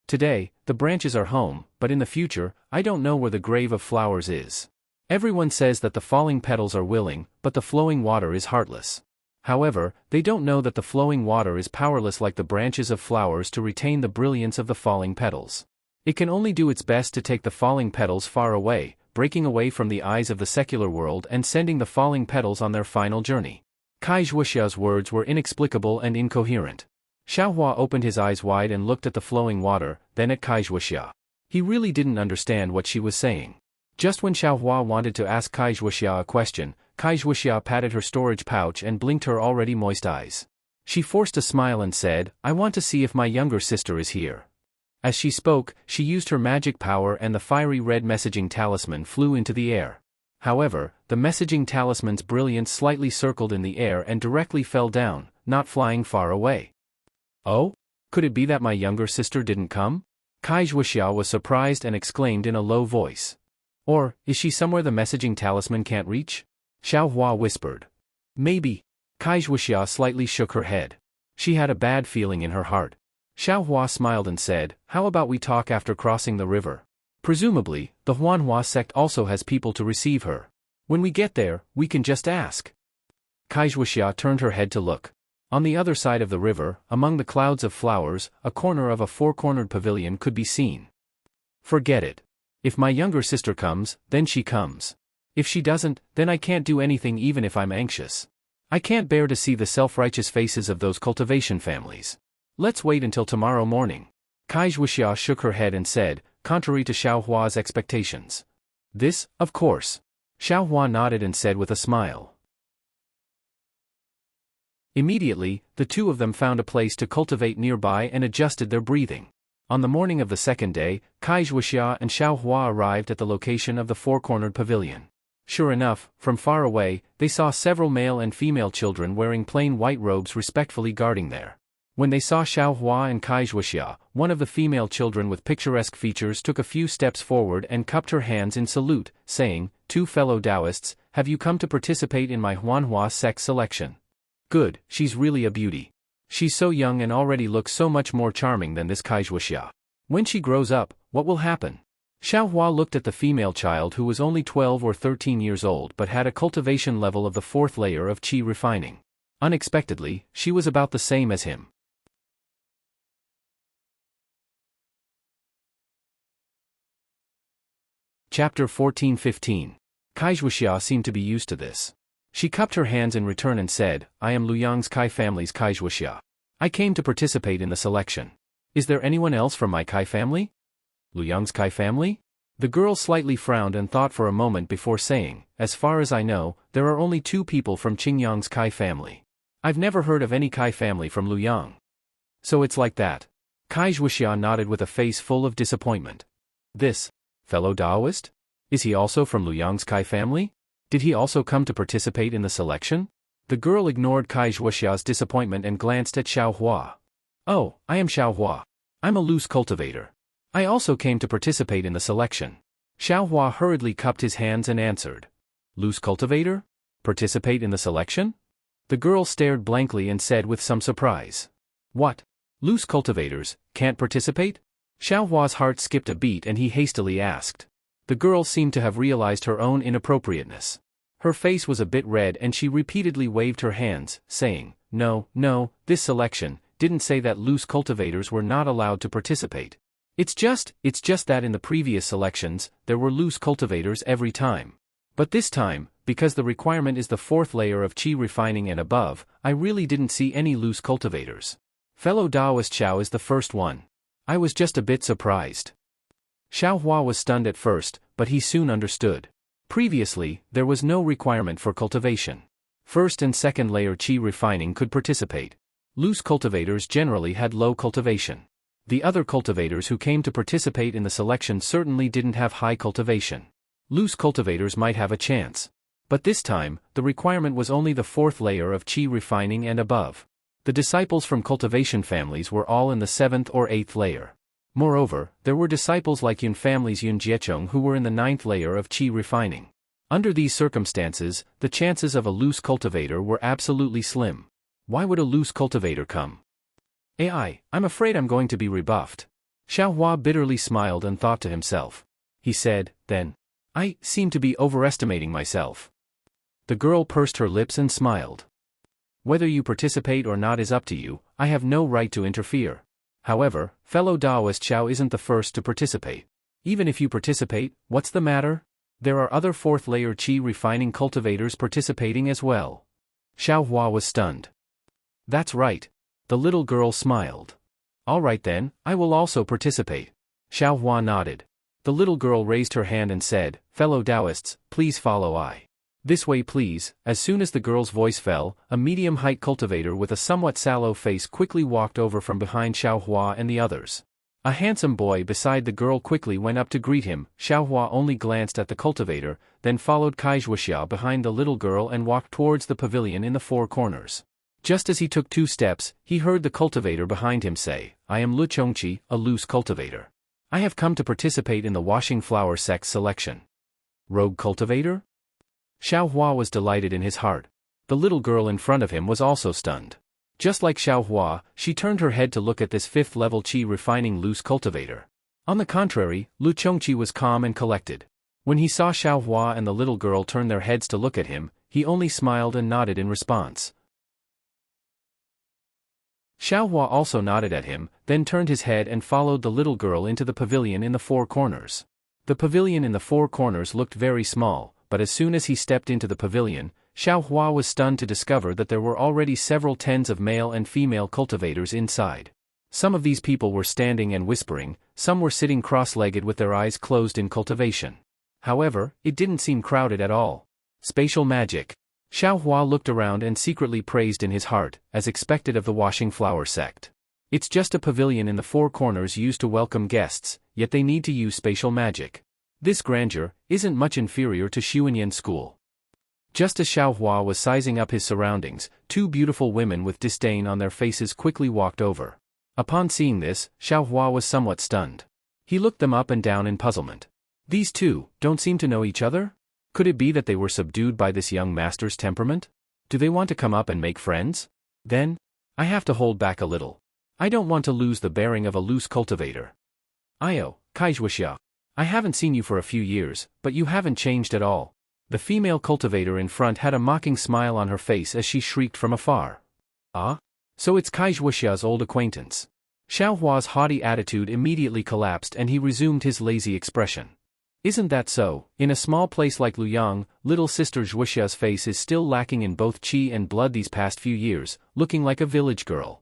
Today, the branches are home, but in the future, I don't know where the grave of flowers is. Everyone says that the falling petals are willing, but the flowing water is heartless. However, they don't know that the flowing water is powerless like the branches of flowers to retain the brilliance of the falling petals. It can only do its best to take the falling petals far away, breaking away from the eyes of the secular world and sending the falling petals on their final journey. Kai Wuxia's words were inexplicable and incoherent. Xiao Hua opened his eyes wide and looked at the flowing water, then at Kai Wuxia. He really didn't understand what she was saying. Just when Xiao Hua wanted to ask Kai Wuxia a question, Kai Wuxia patted her storage pouch and blinked her already moist eyes. She forced a smile and said, I want to see if my younger sister is here. As she spoke, she used her magic power and the fiery red messaging talisman flew into the air. However, the messaging talisman's brilliance slightly circled in the air and directly fell down, not flying far away. Oh? Could it be that my younger sister didn't come? Kai Wuxia was surprised and exclaimed in a low voice. Or, is she somewhere the messaging talisman can't reach? Xiao Hua whispered. Maybe. Kai Wuxia slightly shook her head. She had a bad feeling in her heart. Xiao Hua smiled and said, how about we talk after crossing the river? Presumably, the Huanhua sect also has people to receive her. When we get there, we can just ask. Kai Wuxia turned her head to look. On the other side of the river, among the clouds of flowers, a corner of a four-cornered pavilion could be seen. Forget it. If my younger sister comes, then she comes. If she doesn't, then I can't do anything even if I'm anxious. I can't bear to see the self-righteous faces of those cultivation families. Let's wait until tomorrow morning. Kai Wuxia shook her head and said, contrary to Xiao Hua's expectations. This, of course. Xiao Hua nodded and said with a smile. Immediately, the two of them found a place to cultivate nearby and adjusted their breathing. On the morning of the second day, Kai Wuxia and Xiao Hua arrived at the location of the four-cornered pavilion. Sure enough, from far away, they saw several male and female children wearing plain white robes respectfully guarding there. When they saw Xiao Hua and Kai Wuxia, one of the female children with picturesque features took a few steps forward and cupped her hands in salute, saying, two fellow Taoists, have you come to participate in my Huanhua sect selection? Good, she's really a beauty. She's so young and already looks so much more charming than this Kai Wuxia. When she grows up, what will happen? Xiao Hua looked at the female child who was only 12 or 13 years old but had a cultivation level of the fourth layer of qi refining. Unexpectedly, she was about the same as him. Chapter 14-15. Kai Wuxia seemed to be used to this. She cupped her hands in return and said, I am Luyang's Kai family's Kai Wuxia. I came to participate in the selection. Is there anyone else from my Kai family? Luyang's Kai family? The girl slightly frowned and thought for a moment before saying, as far as I know, there are only two people from Qingyang's Kai family. I've never heard of any Kai family from Luyang. So it's like that. Kai Wuxia nodded with a face full of disappointment. This fellow Taoist? Is he also from Luyang's Kai family? Did he also come to participate in the selection? The girl ignored Kai Wuxia's disappointment and glanced at Xiao Hua. Oh, I am Xiao Hua. I'm a loose cultivator. I also came to participate in the selection. Xiao Hua hurriedly cupped his hands and answered. Loose cultivator? Participate in the selection? The girl stared blankly and said with some surprise. What? Loose cultivators can't participate? Xiao Hua's heart skipped a beat and he hastily asked. The girl seemed to have realized her own inappropriateness. Her face was a bit red and she repeatedly waved her hands, saying, No, this selection didn't say that loose cultivators were not allowed to participate. It's just that in the previous selections, there were loose cultivators every time. But this time, because the requirement is the fourth layer of qi refining and above, I really didn't see any loose cultivators. Fellow Taoist Xiao is the first one. I was just a bit surprised. Xiao Hua was stunned at first, but he soon understood. Previously, there was no requirement for cultivation. First and second layer qi refining could participate. Loose cultivators generally had low cultivation. The other cultivators who came to participate in the selection certainly didn't have high cultivation. Loose cultivators might have a chance. But this time, the requirement was only the fourth layer of qi refining and above. The disciples from cultivation families were all in the seventh or eighth layer. Moreover, there were disciples like Yun family's Yun Jiecheng who were in the ninth layer of qi refining. Under these circumstances, the chances of a loose cultivator were absolutely slim. Why would a loose cultivator come? I'm afraid I'm going to be rebuffed. Xiao Hua bitterly smiled and thought to himself. He said, then, I seem to be overestimating myself. The girl pursed her lips and smiled. Whether you participate or not is up to you, I have no right to interfere. However, fellow Taoist Xiao isn't the first to participate. Even if you participate, what's the matter? There are other fourth layer qi refining cultivators participating as well. Xiao Hua was stunned. That's right. The little girl smiled. All right then, I will also participate. Xiao Hua nodded. The little girl raised her hand and said, fellow Taoists, please follow I. This way please. As soon as the girl's voice fell, a medium-height cultivator with a somewhat sallow face quickly walked over from behind Xiao Hua and the others. A handsome boy beside the girl quickly went up to greet him. Xiao Hua only glanced at the cultivator, then followed Kai Zhuoxia behind the little girl and walked towards the pavilion in the four corners. Just as he took 2 steps, he heard the cultivator behind him say, I am Lu Chongqi, a loose cultivator. I have come to participate in the washing flower sect selection. Rogue cultivator? Xiao Hua was delighted in his heart. The little girl in front of him was also stunned. Just like Xiao Hua, she turned her head to look at this 5th level qi refining loose cultivator. On the contrary, Lu Chongqi was calm and collected. When he saw Xiao Hua and the little girl turn their heads to look at him, he only smiled and nodded in response. Xiao Hua also nodded at him, then turned his head and followed the little girl into the pavilion in the four corners. The pavilion in the four corners looked very small, but as soon as he stepped into the pavilion, Xiao Hua was stunned to discover that there were already several tens of male and female cultivators inside. Some of these people were standing and whispering, some were sitting cross-legged with their eyes closed in cultivation. However, it didn't seem crowded at all. Spatial magic. Xiao Hua looked around and secretly praised in his heart, as expected of the washing flower sect. It's just a pavilion in the four corners used to welcome guests, yet they need to use spatial magic. This grandeur isn't much inferior to Xuanyan school. Just as Xiao Hua was sizing up his surroundings, 2 beautiful women with disdain on their faces quickly walked over. Upon seeing this, Xiao Hua was somewhat stunned. He looked them up and down in puzzlement. These 2 don't seem to know each other? Could it be that they were subdued by this young master's temperament? Do they want to come up and make friends? Then, I have to hold back a little. I don't want to lose the bearing of a loose cultivator. Kai Zhuoxia. I haven't seen you for a few years, but you haven't changed at all. The female cultivator in front had a mocking smile on her face as she shrieked from afar. Ah? So it's Kai Zhuoxia's old acquaintance. Xiao Hua's haughty attitude immediately collapsed and he resumed his lazy expression. Isn't that so? In a small place like Luyang, little sister Zhuoxia's face is still lacking in both qi and blood these past few years, looking like a village girl.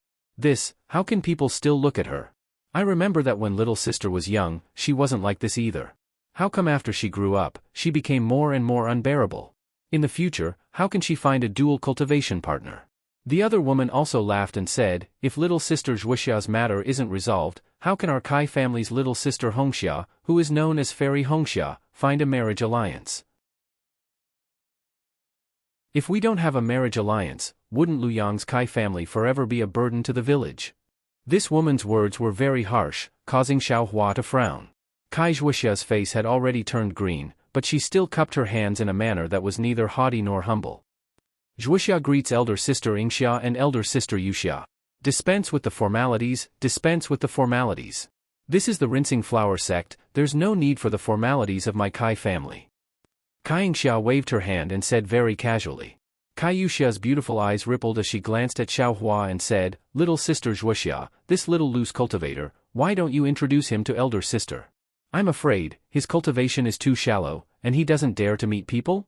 How can people still look at her? I remember that when little sister was young, she wasn't like this either. How come after she grew up, she became more and more unbearable? In the future, how can she find a dual cultivation partner? The other woman also laughed and said, if little sister Zhuoxia's matter isn't resolved, how can our Kai family's little sister Hongxia, who is known as Fairy Hongxia, find a marriage alliance? If we don't have a marriage alliance, wouldn't Luyang's Kai family forever be a burden to the village? This woman's words were very harsh, causing Xiao Hua to frown. Kai Zhuoxia's face had already turned green, but she still cupped her hands in a manner that was neither haughty nor humble. Zhuoxia greets elder sister Yingxia and elder sister Yuxia. Dispense with the formalities, dispense with the formalities. This is the rinsing flower sect, there's no need for the formalities of my Kai family. Kai Yingxia waved her hand and said very casually. Kai Yuxia's beautiful eyes rippled as she glanced at Xiao Hua and said, little sister Zhuoxia, this little loose cultivator, why don't you introduce him to elder sister? I'm afraid, his cultivation is too shallow, and he doesn't dare to meet people?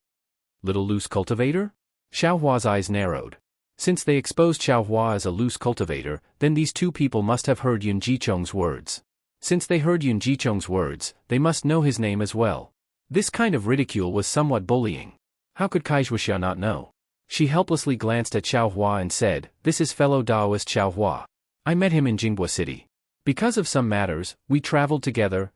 Little loose cultivator? Xiao Hua's eyes narrowed. Since they exposed Xiao Hua as a loose cultivator, then these 2 people must have heard Yun Jicheng's words. Since they heard Yun Jicheng's words, they must know his name as well. This kind of ridicule was somewhat bullying. How could Kai Zhuoxia not know? She helplessly glanced at Xiaohua and said, "This is fellow Daoist Xiaohua. I met him in Jinghua City. Because of some matters, we traveled together,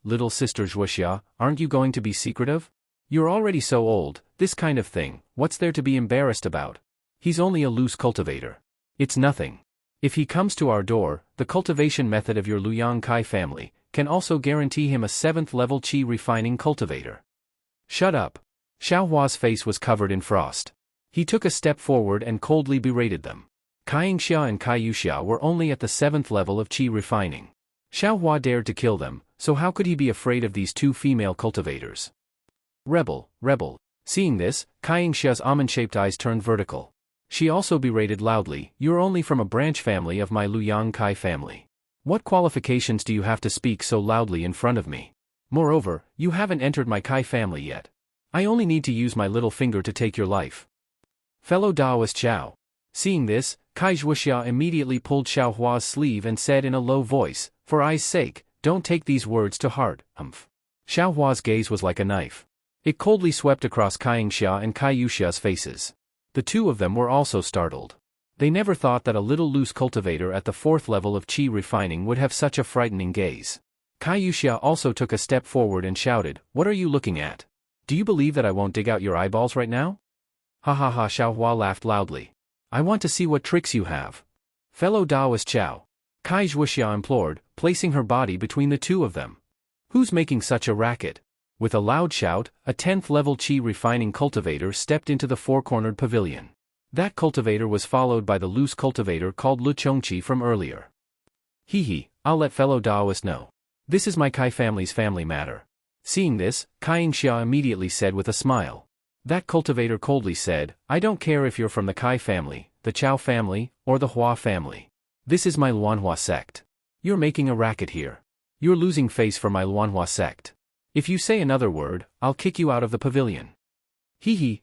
little sister Zhuoxia, aren't you going to be secretive? You're already so old, this kind of thing, what's there to be embarrassed about? He's only a loose cultivator. It's nothing. If he comes to our door, the cultivation method of your Luyang Kai family can also guarantee him a 7th level qi refining cultivator." "Shut up." Xiaohua's face was covered in frost. He took a step forward and coldly berated them. Kaixia and Kaiyuxia were only at the 7th level of qi refining. Xiaohua dared to kill them, so how could he be afraid of these 2 female cultivators? Rebel. Seeing this, Kaixia's almond-shaped eyes turned vertical. She also berated loudly, "You're only from a branch family of my Luyang Kai family. What qualifications do you have to speak so loudly in front of me? Moreover, you haven't entered my Kai family yet. I only need to use my little finger to take your life." Fellow Daoist Xiao. Seeing this, Kai Zhuoxia immediately pulled Xiaohua's sleeve and said in a low voice, "For I's sake, don't take these words to heart, Xiaohua's gaze was like a knife. It coldly swept across Kaixia and Kaiyuxia's faces. The 2 of them were also startled. They never thought that a little loose cultivator at the 4th level of qi refining would have such a frightening gaze. Kaiyuxia also took a step forward and shouted, "What are you looking at? Do you believe that I won't dig out your eyeballs right now?" "Ha ha ha," Xiaohua laughed loudly. "I want to see what tricks you have." "Fellow Daoist Xiao," Kai Zhuoxia implored, placing her body between the 2 of them. "Who's making such a racket?" With a loud shout, a 10th level qi refining cultivator stepped into the 4-cornered pavilion. That cultivator was followed by the loose cultivator called Lu Chongqi from earlier. I'll let fellow Daoist know. This is my Kai family's family matter." Seeing this, Kaixia immediately said with a smile. That cultivator coldly said, "I don't care if you're from the Kai family, the Chao family, or the Hua family. This is my Luanhua sect. You're making a racket here. You're losing face for my Luanhua sect. If you say another word, I'll kick you out of the pavilion."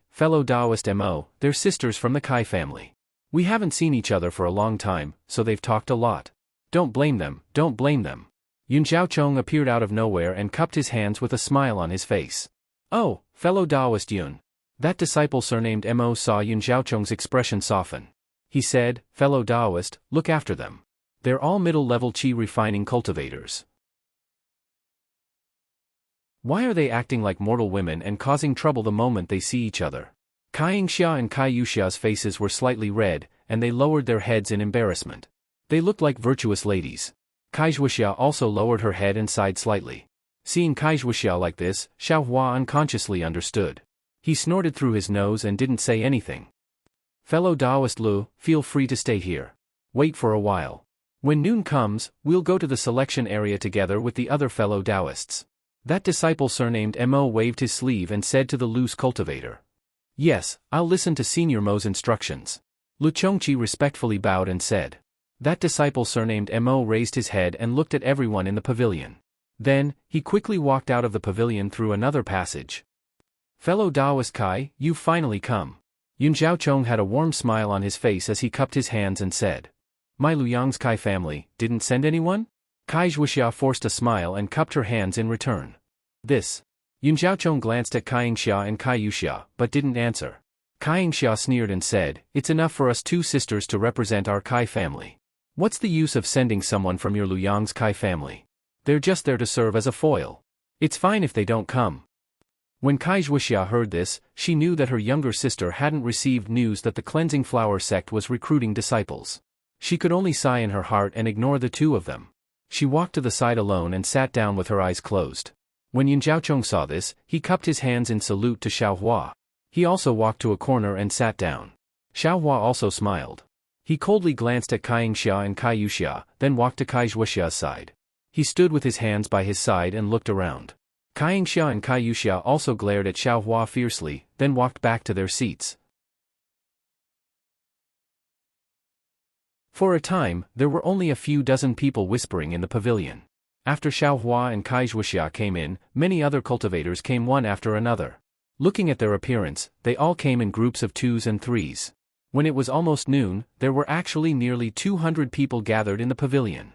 Fellow Daoist Mo, they're sisters from the Kai family. We haven't seen each other for a long time, so they've talked a lot. Don't blame them. Yun Zhaochong appeared out of nowhere and cupped his hands with a smile on his face. "Oh, fellow Daoist Yun." That disciple surnamed Mo saw Yun Zhaochong's expression soften. He said, "Fellow Daoist, look after them. They're all middle-level qi refining cultivators. Why are they acting like mortal women and causing trouble the moment they see each other?" Kaixia and Kaiyuxia's faces were slightly red, and they lowered their heads in embarrassment. They looked like virtuous ladies. Kai Zhuoxia also lowered her head and sighed slightly. Seeing Kai Zhuoxia like this, Xiaohua unconsciously understood. He snorted through his nose and didn't say anything. "Fellow Daoist Lu, feel free to stay here. Wait for a while. When noon comes, we'll go to the selection area together with the other fellow Daoists." That disciple surnamed Mo waved his sleeve and said to the loose cultivator, "Yes, I'll listen to Senior Mo's instructions." Lu Chongqi respectfully bowed and said. That disciple surnamed Mo raised his head and looked at everyone in the pavilion. Then, he quickly walked out of the pavilion through another passage. "Fellow Daoist Kai, you've finally come." Yun Zhaochong had a warm smile on his face as he cupped his hands and said, "My Luyang's Kai family didn't send anyone?" Kai Zhuoxia forced a smile and cupped her hands in return. "This." Yun Zhaochong glanced at Kaixia and Kaiyuxia, but didn't answer. Kaixia sneered and said, "It's enough for us 2 sisters to represent our Kai family. What's the use of sending someone from your Luyang's Kai family? They're just there to serve as a foil. It's fine if they don't come." When Kai Zhuoxia heard this, she knew that her younger sister hadn't received news that the Cleansing Flower sect was recruiting disciples. She could only sigh in her heart and ignore the 2 of them. She walked to the side alone and sat down with her eyes closed. When Yun Zhaochong saw this, he cupped his hands in salute to Xiaohua. He also walked to a corner and sat down. Xiaohua also smiled. He coldly glanced at Kaixia and Kaiyuxia, then walked to Kai Zhuoxia's side. He stood with his hands by his side and looked around. Kaixia and Kaiyuxia also glared at Xiaohua fiercely, then walked back to their seats. For a time, there were only a few dozen people whispering in the pavilion. After Xiaohua and Kai Zhuoxia came in, many other cultivators came one after another. Looking at their appearance, they all came in groups of 2s and 3s. When it was almost noon, there were actually nearly 200 people gathered in the pavilion.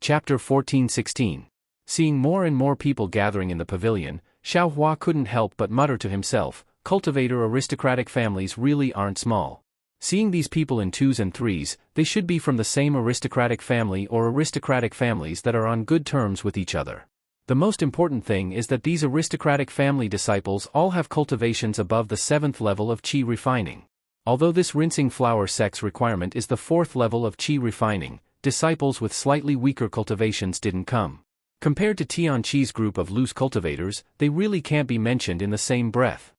Chapter 14-16. Seeing more and more people gathering in the pavilion, Xiao Hua couldn't help but mutter to himself, cultivator aristocratic families really aren't small. Seeing these people in twos and threes, they should be from the same aristocratic family or aristocratic families that are on good terms with each other. The most important thing is that these aristocratic family disciples all have cultivations above the 7th level of qi refining. Although this rinsing flower sex requirement is the 4th level of qi refining, disciples with slightly weaker cultivations didn't come. Compared to Tianqi's group of loose cultivators, they really can't be mentioned in the same breath.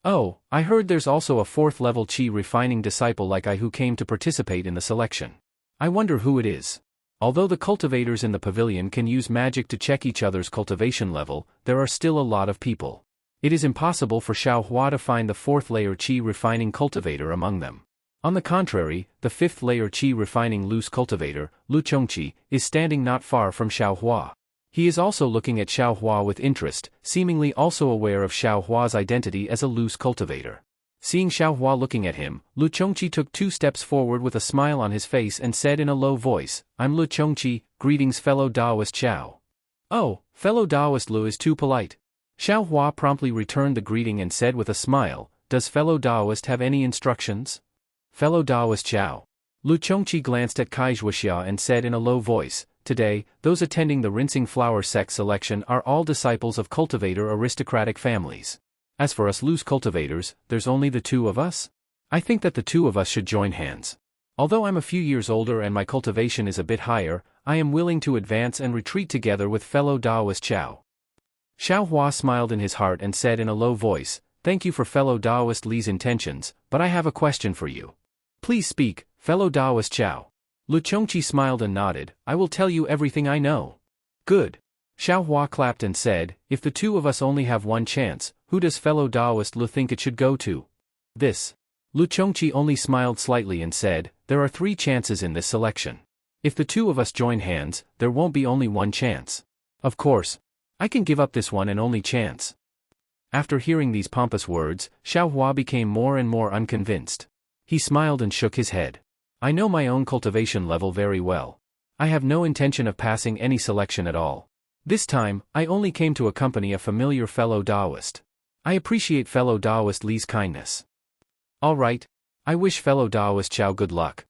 Oh, I heard there's also a 4th level qi refining disciple like I who came to participate in the selection. I wonder who it is. Although the cultivators in the pavilion can use magic to check each other's cultivation level, there are still a lot of people. It is impossible for Xiao Hua to find the 4th layer qi refining cultivator among them. On the contrary, the 5th layer qi refining loose cultivator, Lu Chongqi, is standing not far from Xiao Hua. He is also looking at Xiao Hua with interest, seemingly also aware of Xiao Hua's identity as a loose cultivator. Seeing Xiao Hua looking at him, Lu Chongqi took 2 steps forward with a smile on his face and said in a low voice, "I'm Lu Chongqi, greetings fellow Taoist Xiao." "Oh, fellow Taoist Lu is too polite." Xiao Hua promptly returned the greeting and said with a smile, "Does fellow Taoist have any instructions?" "Fellow Taoist Xiao." Lu Chongqi glanced at Kaizhuxia and said in a low voice, "Today, those attending the rinsing flower sect selection are all disciples of cultivator aristocratic families. As for us loose cultivators, there's only the 2 of us? I think that the 2 of us should join hands. Although I'm a few years older and my cultivation is a bit higher, I am willing to advance and retreat together with fellow Taoist Xiao." Xiao Hua smiled in his heart and said in a low voice, "Thank you for fellow Taoist Li's intentions, but I have a question for you." "Please speak, fellow Taoist Xiao." Lu Chongqi smiled and nodded, "I will tell you everything I know." "Good." Xiao Hua clapped and said, "If the 2 of us only have one chance, who does fellow Taoist Lu think it should go to?" "This." Lu Chongqi only smiled slightly and said, "There are 3 chances in this selection. If the 2 of us join hands, there won't be only one chance. Of course, I can give up this one and only chance." After hearing these pompous words, Xiao Hua became more and more unconvinced. He smiled and shook his head. "I know my own cultivation level very well. I have no intention of passing any selection at all. This time, I only came to accompany a familiar fellow Taoist. I appreciate fellow Taoist Li's kindness." "All right. I wish fellow Taoist Xiao good luck."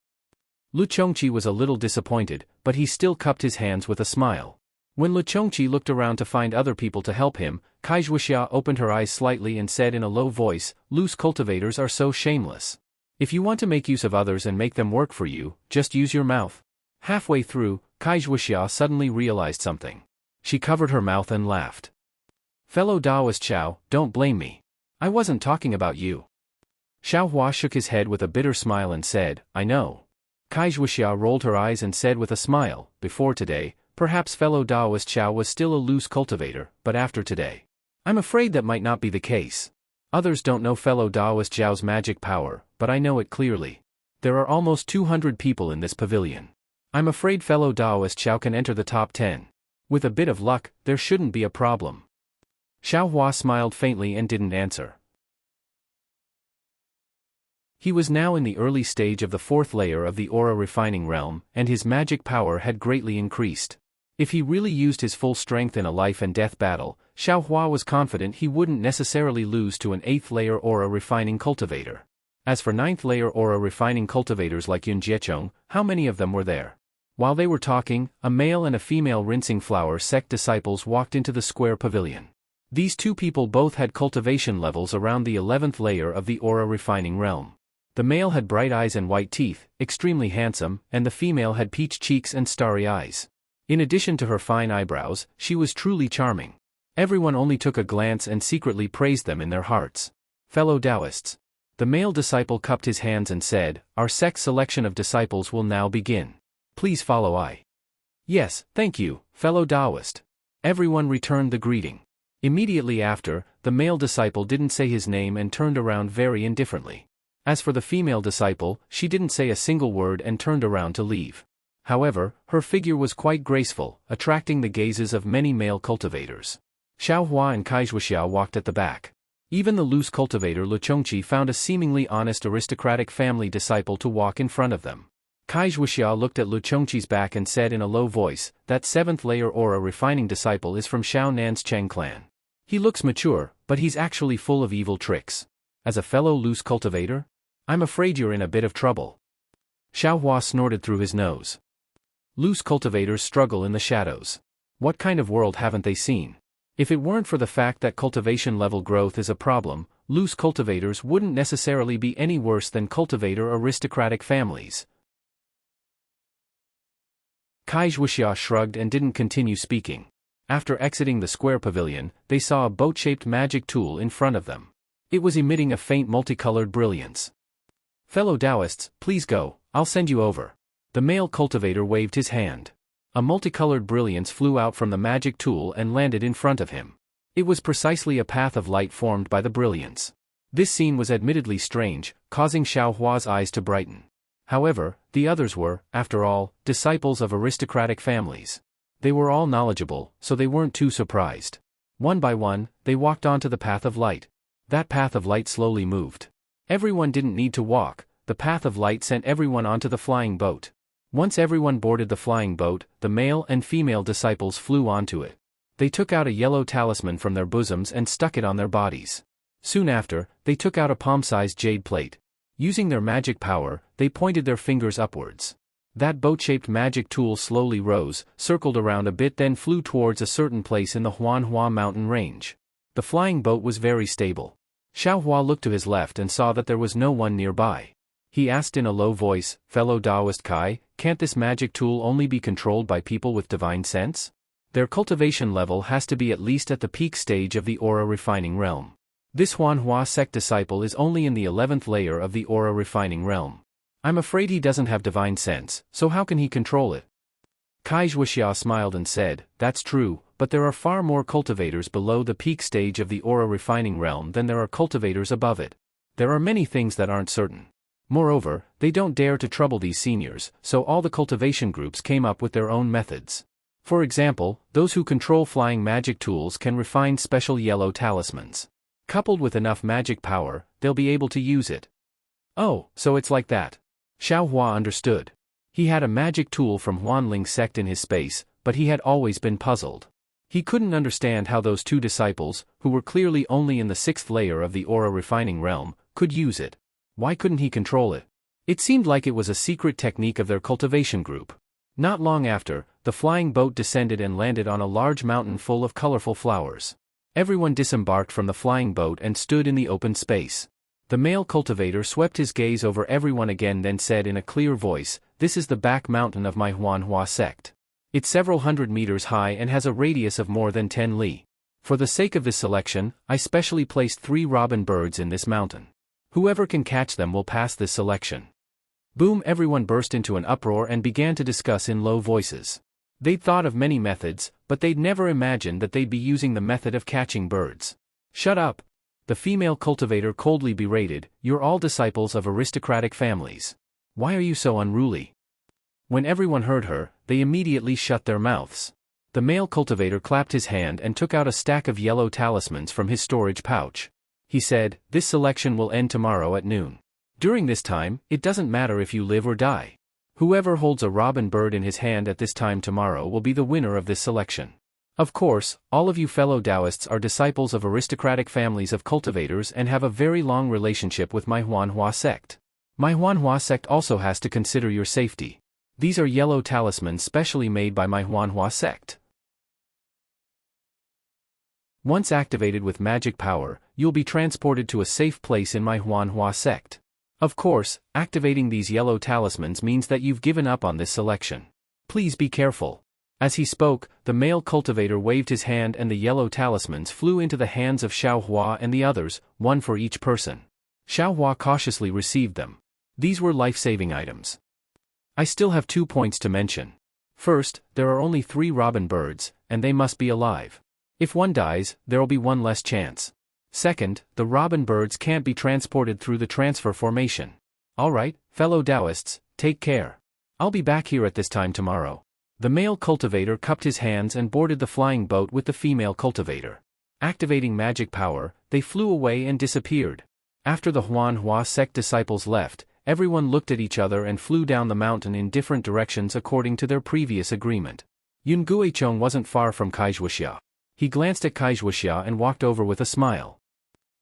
Lu Chongqi was a little disappointed, but he still cupped his hands with a smile. When Lu Chongqi looked around to find other people to help him, Kaizhuxia opened her eyes slightly and said in a low voice, "Loose cultivators are so shameless. If you want to make use of others and make them work for you, just use your mouth." Halfway through, Kaizhuxia suddenly realized something. She covered her mouth and laughed. "Fellow Taoist Xiao, don't blame me. I wasn't talking about you." Xiao Hua shook his head with a bitter smile and said, "I know." Kaizhuxia rolled her eyes and said with a smile, "Before today, perhaps fellow Taoist Xiao was still a loose cultivator, but after today, I'm afraid that might not be the case. Others don't know fellow Taoist Xiao's magic power, but I know it clearly. There are almost 200 people in this pavilion. I'm afraid fellow Taoist Xiao can enter the top 10. With a bit of luck, there shouldn't be a problem." Xiao Hua smiled faintly and didn't answer. He was now in the early stage of the 4th layer of the aura refining realm, and his magic power had greatly increased. If he really used his full strength in a life and death battle, Xiao Hua was confident he wouldn't necessarily lose to an 8th layer aura refining cultivator. As for 9th layer aura refining cultivators like Yun Jiechong, how many of them were there? While they were talking, a male and a female rinsing flower sect disciples walked into the square pavilion. These 2 people both had cultivation levels around the 11th layer of the aura refining realm. The male had bright eyes and white teeth, extremely handsome, and the female had peach cheeks and starry eyes. In addition to her fine eyebrows, she was truly charming. Everyone only took a glance and secretly praised them in their hearts. "Fellow Taoists." The male disciple cupped his hands and said, "Our sect selection of disciples will now begin. Please follow I." "Yes, thank you, fellow Taoist." Everyone returned the greeting. Immediately after, the male disciple didn't say his name and turned around very indifferently. As for the female disciple, she didn't say a single word and turned around to leave. However, her figure was quite graceful, attracting the gazes of many male cultivators. Xiao Hua and Kaizhuxia walked at the back. Even the loose cultivator Lu Chongqi found a seemingly honest aristocratic family disciple to walk in front of them. Kai Wuxia looked at Lu Chongqi's back and said in a low voice, that 7th layer aura refining disciple is from Shao Nan's Cheng clan. He looks mature, but he's actually full of evil tricks. As a fellow loose cultivator? I'm afraid you're in a bit of trouble. Xiaohua snorted through his nose. Loose cultivators struggle in the shadows. What kind of world haven't they seen? If it weren't for the fact that cultivation level growth is a problem, loose cultivators wouldn't necessarily be any worse than cultivator aristocratic families. Kai Wuxia shrugged and didn't continue speaking. After exiting the square pavilion, they saw a boat-shaped magic tool in front of them. It was emitting a faint multicolored brilliance. Fellow Taoists, please go, I'll send you over. The male cultivator waved his hand. A multicolored brilliance flew out from the magic tool and landed in front of him. It was precisely a path of light formed by the brilliance. This scene was admittedly strange, causing Xiaohua's eyes to brighten. However, the others were, after all, disciples of aristocratic families. They were all knowledgeable, so they weren't too surprised. One by one, they walked onto the path of light. That path of light slowly moved. Everyone didn't need to walk, the path of light sent everyone onto the flying boat. Once everyone boarded the flying boat, the male and female disciples flew onto it. They took out a yellow talisman from their bosoms and stuck it on their bodies. Soon after, they took out a palm-sized jade plate. Using their magic power, they pointed their fingers upwards. That boat-shaped magic tool slowly rose, circled around a bit, then flew towards a certain place in the Huanhua mountain range. The flying boat was very stable. Xiaohua looked to his left and saw that there was no one nearby. He asked in a low voice, "Fellow Taoist Kai, can't this magic tool only be controlled by people with divine sense? Their cultivation level has to be at least at the peak stage of the aura refining realm. This Huanhua sect disciple is only in the 11th layer of the aura refining realm. I'm afraid he doesn't have divine sense, so how can he control it?" Kai Wuxia smiled and said, "That's true, but there are far more cultivators below the peak stage of the aura refining realm than there are cultivators above it. There are many things that aren't certain. Moreover, they don't dare to trouble these seniors, so all the cultivation groups came up with their own methods. For example, those who control flying magic tools can refine special yellow talismans. Coupled with enough magic power, they'll be able to use it." "Oh, so it's like that." Xiaohua understood. He had a magic tool from Huanling sect in his space, but he had always been puzzled. He couldn't understand how those two disciples, who were clearly only in the 6th layer of the aura refining realm, could use it. Why couldn't he control it? It seemed like it was a secret technique of their cultivation group. Not long after, the flying boat descended and landed on a large mountain full of colorful flowers. Everyone disembarked from the flying boat and stood in the open space. The male cultivator swept his gaze over everyone again, then said in a clear voice, "This is the back mountain of my Huanhua sect. It's several hundred meters high and has a radius of more than 10 li. For the sake of this selection, I specially placed 3 robin birds in this mountain. Whoever can catch them will pass this selection." Boom! Everyone burst into an uproar and began to discuss in low voices. They'd thought of many methods, but they'd never imagined that they'd be using the method of catching birds. "Shut up!" The female cultivator coldly berated, "You're all disciples of aristocratic families. Why are you so unruly?" When everyone heard her, they immediately shut their mouths. The male cultivator clapped his hand and took out a stack of yellow talismans from his storage pouch. He said, "This selection will end tomorrow at noon. During this time, it doesn't matter if you live or die. Whoever holds a robin bird in his hand at this time tomorrow will be the winner of this selection. Of course, all of you fellow Taoists are disciples of aristocratic families of cultivators and have a very long relationship with my Huanhua sect. My Huanhua sect also has to consider your safety. These are yellow talismans specially made by my Huanhua sect. Once activated with magic power, you'll be transported to a safe place in my Huanhua sect. Of course, activating these yellow talismans means that you've given up on this selection. Please be careful." As he spoke, the male cultivator waved his hand and the yellow talismans flew into the hands of Xiaohua and the others, one for each person. Xiaohua cautiously received them. These were life-saving items. I still have 2 points to mention. First, there are only 3 robin birds, and they must be alive. If one dies, there'll be one less chance. Second, the robin birds can't be transported through the transfer formation. Alright, fellow Taoists, take care. I'll be back here at this time tomorrow. The male cultivator cupped his hands and boarded the flying boat with the female cultivator. Activating magic power, they flew away and disappeared. After the Huanhua sect disciples left, everyone looked at each other and flew down the mountain in different directions according to their previous agreement. Yun Guicheng wasn't far from Kai Wuxia. He glanced at Kai Wuxia and walked over with a smile.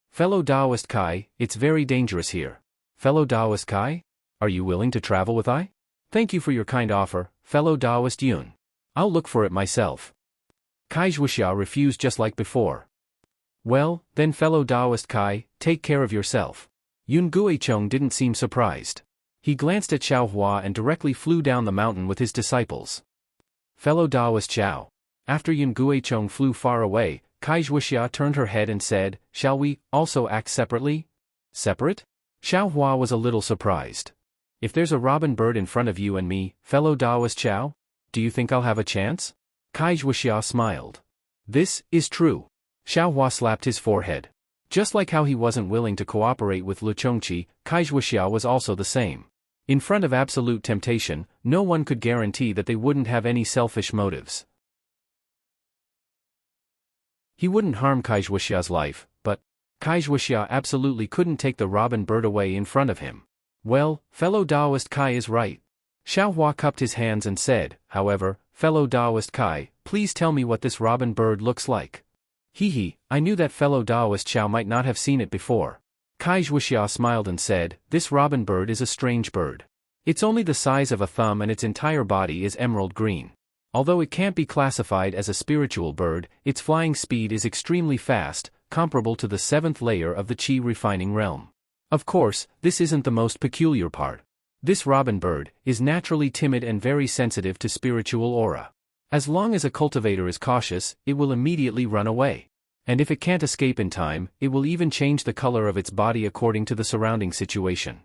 Fellow Taoist Kai, it's very dangerous here. Fellow Taoist Kai? Are you willing to travel with I? Thank you for your kind offer, fellow Taoist Yun. I'll look for it myself. Kai Wuxia refused just like before. Well, then fellow Taoist Kai, take care of yourself. Yun Guicheng didn't seem surprised. He glanced at Xiao Hua and directly flew down the mountain with his disciples. Fellow Taoist Xiao. After Yun Guicheng flew far away, Kai Wuxia turned her head and said, "Shall we also act separately?" Separate? Xiao Hua was a little surprised. If there's a robin bird in front of you and me, fellow Taoist Xiao, do you think I'll have a chance? Kai Wuxia smiled. This is true. Xiao Hua slapped his forehead. Just like how he wasn't willing to cooperate with Lu Chongqi, Kai Wuxia was also the same. In front of absolute temptation, no one could guarantee that they wouldn't have any selfish motives. He wouldn't harm Kai Wuxia's life, but Kai Wuxia absolutely couldn't take the robin bird away in front of him. Well, fellow Taoist Kai is right. Xiao Hua cupped his hands and said, however, fellow Taoist Kai, please tell me what this robin bird looks like. Hee, I knew that fellow Taoist Xiao might not have seen it before. Kai Wuxia smiled and said, this robin bird is a strange bird. It's only the size of a thumb and its entire body is emerald green. Although it can't be classified as a spiritual bird, its flying speed is extremely fast, comparable to the 7th layer of the Qi refining realm. Of course, this isn't the most peculiar part. This robin bird is naturally timid and very sensitive to spiritual aura. As long as a cultivator is cautious, it will immediately run away. And if it can't escape in time, it will even change the color of its body according to the surrounding situation.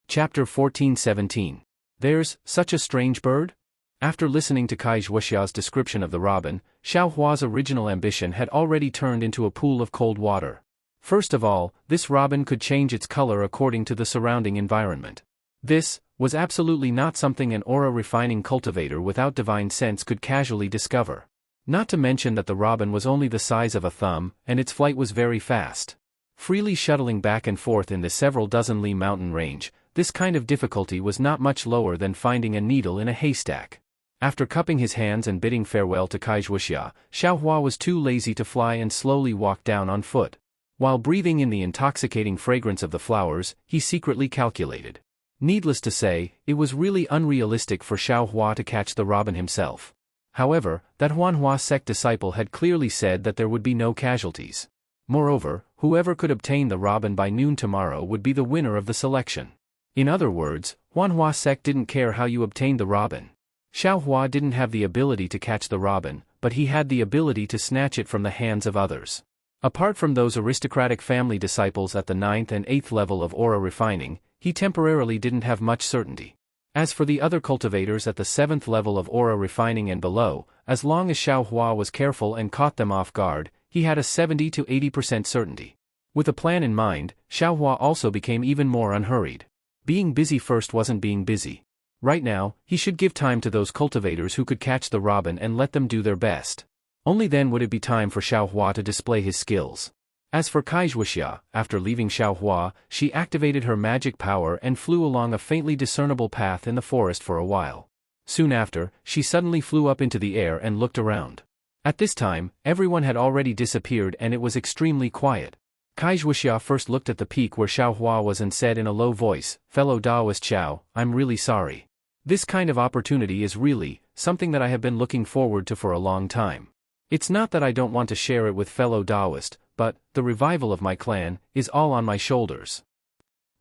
Chapter 14-17. There's such a strange bird? After listening to Kai Wuxia's description of the robin, Xiao Hua's original ambition had already turned into a pool of cold water. First of all, this robin could change its color according to the surrounding environment. This was absolutely not something an aura-refining cultivator without divine sense could casually discover. Not to mention that the robin was only the size of a thumb, and its flight was very fast. Freely shuttling back and forth in the several dozen li mountain range, this kind of difficulty was not much lower than finding a needle in a haystack. After cupping his hands and bidding farewell to Kai Wuxia, Xiao Hua was too lazy to fly and slowly walked down on foot. While breathing in the intoxicating fragrance of the flowers, he secretly calculated. Needless to say, it was really unrealistic for Xiao Hua to catch the robin himself. However, that Huanhua sect disciple had clearly said that there would be no casualties. Moreover, whoever could obtain the robin by noon tomorrow would be the winner of the selection. In other words, Huanhua sect didn't care how you obtained the robin. Xiao Hua didn't have the ability to catch the robin, but he had the ability to snatch it from the hands of others. Apart from those aristocratic family disciples at the 9th and 8th level of aura refining, he temporarily didn't have much certainty. As for the other cultivators at the 7th level of aura refining and below, as long as Xiao Hua was careful and caught them off guard, he had a 70 to 80% certainty. With a plan in mind, Xiao Hua also became even more unhurried. Being busy first wasn't being busy. Right now, he should give time to those cultivators who could catch the robin and let them do their best. Only then would it be time for Xiao Hua to display his skills. As for Kai Wuxia, after leaving Xiao Hua, she activated her magic power and flew along a faintly discernible path in the forest for a while. Soon after, she suddenly flew up into the air and looked around. At this time, everyone had already disappeared and it was extremely quiet. Kai Wuxia first looked at the peak where Xiao Hua was and said in a low voice, "Fellow Taoist Xiao, I'm really sorry. This kind of opportunity is really something that I have been looking forward to for a long time. It's not that I don't want to share it with fellow Taoist, but the revival of my clan is all on my shoulders."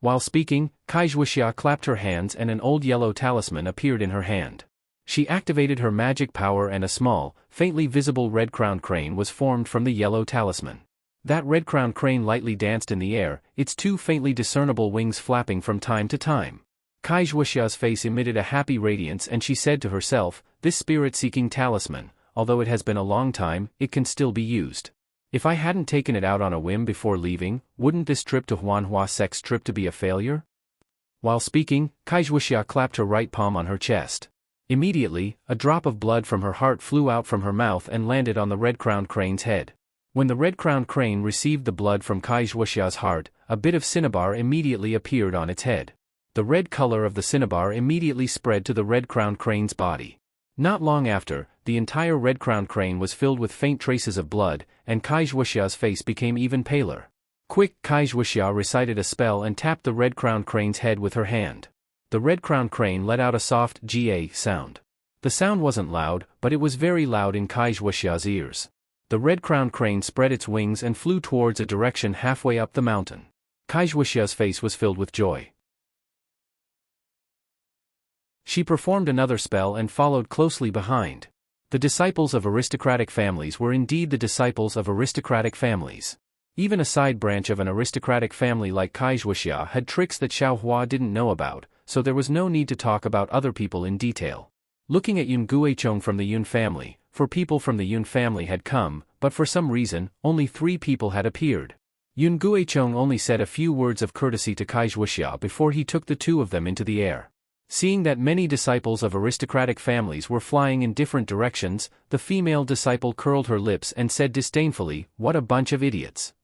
While speaking, Kai Wuxia clapped her hands and an old yellow talisman appeared in her hand. She activated her magic power and a small, faintly visible red-crowned crane was formed from the yellow talisman. That red-crowned crane lightly danced in the air, its two faintly discernible wings flapping from time to time. Kai Wuxia's face emitted a happy radiance and she said to herself, "This spirit-seeking talisman, although it has been a long time, it can still be used. If I hadn't taken it out on a whim before leaving, wouldn't this trip to Huanhua sect's trip to be a failure?" While speaking, Kai Wuxia clapped her right palm on her chest. Immediately, a drop of blood from her heart flew out from her mouth and landed on the red-crowned crane's head. When the red-crowned crane received the blood from Kai Wuxia's heart, a bit of cinnabar immediately appeared on its head. The red color of the cinnabar immediately spread to the red-crowned crane's body. Not long after, the entire red-crowned crane was filled with faint traces of blood, and Kai Wuxia's face became even paler. Quick, Kai Wuxia recited a spell and tapped the red-crowned crane's head with her hand. The red-crowned crane let out a soft "ga" sound. The sound wasn't loud, but it was very loud in Kai Wuxia's ears. The red-crowned crane spread its wings and flew towards a direction halfway up the mountain. Kai Wuxia's face was filled with joy. She performed another spell and followed closely behind. The disciples of aristocratic families were indeed the disciples of aristocratic families. Even a side branch of an aristocratic family like Kai Wuxia had tricks that Xiaohua didn't know about, so there was no need to talk about other people in detail. Looking at Yun Guichong from the Yun family, 4 people from the Yun family had come, but for some reason, only 3 people had appeared. Yun Guichong only said a few words of courtesy to Kai Wuxia before he took the 2 of them into the air. Seeing that many disciples of aristocratic families were flying in different directions, the female disciple curled her lips and said disdainfully, "What a bunch of idiots."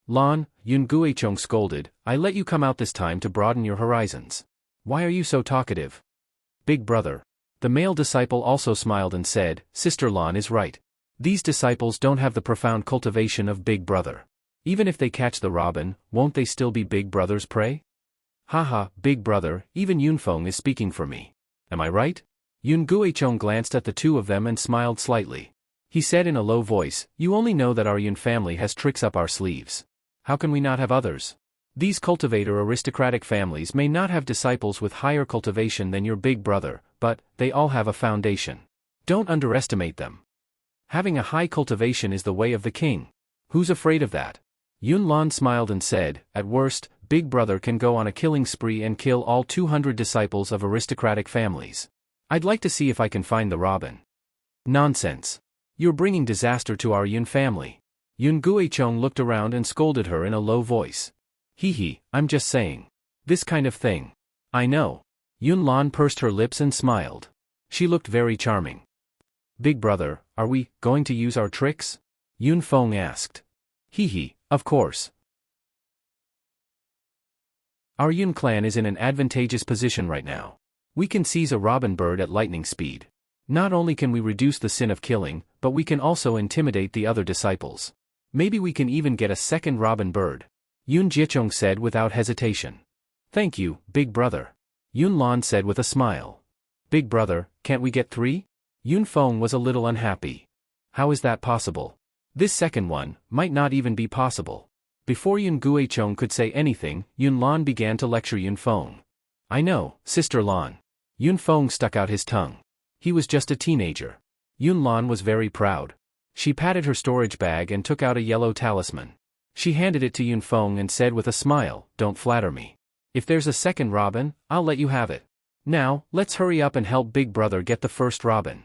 "Lan," Yun Guichong scolded, "I let you come out this time to broaden your horizons. Why are you so talkative?" "Big brother." The male disciple also smiled and said, "Sister Lan is right. These disciples don't have the profound cultivation of Big Brother. Even if they catch the robin, won't they still be Big Brother's prey?" "Haha, Big Brother, even Yunfeng is speaking for me. Am I right?" Yun Guichong glanced at the 2 of them and smiled slightly. He said in a low voice, "You only know that our Yun family has tricks up our sleeves. How can we not have others? These cultivator aristocratic families may not have disciples with higher cultivation than your Big Brother, but they all have a foundation. Don't underestimate them. Having a high cultivation is the way of the king. Who's afraid of that?" Yun Lan smiled and said, "At worst, Big Brother can go on a killing spree and kill all 200 disciples of aristocratic families. I'd like to see if I can find the robin." "Nonsense. You're bringing disaster to our Yun family." Yun Guichong looked around and scolded her in a low voice. "Hee, I'm just saying. This kind of thing. I know." Yun Lan pursed her lips and smiled. She looked very charming. "Big Brother, are we going to use our tricks?" Yun Feng asked. Hee, of course. Our Yun clan is in an advantageous position right now. We can seize a robin bird at lightning speed. Not only can we reduce the sin of killing, but we can also intimidate the other disciples. Maybe we can even get a second robin bird," Yun Jichong said without hesitation. "Thank you, Big Brother," Yun Lan said with a smile. "Big Brother, can't we get 3? Yun Feng was a little unhappy. "How is that possible? This second one might not even be possible." Before Yun Guichong could say anything, Yun Lan began to lecture Yun Feng. "I know, Sister Lan." Yun Feng stuck out his tongue. He was just a teenager. Yun Lan was very proud. She patted her storage bag and took out a yellow talisman. She handed it to Yun Feng and said with a smile, "Don't flatter me. If there's a second robin, I'll let you have it. Now, let's hurry up and help Big Brother get the first robin."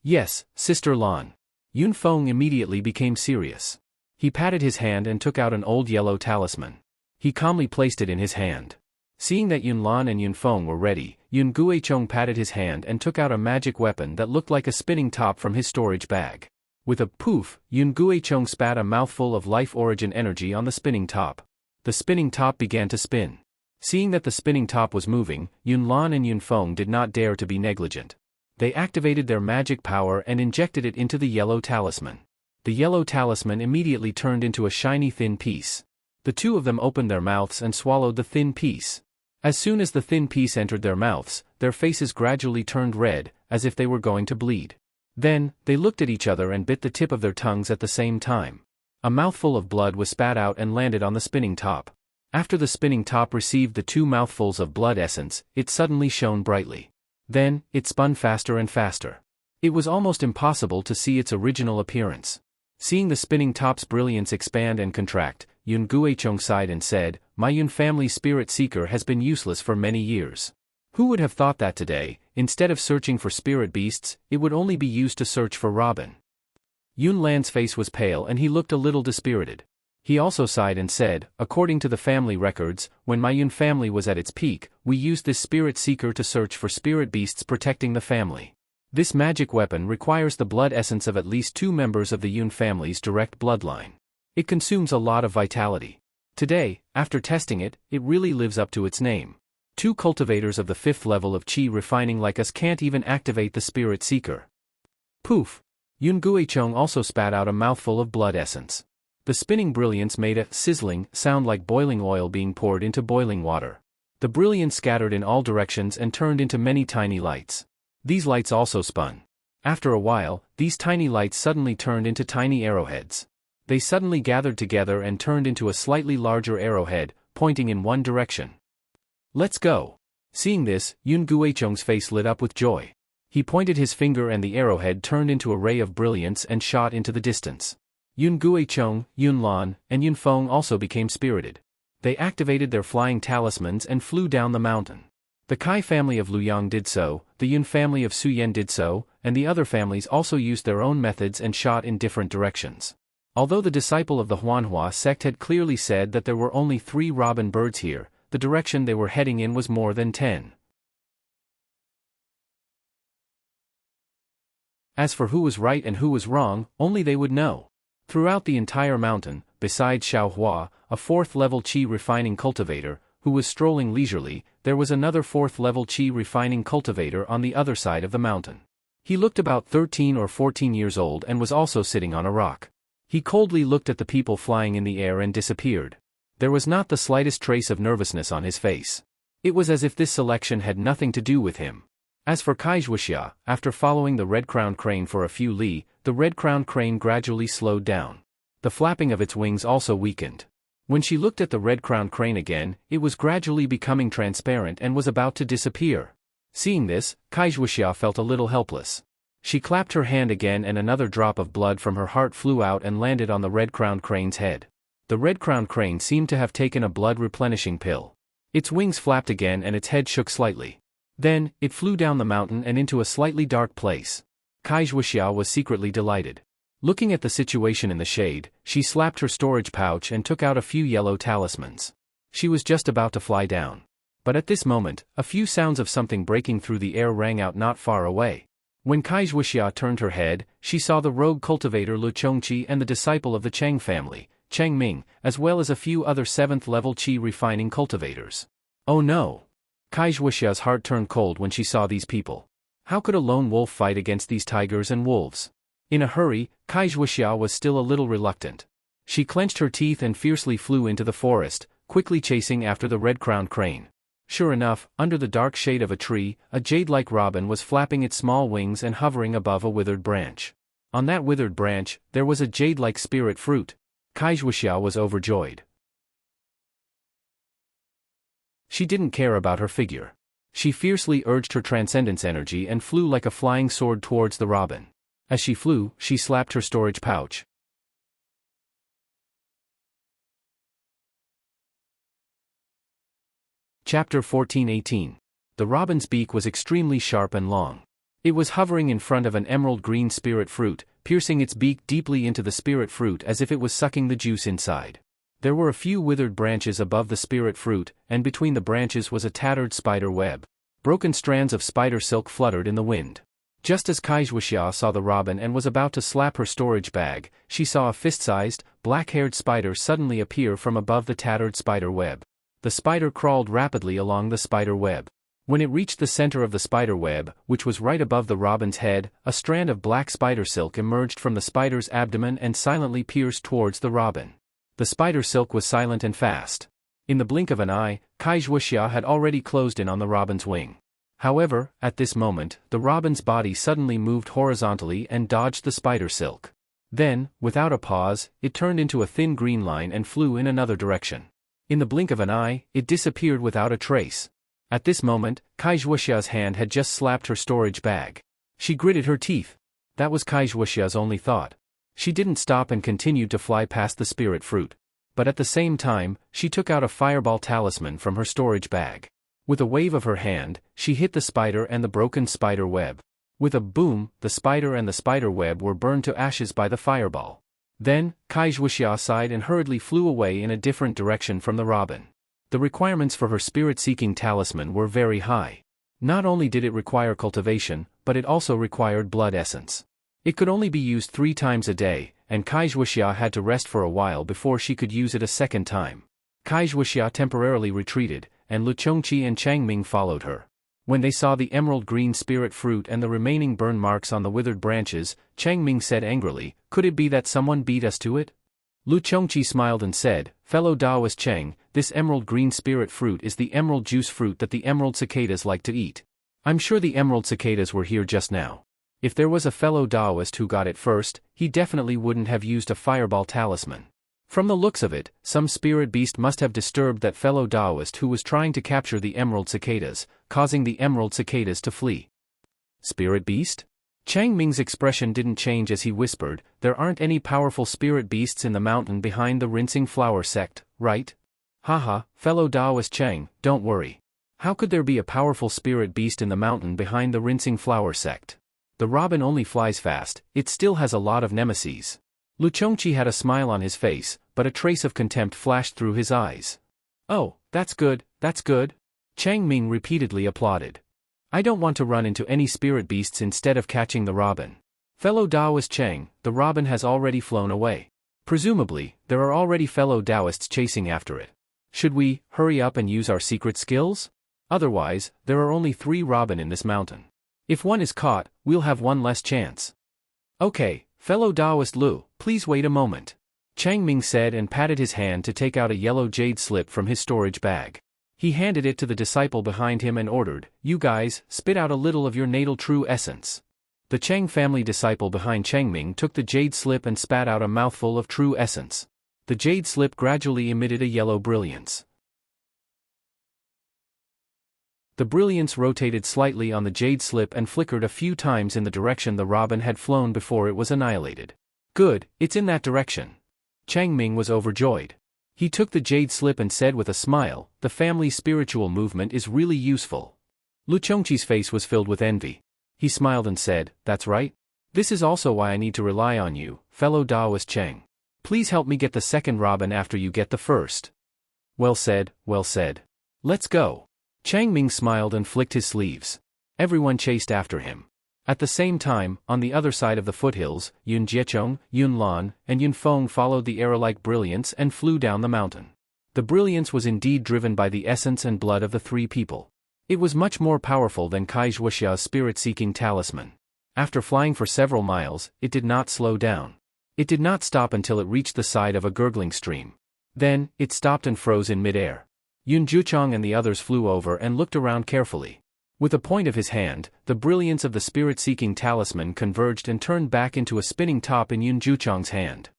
"Yes, Sister Lan." Yun Feng immediately became serious. He patted his hand and took out an old yellow talisman. He calmly placed it in his hand. Seeing that Yun Lan and Yun Feng were ready, Yun Guichong patted his hand and took out a magic weapon that looked like a spinning top from his storage bag. With a poof, Yun Guichong spat a mouthful of life origin energy on the spinning top. The spinning top began to spin. Seeing that the spinning top was moving, Yun Lan and Yun Feng did not dare to be negligent. They activated their magic power and injected it into the yellow talisman. The yellow talisman immediately turned into a shiny thin piece. The 2 of them opened their mouths and swallowed the thin piece. As soon as the thin piece entered their mouths, their faces gradually turned red, as if they were going to bleed. Then, they looked at each other and bit the tip of their tongues at the same time. A mouthful of blood was spat out and landed on the spinning top. After the spinning top received the 2 mouthfuls of blood essence, it suddenly shone brightly. Then, it spun faster and faster. It was almost impossible to see its original appearance. Seeing the spinning top's brilliance expand and contract, Yun Guichong sighed and said, "My Yun family's spirit seeker has been useless for many years. Who would have thought that today, instead of searching for spirit beasts, it would only be used to search for robin?" Yun Lan's face was pale and he looked a little dispirited. He also sighed and said, "According to the family records, when my Yun family was at its peak, we used this spirit seeker to search for spirit beasts protecting the family. This magic weapon requires the blood essence of at least 2 members of the Yun family's direct bloodline. It consumes a lot of vitality. Today, after testing it, it really lives up to its name. 2 cultivators of the 5th level of Qi refining like us can't even activate the Spirit Seeker. Poof! Yun Guichong also spat out a mouthful of blood essence. The spinning brilliance made a sizzling sound like boiling oil being poured into boiling water. The brilliance scattered in all directions and turned into many tiny lights. These lights also spun. After a while, these tiny lights suddenly turned into tiny arrowheads. They suddenly gathered together and turned into a slightly larger arrowhead, pointing in one direction. Let's go! Seeing this, Yun Guichong's face lit up with joy. He pointed his finger and the arrowhead turned into a ray of brilliance and shot into the distance. Yun Guichong, Yun Lan, and Yun Feng also became spirited. They activated their flying talismans and flew down the mountain. The Kai family of Luyang did so, the Yun family of Suyen did so, and the other families also used their own methods and shot in different directions. Although the disciple of the Huanhua sect had clearly said that there were only 3 robin birds here, the direction they were heading in was more than 10. As for who was right and who was wrong, only they would know. Throughout the entire mountain, besides Xiaohua, a 4th-level Qi refining cultivator, who was strolling leisurely, there was another 4th-level Qi refining cultivator on the other side of the mountain. He looked about 13 or 14 years old and was also sitting on a rock. He coldly looked at the people flying in the air and disappeared. There was not the slightest trace of nervousness on his face. It was as if this selection had nothing to do with him. As for Kaixuxia, after following the red-crowned crane for a few li, the red-crowned crane gradually slowed down. The flapping of its wings also weakened. When she looked at the red-crowned crane again, it was gradually becoming transparent and was about to disappear. Seeing this, Kaixuxia felt a little helpless. She clapped her hand again and another drop of blood from her heart flew out and landed on the red-crowned crane's head. The red-crowned crane seemed to have taken a blood-replenishing pill. Its wings flapped again and its head shook slightly. Then, it flew down the mountain and into a slightly dark place. Kaixuxia was secretly delighted. Looking at the situation in the shade, she slapped her storage pouch and took out a few yellow talismans. She was just about to fly down. But at this moment, a few sounds of something breaking through the air rang out not far away. When Kaixuxia turned her head, she saw the rogue cultivator Lu Chongqi and the disciple of the Cheng family, Cheng Ming, as well as a few other 7th-level Qi refining cultivators. Oh no! Kaixuxia's heart turned cold when she saw these people. How could a lone wolf fight against these tigers and wolves? In a hurry, Kaixuxia was still a little reluctant. She clenched her teeth and fiercely flew into the forest, quickly chasing after the red-crowned crane. Sure enough, under the dark shade of a tree, a jade-like robin was flapping its small wings and hovering above a withered branch. On that withered branch, there was a jade-like spirit fruit. Kaixuxia was overjoyed. She didn't care about her figure. She fiercely urged her transcendence energy and flew like a flying sword towards the robin. As she flew, she slapped her storage pouch. Chapter 14:18. The robin's beak was extremely sharp and long. It was hovering in front of an emerald green spirit fruit, piercing its beak deeply into the spirit fruit as if it was sucking the juice inside. There were a few withered branches above the spirit fruit, and between the branches was a tattered spider web. Broken strands of spider silk fluttered in the wind. Just as Kaixuxia saw the robin and was about to slap her storage bag, she saw a fist-sized, black-haired spider suddenly appear from above the tattered spider web. The spider crawled rapidly along the spider web. When it reached the center of the spider web, which was right above the robin's head, a strand of black spider silk emerged from the spider's abdomen and silently pierced towards the robin. The spider silk was silent and fast. In the blink of an eye, Kaixuxia had already closed in on the robin's wing. However, at this moment, the robin's body suddenly moved horizontally and dodged the spider silk. Then, without a pause, it turned into a thin green line and flew in another direction. In the blink of an eye, it disappeared without a trace. At this moment, Kaixuxia's hand had just slapped her storage bag. She gritted her teeth. That was Kaixuxia's only thought. She didn't stop and continued to fly past the spirit fruit. But at the same time, she took out a fireball talisman from her storage bag. With a wave of her hand, she hit the spider and the broken spider web. With a boom, the spider and the spider web were burned to ashes by the fireball. Then, Kaixuxia sighed and hurriedly flew away in a different direction from the robin. The requirements for her spirit-seeking talisman were very high. Not only did it require cultivation, but it also required blood essence. It could only be used 3 times a day, and Kaixuoxia had to rest for a while before she could use it a second time. Kaixuoxia temporarily retreated, and Lu Chongqi and Changming followed her. When they saw the emerald green spirit fruit and the remaining burn marks on the withered branches, Changming said angrily, "Could it be that someone beat us to it?" Lu Chongqi smiled and said, "Fellow Taoist Cheng, this emerald green spirit fruit is the emerald juice fruit that the emerald cicadas like to eat. I'm sure the emerald cicadas were here just now. If there was a fellow Taoist who got it first, he definitely wouldn't have used a fireball talisman. From the looks of it, some spirit beast must have disturbed that fellow Taoist who was trying to capture the emerald cicadas, causing the emerald cicadas to flee." Spirit beast? Changming's expression didn't change as he whispered, "There aren't any powerful spirit beasts in the mountain behind the rinsing flower sect, right?" "Haha, fellow Taoist Cheng, don't worry. How could there be a powerful spirit beast in the mountain behind the rinsing flower sect? The robin only flies fast, it still has a lot of nemesis." Lu Chongqi had a smile on his face, but a trace of contempt flashed through his eyes. "Oh, that's good, that's good." Changming repeatedly applauded. "I don't want to run into any spirit beasts instead of catching the robin. Fellow Taoist Cheng, the robin has already flown away. Presumably, there are already fellow Taoists chasing after it. Should we hurry up and use our secret skills? Otherwise, there are only 3 robin in this mountain. If one is caught, we'll have one less chance." "Okay, fellow Taoist Lu, please wait a moment," Changming said and patted his hand to take out a yellow jade slip from his storage bag. He handed it to the disciple behind him and ordered, "You guys, spit out a little of your natal true essence." The Cheng family disciple behind Changming took the jade slip and spat out a mouthful of true essence. The jade slip gradually emitted a yellow brilliance. The brilliance rotated slightly on the jade slip and flickered a few times in the direction the robin had flown before it was annihilated. "Good, it's in that direction." Changming was overjoyed. He took the jade slip and said with a smile, "The family's spiritual movement is really useful." Lu Chongqi's face was filled with envy. He smiled and said, "That's right. This is also why I need to rely on you, fellow Taoist Cheng. Please help me get the second robin after you get the first." "Well said, well said. Let's go." Changming smiled and flicked his sleeves. Everyone chased after him. At the same time, on the other side of the foothills, Yun Jiechong, Yun Lan, and Yun Feng followed the arrow-like brilliance and flew down the mountain. The brilliance was indeed driven by the essence and blood of the 3 people. It was much more powerful than Kaixuoxia's spirit-seeking talisman. After flying for several miles, it did not slow down. It did not stop until it reached the side of a gurgling stream. Then, it stopped and froze in midair. Yun Jiechong and the others flew over and looked around carefully. With the point of his hand, the brilliance of the spirit-seeking talisman converged and turned back into a spinning top in Yun Jiechong's hand.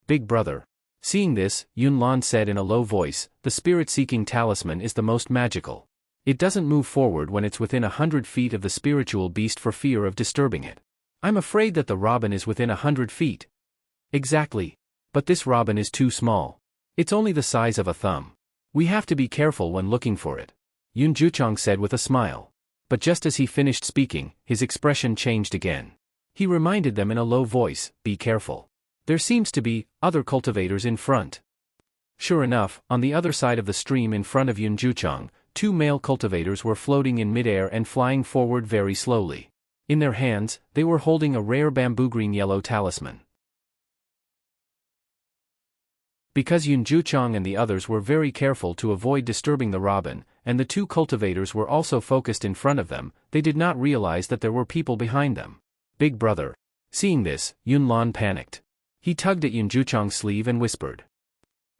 "Big brother." Seeing this, Yun Lan said in a low voice, "The spirit-seeking talisman is the most magical. It doesn't move forward when it's within 100 feet of the spiritual beast for fear of disturbing it. I'm afraid that the robin is within 100 feet. "Exactly. But this robin is too small. It's only the size of a thumb. We have to be careful when looking for it," Yun Jiechong said with a smile. But just as he finished speaking, his expression changed again. He reminded them in a low voice, "Be careful. There seems to be other cultivators in front." Sure enough, on the other side of the stream in front of Yun Jiechong, 2 male cultivators were floating in midair and flying forward very slowly. In their hands, they were holding a rare bamboo green-yellow talisman. Because Yun Jiechong and the others were very careful to avoid disturbing the robin, and the 2 cultivators were also focused in front of them, they did not realize that there were people behind them. "Big brother." Seeing this, Yun Lan panicked. He tugged at Yun Jiechong's sleeve and whispered.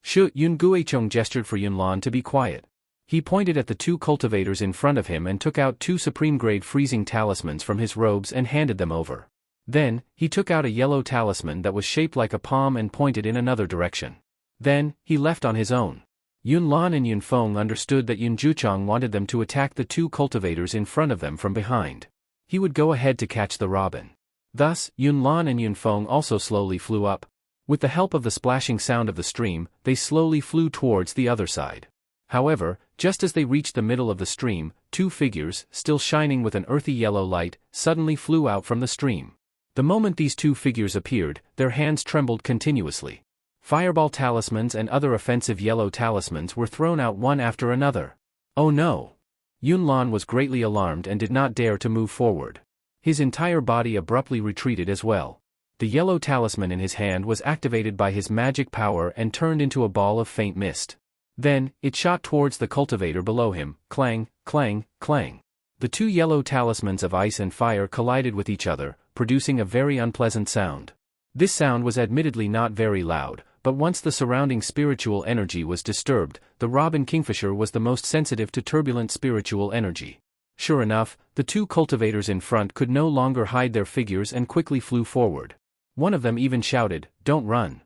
"Shh." Yun Guichong gestured for Yun Lan to be quiet. He pointed at the 2 cultivators in front of him and took out 2 supreme-grade freezing talismans from his robes and handed them over. Then, he took out a yellow talisman that was shaped like a palm and pointed in another direction. Then, he left on his own. Yun Lan and Yun Feng understood that Yun Jiechong wanted them to attack the 2 cultivators in front of them from behind. He would go ahead to catch the robin. Thus, Yun Lan and Yun Feng also slowly flew up. With the help of the splashing sound of the stream, they slowly flew towards the other side. However, just as they reached the middle of the stream, 2 figures, still shining with an earthy yellow light, suddenly flew out from the stream. The moment these 2 figures appeared, their hands trembled continuously. Fireball talismans and other offensive yellow talismans were thrown out one after another. "Oh no! Yunlan was greatly alarmed and did not dare to move forward. His entire body abruptly retreated as well. The yellow talisman in his hand was activated by his magic power and turned into a ball of faint mist. Then, it shot towards the cultivator below him, clang, clang, clang. The two yellow talismans of ice and fire collided with each other, producing a very unpleasant sound. This sound was admittedly not very loud, but once the surrounding spiritual energy was disturbed, the robin kingfisher was the most sensitive to turbulent spiritual energy. Sure enough, the two cultivators in front could no longer hide their figures and quickly flew forward. One of them even shouted, "Don't run."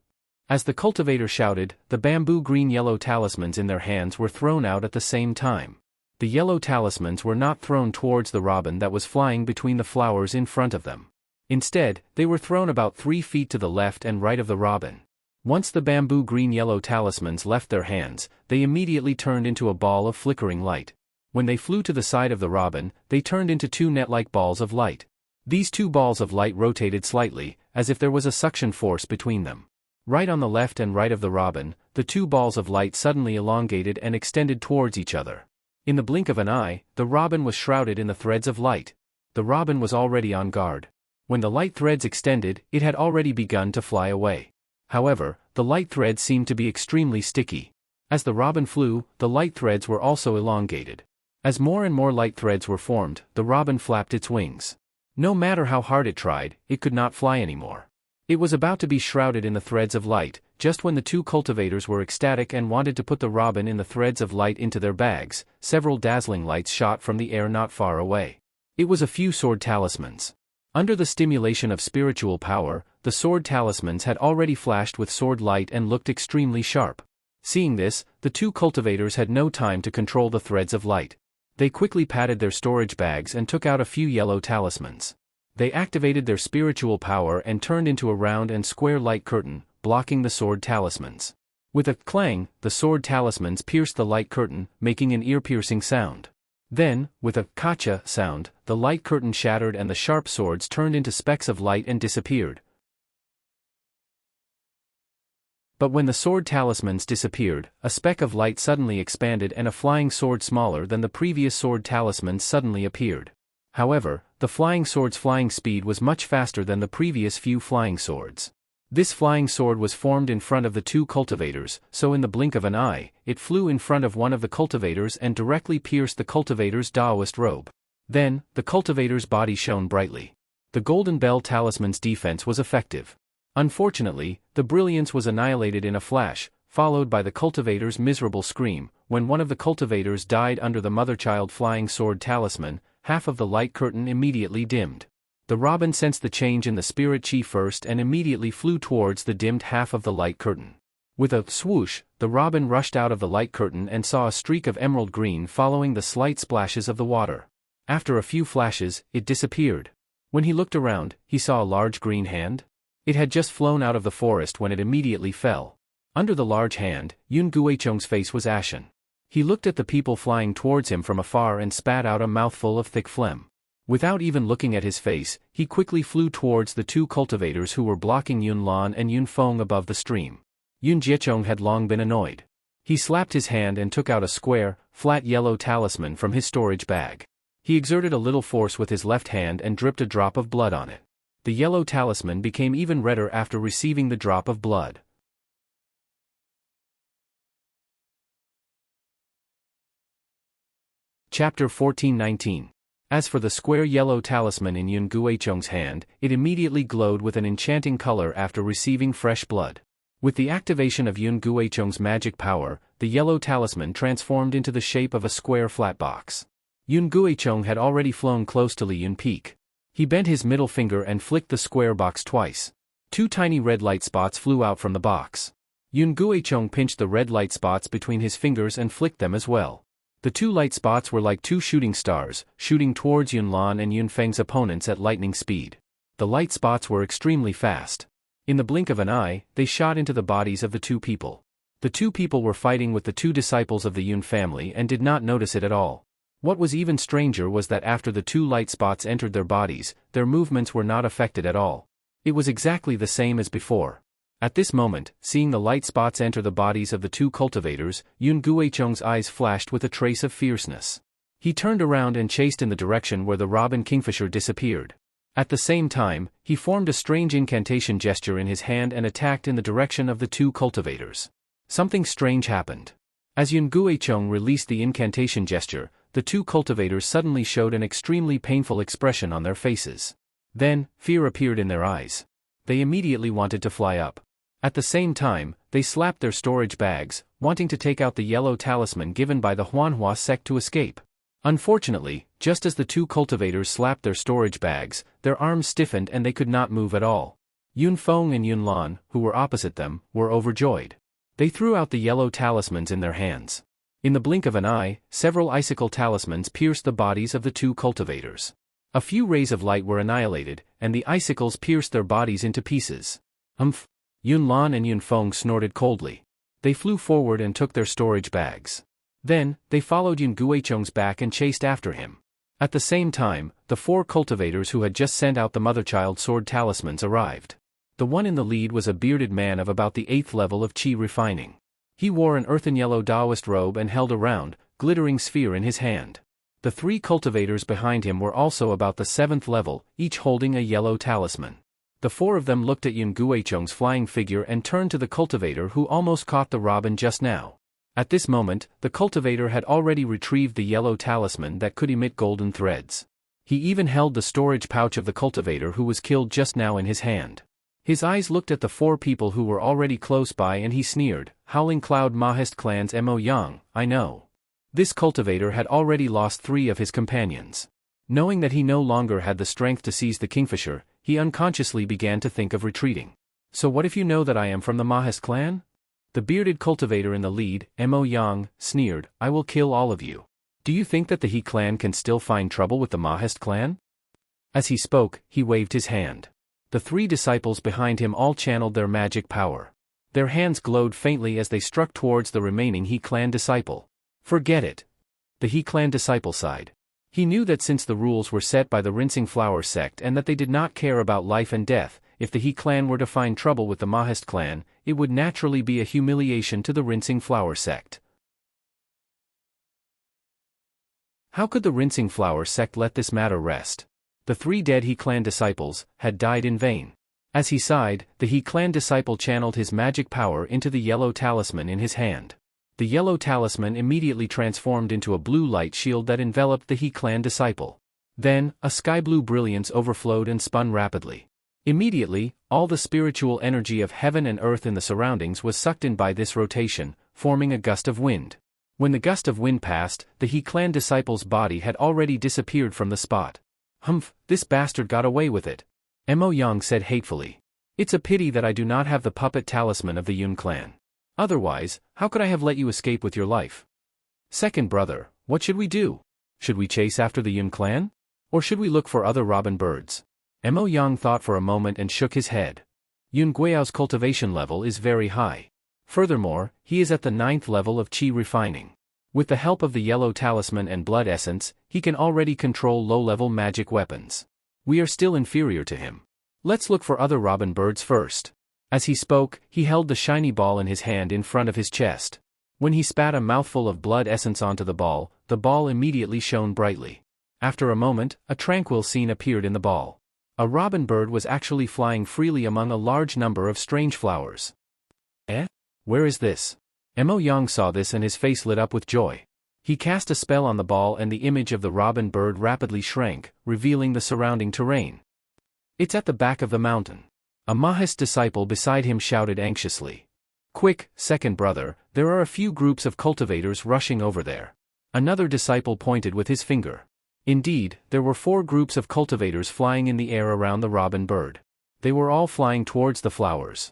As the cultivator shouted, the bamboo green-yellow talismans in their hands were thrown out at the same time. The yellow talismans were not thrown towards the robin that was flying between the flowers in front of them. Instead, they were thrown about 3 feet to the left and right of the robin. Once the bamboo green-yellow talismans left their hands, they immediately turned into a ball of flickering light. When they flew to the side of the robin, they turned into two net-like balls of light. These two balls of light rotated slightly, as if there was a suction force between them. Right on the left and right of the robin, the two balls of light suddenly elongated and extended towards each other. In the blink of an eye, the robin was shrouded in the threads of light. The robin was already on guard. When the light threads extended, it had already begun to fly away. However, the light threads seemed to be extremely sticky. As the robin flew, the light threads were also elongated. As more and more light threads were formed, the robin flapped its wings. No matter how hard it tried, it could not fly anymore. It was about to be shrouded in the threads of light, just when the two cultivators were ecstatic and wanted to put the robin in the threads of light into their bags, several dazzling lights shot from the air not far away. It was a few sword talismans. Under the stimulation of spiritual power, the sword talismans had already flashed with sword light and looked extremely sharp. Seeing this, the two cultivators had no time to control the threads of light. They quickly patted their storage bags and took out a few yellow talismans. They activated their spiritual power and turned into a round and square light curtain, blocking the sword talismans. With a clang, the sword talismans pierced the light curtain, making an ear-piercing sound. Then, with a "kacha" sound, the light curtain shattered and the sharp swords turned into specks of light and disappeared. But when the sword talismans disappeared, a speck of light suddenly expanded and a flying sword smaller than the previous sword talismans suddenly appeared. However, the flying sword's flying speed was much faster than the previous few flying swords. This flying sword was formed in front of the two cultivators, so in the blink of an eye, it flew in front of one of the cultivators and directly pierced the cultivator's Taoist robe. Then, the cultivator's body shone brightly. The Golden Bell talisman's defense was effective. Unfortunately, the brilliance was annihilated in a flash, followed by the cultivator's miserable scream. When one of the cultivators died under the mother-child flying sword talisman, half of the light curtain immediately dimmed. The robin sensed the change in the spirit chi first and immediately flew towards the dimmed half of the light curtain. With a swoosh, the robin rushed out of the light curtain and saw a streak of emerald green following the slight splashes of the water. After a few flashes, it disappeared. When he looked around, he saw a large green hand. It had just flown out of the forest when it immediately fell. Under the large hand, Yun Guicheng's face was ashen. He looked at the people flying towards him from afar and spat out a mouthful of thick phlegm. Without even looking at his face, he quickly flew towards the two cultivators who were blocking Yun Lan and Yun Feng above the stream. Yun Jiecheng had long been annoyed. He slapped his hand and took out a square, flat yellow talisman from his storage bag. He exerted a little force with his left hand and dripped a drop of blood on it. The yellow talisman became even redder after receiving the drop of blood. Chapter 14:19. As for the square yellow talisman in Yun Guicheng's hand, it immediately glowed with an enchanting color after receiving fresh blood. With the activation of Yun Guicheng's magic power, the yellow talisman transformed into the shape of a square flat box. Yun Guicheng had already flown close to Li Yun Peak. He bent his middle finger and flicked the square box twice. Two tiny red light spots flew out from the box. Yun Guicheng pinched the red light spots between his fingers and flicked them as well. The two light spots were like two shooting stars, shooting towards Yun Lan and Yun Feng's opponents at lightning speed. The light spots were extremely fast. In the blink of an eye, they shot into the bodies of the two people. The two people were fighting with the two disciples of the Yun family and did not notice it at all. What was even stranger was that after the two light spots entered their bodies, their movements were not affected at all. It was exactly the same as before. At this moment, seeing the light spots enter the bodies of the two cultivators, Yun Guicheng's eyes flashed with a trace of fierceness. He turned around and chased in the direction where the robin kingfisher disappeared. At the same time, he formed a strange incantation gesture in his hand and attacked in the direction of the two cultivators. Something strange happened. As Yun Guicheng released the incantation gesture, the two cultivators suddenly showed an extremely painful expression on their faces. Then, fear appeared in their eyes. They immediately wanted to fly up. At the same time, they slapped their storage bags, wanting to take out the yellow talisman given by the Huanhua sect to escape. Unfortunately, just as the two cultivators slapped their storage bags, their arms stiffened and they could not move at all. Yun Feng and Yun Lan, who were opposite them, were overjoyed. They threw out the yellow talismans in their hands. In the blink of an eye, several icicle talismans pierced the bodies of the two cultivators. A few rays of light were annihilated, and the icicles pierced their bodies into pieces. Humph! Yun Lan and Yun Feng snorted coldly. They flew forward and took their storage bags. Then, they followed Yun Guicheng's back and chased after him. At the same time, the four cultivators who had just sent out the mother-child sword talismans arrived. The one in the lead was a bearded man of about the 8th level of Qi refining. He wore an earthen yellow Taoist robe and held a round, glittering sphere in his hand. The three cultivators behind him were also about the 7th level, each holding a yellow talisman. The four of them looked at Yun Guicheng's flying figure and turned to the cultivator who almost caught the robin just now. At this moment, the cultivator had already retrieved the yellow talisman that could emit golden threads. He even held the storage pouch of the cultivator who was killed just now in his hand. His eyes looked at the four people who were already close by and he sneered, "Howling Cloud Mahist Clan's Mo Yang, I know." This cultivator had already lost 3 of his companions. Knowing that he no longer had the strength to seize the kingfisher, he unconsciously began to think of retreating. "So what if you know that I am from the Mahist clan?" The bearded cultivator in the lead, Mo Yang, sneered, "I will kill all of you. Do you think that the He clan can still find trouble with the Mahist clan?" As he spoke, he waved his hand. The 3 disciples behind him all channeled their magic power. Their hands glowed faintly as they struck towards the remaining He clan disciple. "Forget it." The He clan disciple sighed. He knew that since the rules were set by the Rinsing Flower sect and that they did not care about life and death, if the He clan were to find trouble with the Mahist clan, it would naturally be a humiliation to the Rinsing Flower sect. How could the Rinsing Flower sect let this matter rest? The 3 dead He clan disciples had died in vain. As he sighed, the He clan disciple channeled his magic power into the yellow talisman in his hand. The yellow talisman immediately transformed into a blue light shield that enveloped the He clan disciple. Then, a sky-blue brilliance overflowed and spun rapidly. Immediately, all the spiritual energy of heaven and earth in the surroundings was sucked in by this rotation, forming a gust of wind. When the gust of wind passed, the He clan disciple's body had already disappeared from the spot. "Humph, this bastard got away with it," Mo Yang said hatefully. "It's a pity that I do not have the puppet talisman of the Yun clan. Otherwise, how could I have let you escape with your life? Second brother, what should we do? Should we chase after the Yun clan? Or should we look for other robin birds?" Mo Yang thought for a moment and shook his head. Yun Guiao's cultivation level is very high. Furthermore, he is at the 9th level of Qi refining. With the help of the yellow talisman and blood essence, he can already control low-level magic weapons. We are still inferior to him. Let's look for other robin birds first. As he spoke, he held the shiny ball in his hand in front of his chest. When he spat a mouthful of blood essence onto the ball immediately shone brightly. After a moment, a tranquil scene appeared in the ball. A robin bird was actually flying freely among a large number of strange flowers. "Eh? Where is this?" Mo Yang saw this and his face lit up with joy. He cast a spell on the ball and the image of the robin bird rapidly shrank, revealing the surrounding terrain. "It's at the back of the mountain." A Mahist disciple beside him shouted anxiously. "Quick, second brother, there are a few groups of cultivators rushing over there." Another disciple pointed with his finger. Indeed, there were 4 groups of cultivators flying in the air around the robin bird. They were all flying towards the flowers.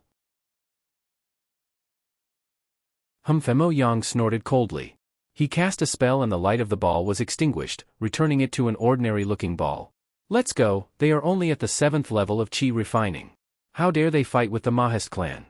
Mo Yang snorted coldly. He cast a spell and the light of the ball was extinguished, returning it to an ordinary-looking ball. "Let's go, they are only at the 7th level of Qi refining. How dare they fight with the Mahist clan?"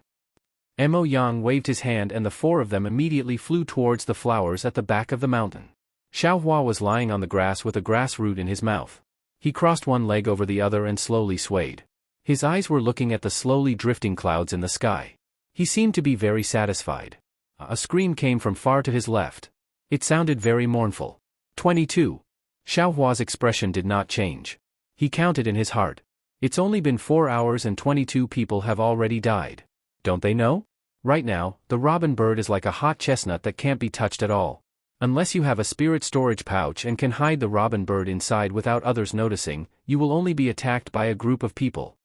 Mo Yang waved his hand and the 4 of them immediately flew towards the flowers at the back of the mountain. Xiaohua was lying on the grass with a grass root in his mouth. He crossed one leg over the other and slowly swayed. His eyes were looking at the slowly drifting clouds in the sky. He seemed to be very satisfied. A scream came from far to his left. It sounded very mournful. 22. Xiaohua's expression did not change. He counted in his heart. It's only been 4 hours and 22 people have already died. Don't they know? Right now, the robin bird is like a hot chestnut that can't be touched at all. Unless you have a spirit storage pouch and can hide the robin bird inside without others noticing, you will only be attacked by a group of people.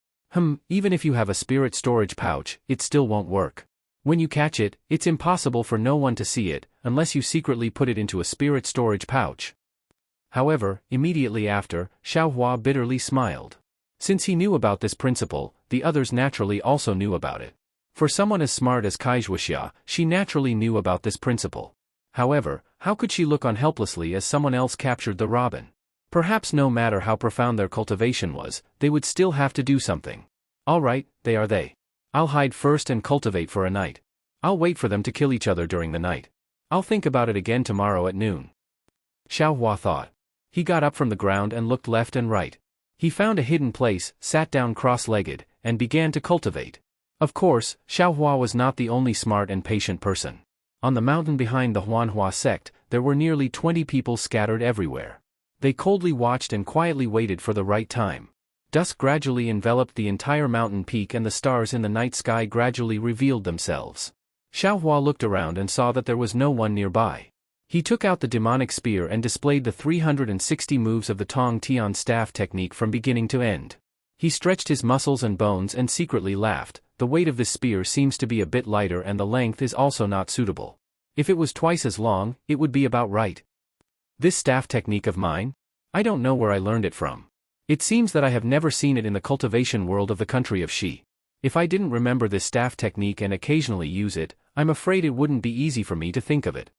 Even if you have a spirit storage pouch, it still won't work. When you catch it, it's impossible for no one to see it, unless you secretly put it into a spirit storage pouch. However, immediately after, Xiaohua bitterly smiled. Since he knew about this principle, the others naturally also knew about it. For someone as smart as Kaixuoxia, she naturally knew about this principle. However, how could she look on helplessly as someone else captured the robin? Perhaps no matter how profound their cultivation was, they would still have to do something. Alright, they are they. I'll hide first and cultivate for a night. I'll wait for them to kill each other during the night. I'll think about it again tomorrow at noon. Xiaohua thought. He got up from the ground and looked left and right. He found a hidden place, sat down cross-legged, and began to cultivate. Of course, Xiaohua was not the only smart and patient person. On the mountain behind the Huanhua sect, there were nearly 20 people scattered everywhere. They coldly watched and quietly waited for the right time. Dusk gradually enveloped the entire mountain peak and the stars in the night sky gradually revealed themselves. Xiaohua looked around and saw that there was no one nearby. He took out the demonic spear and displayed the 360 moves of the Tong Tian staff technique from beginning to end. He stretched his muscles and bones and secretly laughed. The weight of this spear seems to be a bit lighter and the length is also not suitable. If it was twice as long, it would be about right. This staff technique of mine? I don't know where I learned it from. It seems that I have never seen it in the cultivation world of the country of Shi. If I didn't remember this staff technique and occasionally use it, I'm afraid it wouldn't be easy for me to think of it.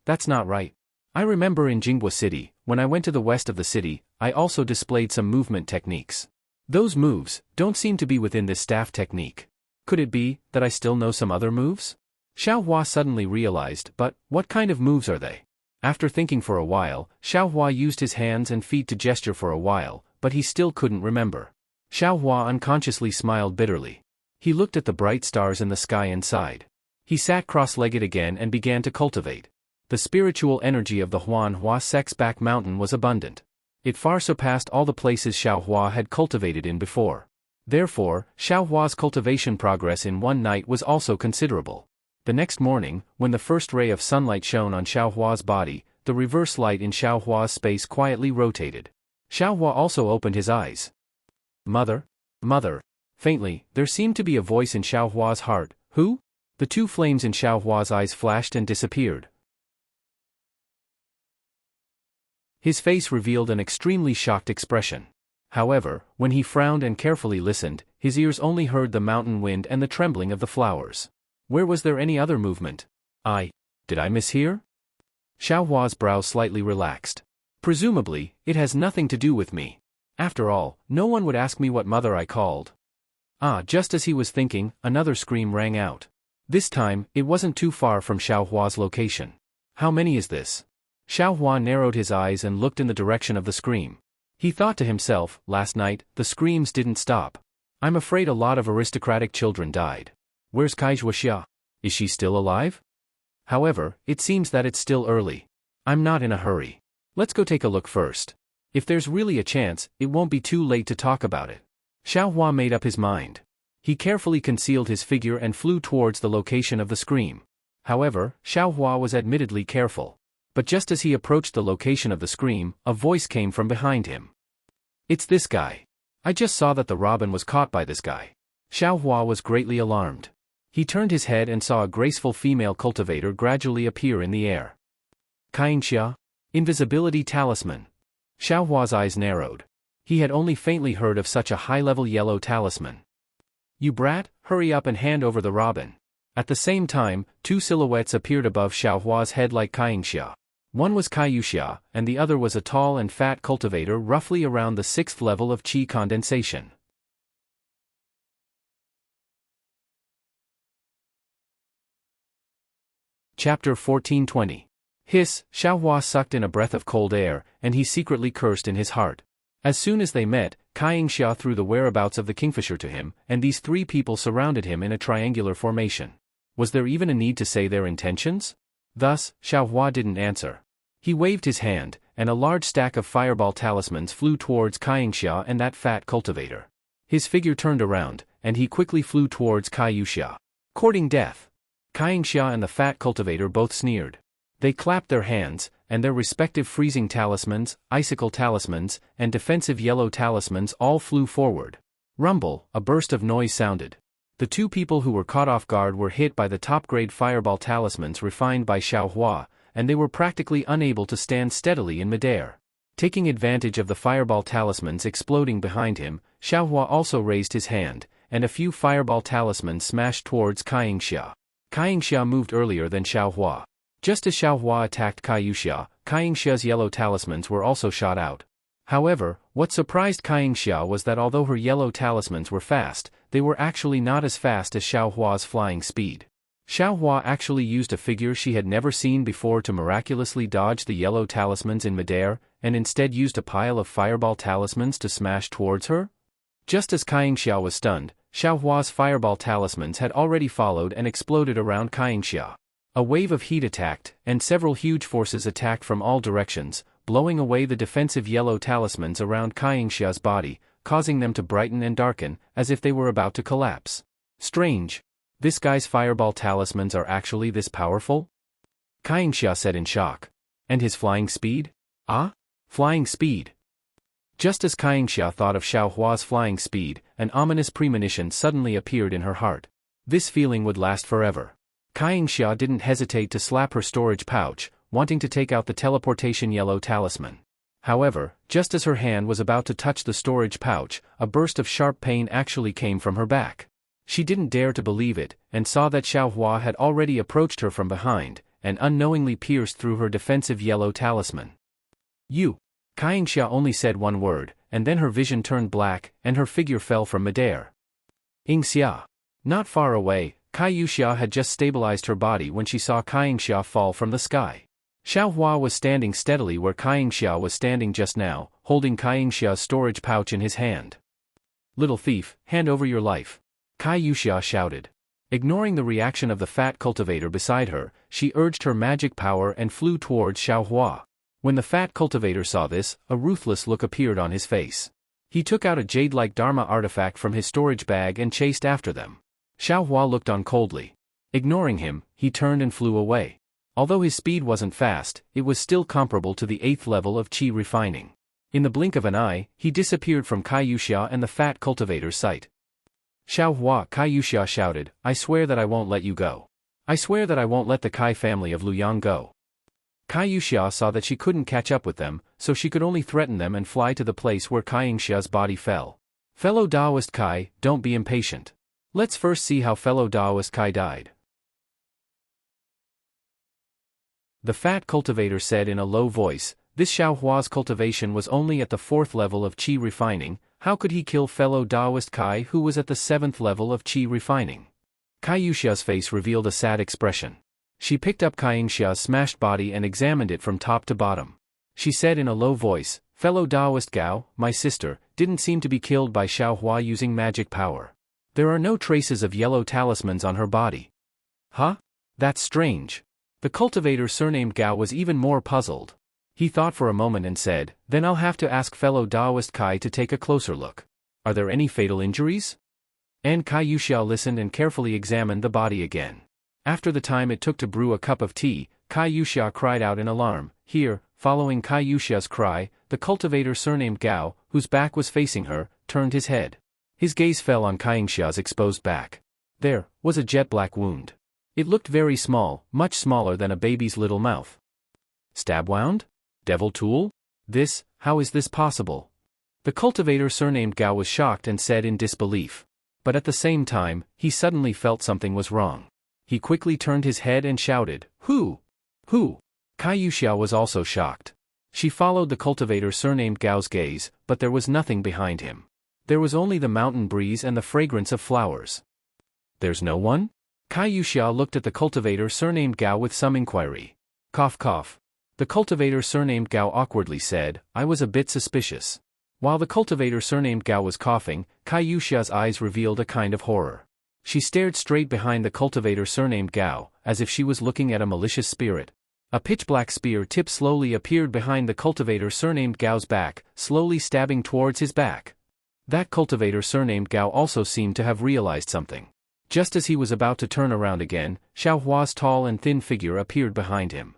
That's not right. I remember in Jinghua City, when I went to the west of the city, I also displayed some movement techniques. Those moves don't seem to be within this staff technique. Could it be that I still know some other moves? Xiaohua suddenly realized, but what kind of moves are they? After thinking for a while, Xiaohua used his hands and feet to gesture for a while, but he still couldn't remember. Xiaohua unconsciously smiled bitterly. He looked at the bright stars in the sky and sighed. He sat cross-legged again and began to cultivate. The spiritual energy of the Huanhua sect's back mountain was abundant. It far surpassed all the places Xiaohua had cultivated in before. Therefore, Xiaohua's cultivation progress in one night was also considerable. The next morning, when the first ray of sunlight shone on Xiaohua's body, the reverse light in Xiaohua's space quietly rotated. Xiaohua also opened his eyes. Mother? Mother. Faintly, there seemed to be a voice in Xiaohua's heart. Who? The two flames in Xiaohua's eyes flashed and disappeared. His face revealed an extremely shocked expression. However, when he frowned and carefully listened, his ears only heard the mountain wind and the trembling of the flowers. Where was there any other movement? Did I mishear? Xiaohua's brow slightly relaxed. Presumably, it has nothing to do with me. After all, no one would ask me what mother I called. Just as he was thinking, another scream rang out. This time, it wasn't too far from Xiaohua's location. How many is this? Xiaohua narrowed his eyes and looked in the direction of the scream. He thought to himself, last night, the screams didn't stop. I'm afraid a lot of aristocratic children died. Where's Kaixuoxia? Is she still alive? However, it seems that it's still early. I'm not in a hurry. Let's go take a look first. If there's really a chance, it won't be too late to talk about it. Xiaohua made up his mind. He carefully concealed his figure and flew towards the location of the scream. However, Xiaohua was admittedly careful. But just as he approached the location of the scream, a voice came from behind him. It's this guy. I just saw that the robin was caught by this guy. Xiaohua was greatly alarmed. He turned his head and saw a graceful female cultivator gradually appear in the air. Kaixia? Invisibility talisman. Xiaohua's eyes narrowed. He had only faintly heard of such a high-level yellow talisman. You brat, hurry up and hand over the robin. At the same time, two silhouettes appeared above Xiaohua's head like Kaixia. One was Kaixuoxia, and the other was a tall and fat cultivator roughly around the 6th level of qi condensation. Chapter 1420. Hiss, Xiaohua sucked in a breath of cold air, and he secretly cursed in his heart. As soon as they met, Kaixia threw the whereabouts of the kingfisher to him, and these three people surrounded him in a triangular formation. Was there even a need to say their intentions? Thus, Xiaohua didn't answer. He waved his hand, and a large stack of fireball talismans flew towards Kaiyingxia and that fat cultivator. His figure turned around, and he quickly flew towards Kaiyuxia. Courting death. Kaiyingxia and the fat cultivator both sneered. They clapped their hands, and their respective freezing talismans, icicle talismans, and defensive yellow talismans all flew forward. Rumble, a burst of noise sounded. The two people who were caught off guard were hit by the top-grade fireball talismans refined by Xiaohua, and they were practically unable to stand steadily in midair. Taking advantage of the fireball talismans exploding behind him, Xiaohua also raised his hand, and a few fireball talismans smashed towards Kaiyingxia. Kaiyingxia moved earlier than Xiaohua. Just as Xiaohua attacked Kaiyingxia's yellow talismans were also shot out. However, what surprised Kaiyingxia was that although her yellow talismans were fast, they were actually not as fast as Xiaohua's flying speed. Xiaohua actually used a figure she had never seen before to miraculously dodge the yellow talismans in midair, and instead used a pile of fireball talismans to smash towards her? Just as Kaiyingxia was stunned, Xiaohua's fireball talismans had already followed and exploded around Kaiyingxia. A wave of heat attacked, and several huge forces attacked from all directions, blowing away the defensive yellow talismans around Kaiyingxia's body, causing them to brighten and darken, as if they were about to collapse. Strange. This guy's fireball talismans are actually this powerful? Kaiyingxia said in shock. And his flying speed? Ah? Flying speed. Just as Kaiyingxia thought of Xiaohua's flying speed, an ominous premonition suddenly appeared in her heart. This feeling would last forever. Kaiyingxia didn't hesitate to slap her storage pouch, wanting to take out the teleportation yellow talisman. However, just as her hand was about to touch the storage pouch, a burst of sharp pain actually came from her back. She didn't dare to believe it, and saw that Xiaohua had already approached her from behind, and unknowingly pierced through her defensive yellow talisman. You! Kaiyingxia only said one word, and then her vision turned black, and her figure fell from midair. Yingxia. Not far away, Kaiyuxia had just stabilized her body when she saw Kaiyingxia fall from the sky. Xiaohua was standing steadily where Kaiyingxia was standing just now, holding Kaiyingxia's storage pouch in his hand. Little thief, hand over your life. Kaiyuxia shouted. Ignoring the reaction of the fat cultivator beside her, she urged her magic power and flew towards Xiaohua. When the fat cultivator saw this, a ruthless look appeared on his face. He took out a jade-like Dharma artifact from his storage bag and chased after them. Xiaohua looked on coldly. Ignoring him, he turned and flew away. Although his speed wasn't fast, it was still comparable to the 8th level of qi refining. In the blink of an eye, he disappeared from Kaiyuxia and the fat cultivator's sight. Xiaohua, Kaiyuxia shouted, I swear that I won't let you go. I swear that I won't let the Kai family of Luyang go. Kaiyuxia saw that she couldn't catch up with them, so she could only threaten them and fly to the place where Kaiyingxia's body fell. Fellow Taoist Kai, don't be impatient. Let's first see how fellow Taoist Kai died. The fat cultivator said in a low voice, this Xiaohua's cultivation was only at the 4th level of qi refining, how could he kill fellow Taoist Kai who was at the 7th level of qi refining? Kaiyuxia's face revealed a sad expression. She picked up Kaiyingxia's smashed body and examined it from top to bottom. She said in a low voice, fellow Taoist Gao, my sister, didn't seem to be killed by Xiaohua using magic power. There are no traces of yellow talismans on her body. Huh? That's strange. The cultivator surnamed Gao was even more puzzled. He thought for a moment and said, then I'll have to ask fellow Taoist Kai to take a closer look. Are there any fatal injuries? And Kaiyuxia listened and carefully examined the body again. After the time it took to brew a cup of tea, Kaiyuxia cried out in alarm. Here, following Kaiyuxia's cry, the cultivator surnamed Gao, whose back was facing her, turned his head. His gaze fell on Kaiyuxia's exposed back. There was a jet-black wound. It looked very small, much smaller than a baby's little mouth. Stab wound? Devil tool? How is this possible? The cultivator surnamed Gao was shocked and said in disbelief. But at the same time, he suddenly felt something was wrong. He quickly turned his head and shouted, Who? Who? Kaiyuxia was also shocked. She followed the cultivator surnamed Gao's gaze, but there was nothing behind him. There was only the mountain breeze and the fragrance of flowers. There's no one? Kaiyuxia looked at the cultivator surnamed Gao with some inquiry. Cough cough. The cultivator surnamed Gao awkwardly said, I was a bit suspicious. While the cultivator surnamed Gao was coughing, Kaiyuxia's eyes revealed a kind of horror. She stared straight behind the cultivator surnamed Gao, as if she was looking at a malicious spirit. A pitch-black spear tip slowly appeared behind the cultivator surnamed Gao's back, slowly stabbing towards his back. That cultivator surnamed Gao also seemed to have realized something. Just as he was about to turn around again, Xiaohua's tall and thin figure appeared behind him.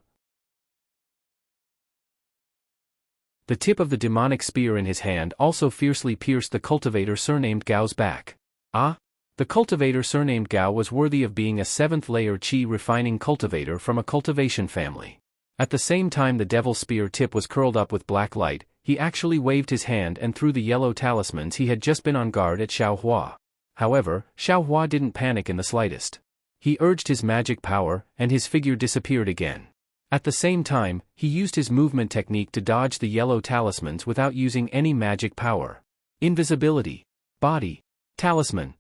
The tip of the demonic spear in his hand also fiercely pierced the cultivator surnamed Gao's back. Ah! The cultivator surnamed Gao was worthy of being a 7th-layer qi refining cultivator from a cultivation family. At the same time the devil spear tip was curled up with black light, he actually waved his hand and threw the yellow talismans he had just been on guard at Xiaohua. However, Xiaohua didn't panic in the slightest. He urged his magic power, and his figure disappeared again. At the same time, he used his movement technique to dodge the yellow talismans without using any magic power. Invisibility. Body. Talisman.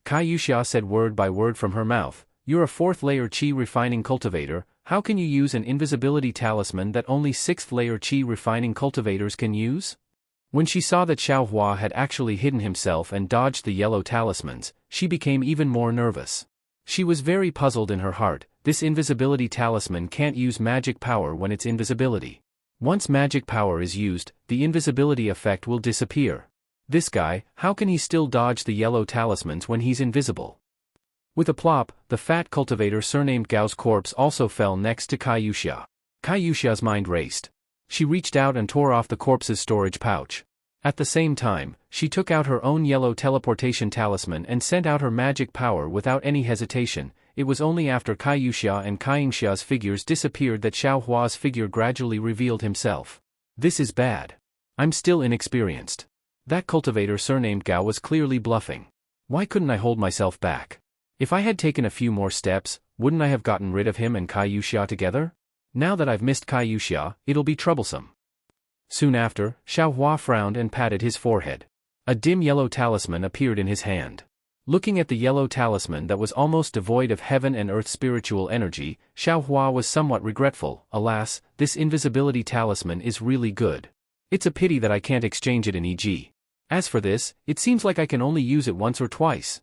Kai Yuxia said word by word from her mouth, "You're a 4th-layer qi refining cultivator, how can you use an invisibility talisman that only 6th-layer qi refining cultivators can use?" When she saw that Xiaohua had actually hidden himself and dodged the yellow talismans, she became even more nervous. She was very puzzled in her heart. This invisibility talisman can't use magic power when it's invisibility. Once magic power is used, the invisibility effect will disappear. This guy, how can he still dodge the yellow talismans when he's invisible? With a plop, the fat cultivator surnamed Gao's corpse also fell next to Kai Yuxia. Kai Yuxia's mind raced. She reached out and tore off the corpse's storage pouch. At the same time, she took out her own yellow teleportation talisman and sent out her magic power without any hesitation. It was only after Kai Yuxia and Kai Yingxia's figures disappeared that Xiaohua's figure gradually revealed himself. This is bad. I'm still inexperienced. That cultivator surnamed Gao was clearly bluffing. Why couldn't I hold myself back? If I had taken a few more steps, wouldn't I have gotten rid of him and Kai Yuxia together? Now that I've missed Kai Yuxia, it'll be troublesome. Soon after, Xiaohua frowned and patted his forehead. A dim yellow talisman appeared in his hand. Looking at the yellow talisman that was almost devoid of heaven and earth spiritual energy, Xiaohua was somewhat regretful. Alas, this invisibility talisman is really good. It's a pity that I can't exchange it in EG. As for this, it seems like I can only use it once or twice.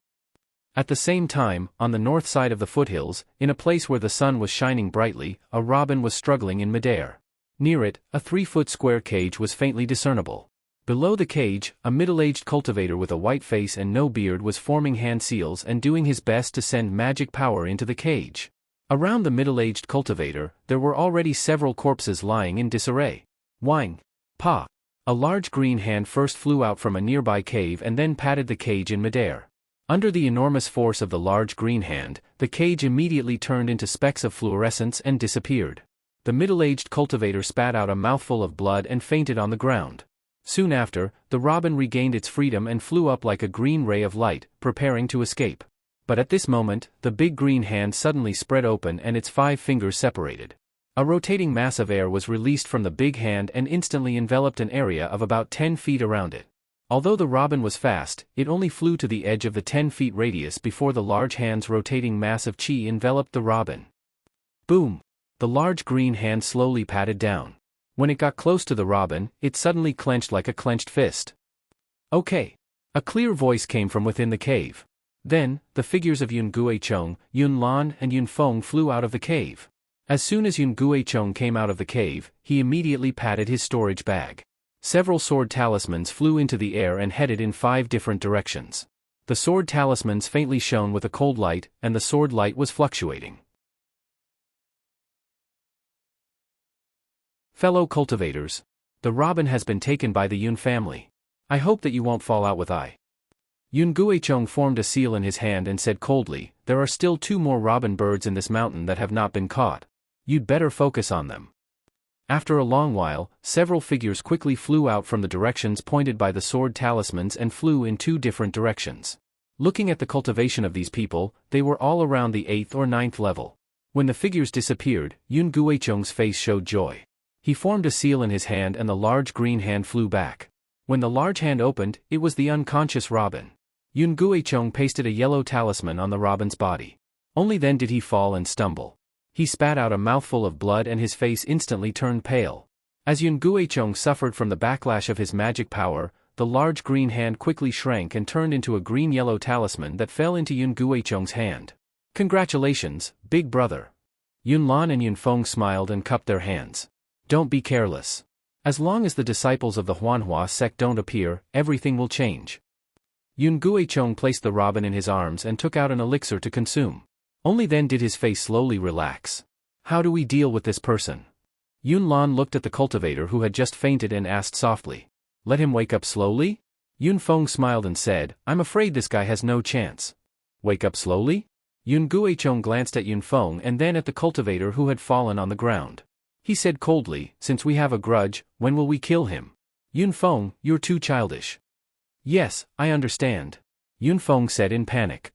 At the same time, on the north side of the foothills, in a place where the sun was shining brightly, a robin was struggling in midair. Near it, a 3-foot square cage was faintly discernible. Below the cage, a middle-aged cultivator with a white face and no beard was forming hand seals and doing his best to send magic power into the cage. Around the middle-aged cultivator, there were already several corpses lying in disarray. Wang. Pa. A large green hand first flew out from a nearby cave and then patted the cage in midair. Under the enormous force of the large green hand, the cage immediately turned into specks of fluorescence and disappeared. The middle-aged cultivator spat out a mouthful of blood and fainted on the ground. Soon after, the robin regained its freedom and flew up like a green ray of light, preparing to escape. But at this moment, the big green hand suddenly spread open and its 5 fingers separated. A rotating mass of air was released from the big hand and instantly enveloped an area of about 10 feet around it. Although the robin was fast, it only flew to the edge of the 10 feet radius before the large hand's rotating mass of chi enveloped the robin. Boom! The large green hand slowly patted down. When it got close to the robin, it suddenly clenched like a clenched fist. Okay. A clear voice came from within the cave. Then, the figures of Yun Guicheng, Yun Lan and Yun Feng flew out of the cave. As soon as Yun Guicheng came out of the cave, he immediately patted his storage bag. Several sword talismans flew into the air and headed in 5 different directions. The sword talismans faintly shone with a cold light, and the sword light was fluctuating. Fellow cultivators. The robin has been taken by the Yun family. I hope that you won't fall out with I. Yun Guicheng formed a seal in his hand and said coldly, "There are still 2 more robin birds in this mountain that have not been caught. You'd better focus on them." After a long while, several figures quickly flew out from the directions pointed by the sword talismans and flew in 2 different directions. Looking at the cultivation of these people, they were all around the 8th or 9th level. When the figures disappeared, Yun Guicheng's face showed joy. He formed a seal in his hand and the large green hand flew back. When the large hand opened, it was the unconscious robin. Yun Guicheng pasted a yellow talisman on the robin's body. Only then did he fall and stumble. He spat out a mouthful of blood and his face instantly turned pale. As Yun Guicheng suffered from the backlash of his magic power, the large green hand quickly shrank and turned into a green-yellow talisman that fell into Yun Guicheng's hand. Congratulations, big brother. Yunlan and Yunfeng smiled and cupped their hands. Don't be careless. As long as the disciples of the Huanhua sect don't appear, everything will change. Yun Guichong placed the robin in his arms and took out an elixir to consume. Only then did his face slowly relax. How do we deal with this person? Yunlan looked at the cultivator who had just fainted and asked softly. Let him wake up slowly? Yunfeng smiled and said, I'm afraid this guy has no chance. Wake up slowly? Yun Guichong glanced at Yunfeng and then at the cultivator who had fallen on the ground. He said coldly, since we have a grudge, when will we kill him? Yunfeng, you're too childish. Yes, I understand. Yunfeng said in panic.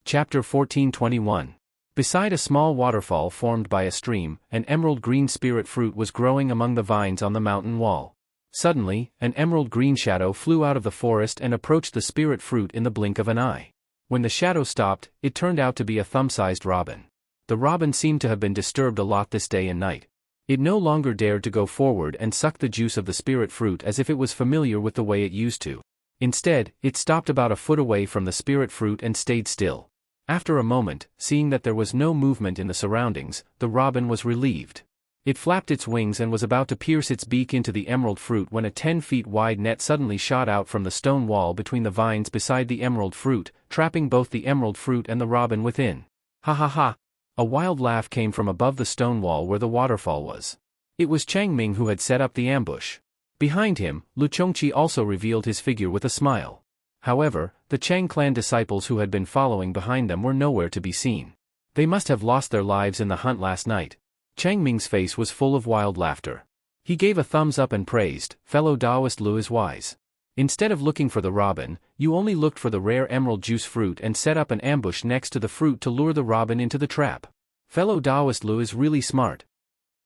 Chapter 14:21. Beside a small waterfall formed by a stream, an emerald green spirit fruit was growing among the vines on the mountain wall. Suddenly, an emerald green shadow flew out of the forest and approached the spirit fruit in the blink of an eye. When the shadow stopped, it turned out to be a thumb-sized robin. The robin seemed to have been disturbed a lot this day and night. It no longer dared to go forward and suck the juice of the spirit fruit as if it was familiar with the way it used to. Instead, it stopped about a foot away from the spirit fruit and stayed still. After a moment, seeing that there was no movement in the surroundings, the robin was relieved. It flapped its wings and was about to pierce its beak into the emerald fruit when a 10-feet-wide net suddenly shot out from the stone wall between the vines beside the emerald fruit, trapping both the emerald fruit and the robin within. Ha ha ha! A wild laugh came from above the stone wall where the waterfall was. It was Chang Ming who had set up the ambush. Behind him, Lu Chongqi also revealed his figure with a smile. However, the Chang clan disciples who had been following behind them were nowhere to be seen. They must have lost their lives in the hunt last night. Chang Ming's face was full of wild laughter. He gave a thumbs up and praised, fellow Taoist Lu is wise. Instead of looking for the robin, you only looked for the rare emerald juice fruit and set up an ambush next to the fruit to lure the robin into the trap. Fellow Taoist Lu is really smart.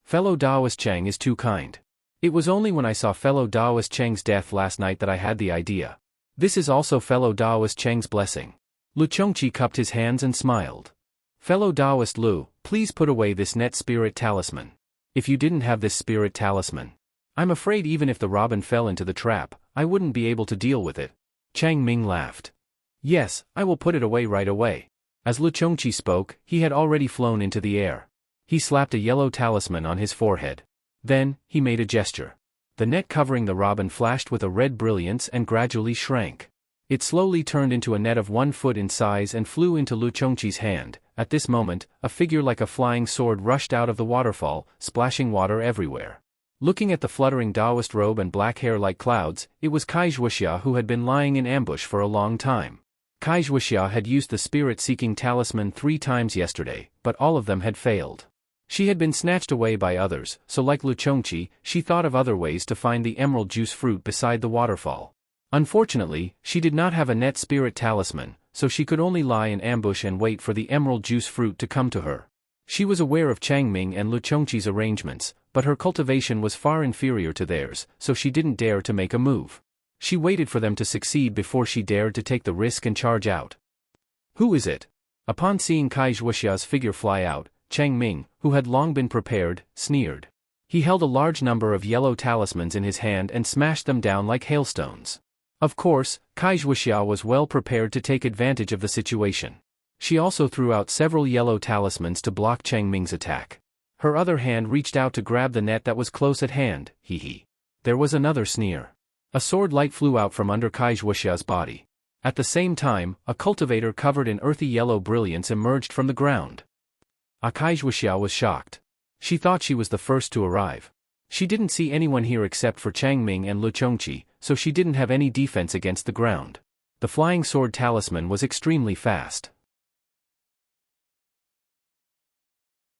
Fellow Taoist Chang is too kind. It was only when I saw fellow Taoist Chang's death last night that I had the idea. This is also fellow Taoist Chang's blessing. Lu Chongqi cupped his hands and smiled. Fellow Taoist Lu, please put away this net spirit talisman. If you didn't have this spirit talisman, I'm afraid even if the robin fell into the trap, I wouldn't be able to deal with it. Chang Ming laughed. Yes, I will put it away right away. As Lu Chongqi spoke, he had already flown into the air. He slapped a yellow talisman on his forehead. Then, he made a gesture. The net covering the robin flashed with a red brilliance and gradually shrank. It slowly turned into a net of 1 foot in size and flew into Lu Chongqi's hand. At this moment, a figure like a flying sword rushed out of the waterfall, splashing water everywhere. Looking at the fluttering Taoist robe and black hair like clouds, it was Kai Zhuoxia who had been lying in ambush for a long time. Kai Zhuoxia had used the spirit-seeking talisman 3 times yesterday, but all of them had failed. She had been snatched away by others, so like Lu Chongqi, she thought of other ways to find the emerald juice fruit beside the waterfall. Unfortunately, she did not have a net spirit talisman, so she could only lie in ambush and wait for the emerald juice fruit to come to her. She was aware of Chang Ming and Lu Chongqi's arrangements, but her cultivation was far inferior to theirs, so she didn't dare to make a move. She waited for them to succeed before she dared to take the risk and charge out. Who is it? Upon seeing Kai Zhuoxia's figure fly out, Chang Ming, who had long been prepared, sneered. He held a large number of yellow talismans in his hand and smashed them down like hailstones. Of course, Kai Zhuoxia was well prepared to take advantage of the situation. She also threw out several yellow talismans to block Chang Ming's attack. Her other hand reached out to grab the net that was close at hand, hee. There was another sneer. A sword light flew out from under Kai Zhuoxia's body. At the same time, a cultivator covered in earthy yellow brilliance emerged from the ground. Kai Zhuoxia was shocked. She thought she was the first to arrive. She didn't see anyone here except for Chang Ming and Lu Chongqi, so she didn't have any defense against the ground. The flying sword talisman was extremely fast.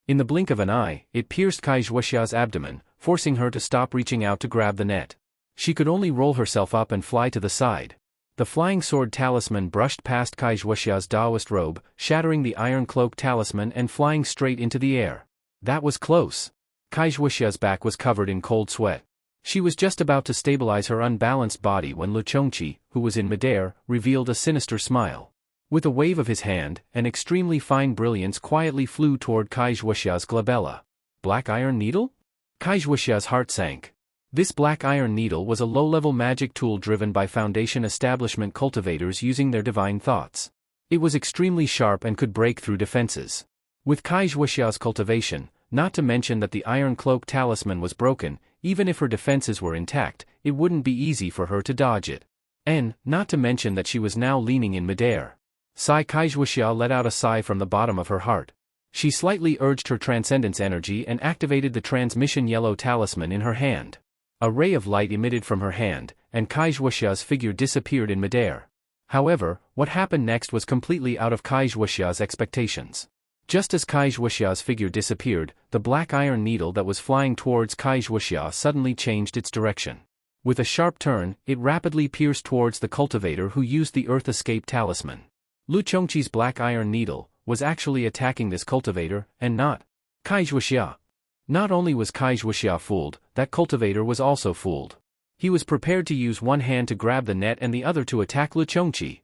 In the blink of an eye, it pierced Kai Zhuoxia's abdomen, forcing her to stop reaching out to grab the net. She could only roll herself up and fly to the side. The flying sword talisman brushed past Kai Zhuoxia's Taoist robe, shattering the iron cloak talisman and flying straight into the air. That was close. Kai Zhuoxia's back was covered in cold sweat. She was just about to stabilize her unbalanced body when Lu Chongqi, who was in midair, revealed a sinister smile. With a wave of his hand, an extremely fine brilliance quietly flew toward Kai Zhuoxia's glabella. Black iron needle? Kai Zhuoxia's heart sank. This black iron needle was a low-level magic tool driven by Foundation establishment cultivators using their divine thoughts. It was extremely sharp and could break through defenses. With Kai Wuxia's cultivation, not to mention that the Iron Cloak talisman was broken, even if her defenses were intact, it wouldn't be easy for her to dodge it. And, not to mention that she was now leaning in midair. Kai Wuxia let out a sigh from the bottom of her heart. She slightly urged her transcendence energy and activated the transmission yellow talisman in her hand. A ray of light emitted from her hand, and Kai Wuxia's figure disappeared in midair. However, what happened next was completely out of Kai Wuxia's expectations. Just as Kai Wuxia's figure disappeared, the black iron needle that was flying towards Kai Wuxia suddenly changed its direction. With a sharp turn, it rapidly pierced towards the cultivator who used the Earth Escape talisman. Lu Chongqi's black iron needle was actually attacking this cultivator, and not Kai Wuxia. Not only was Kai Wuxia fooled, that cultivator was also fooled. He was prepared to use one hand to grab the net and the other to attack Lu Chongqi.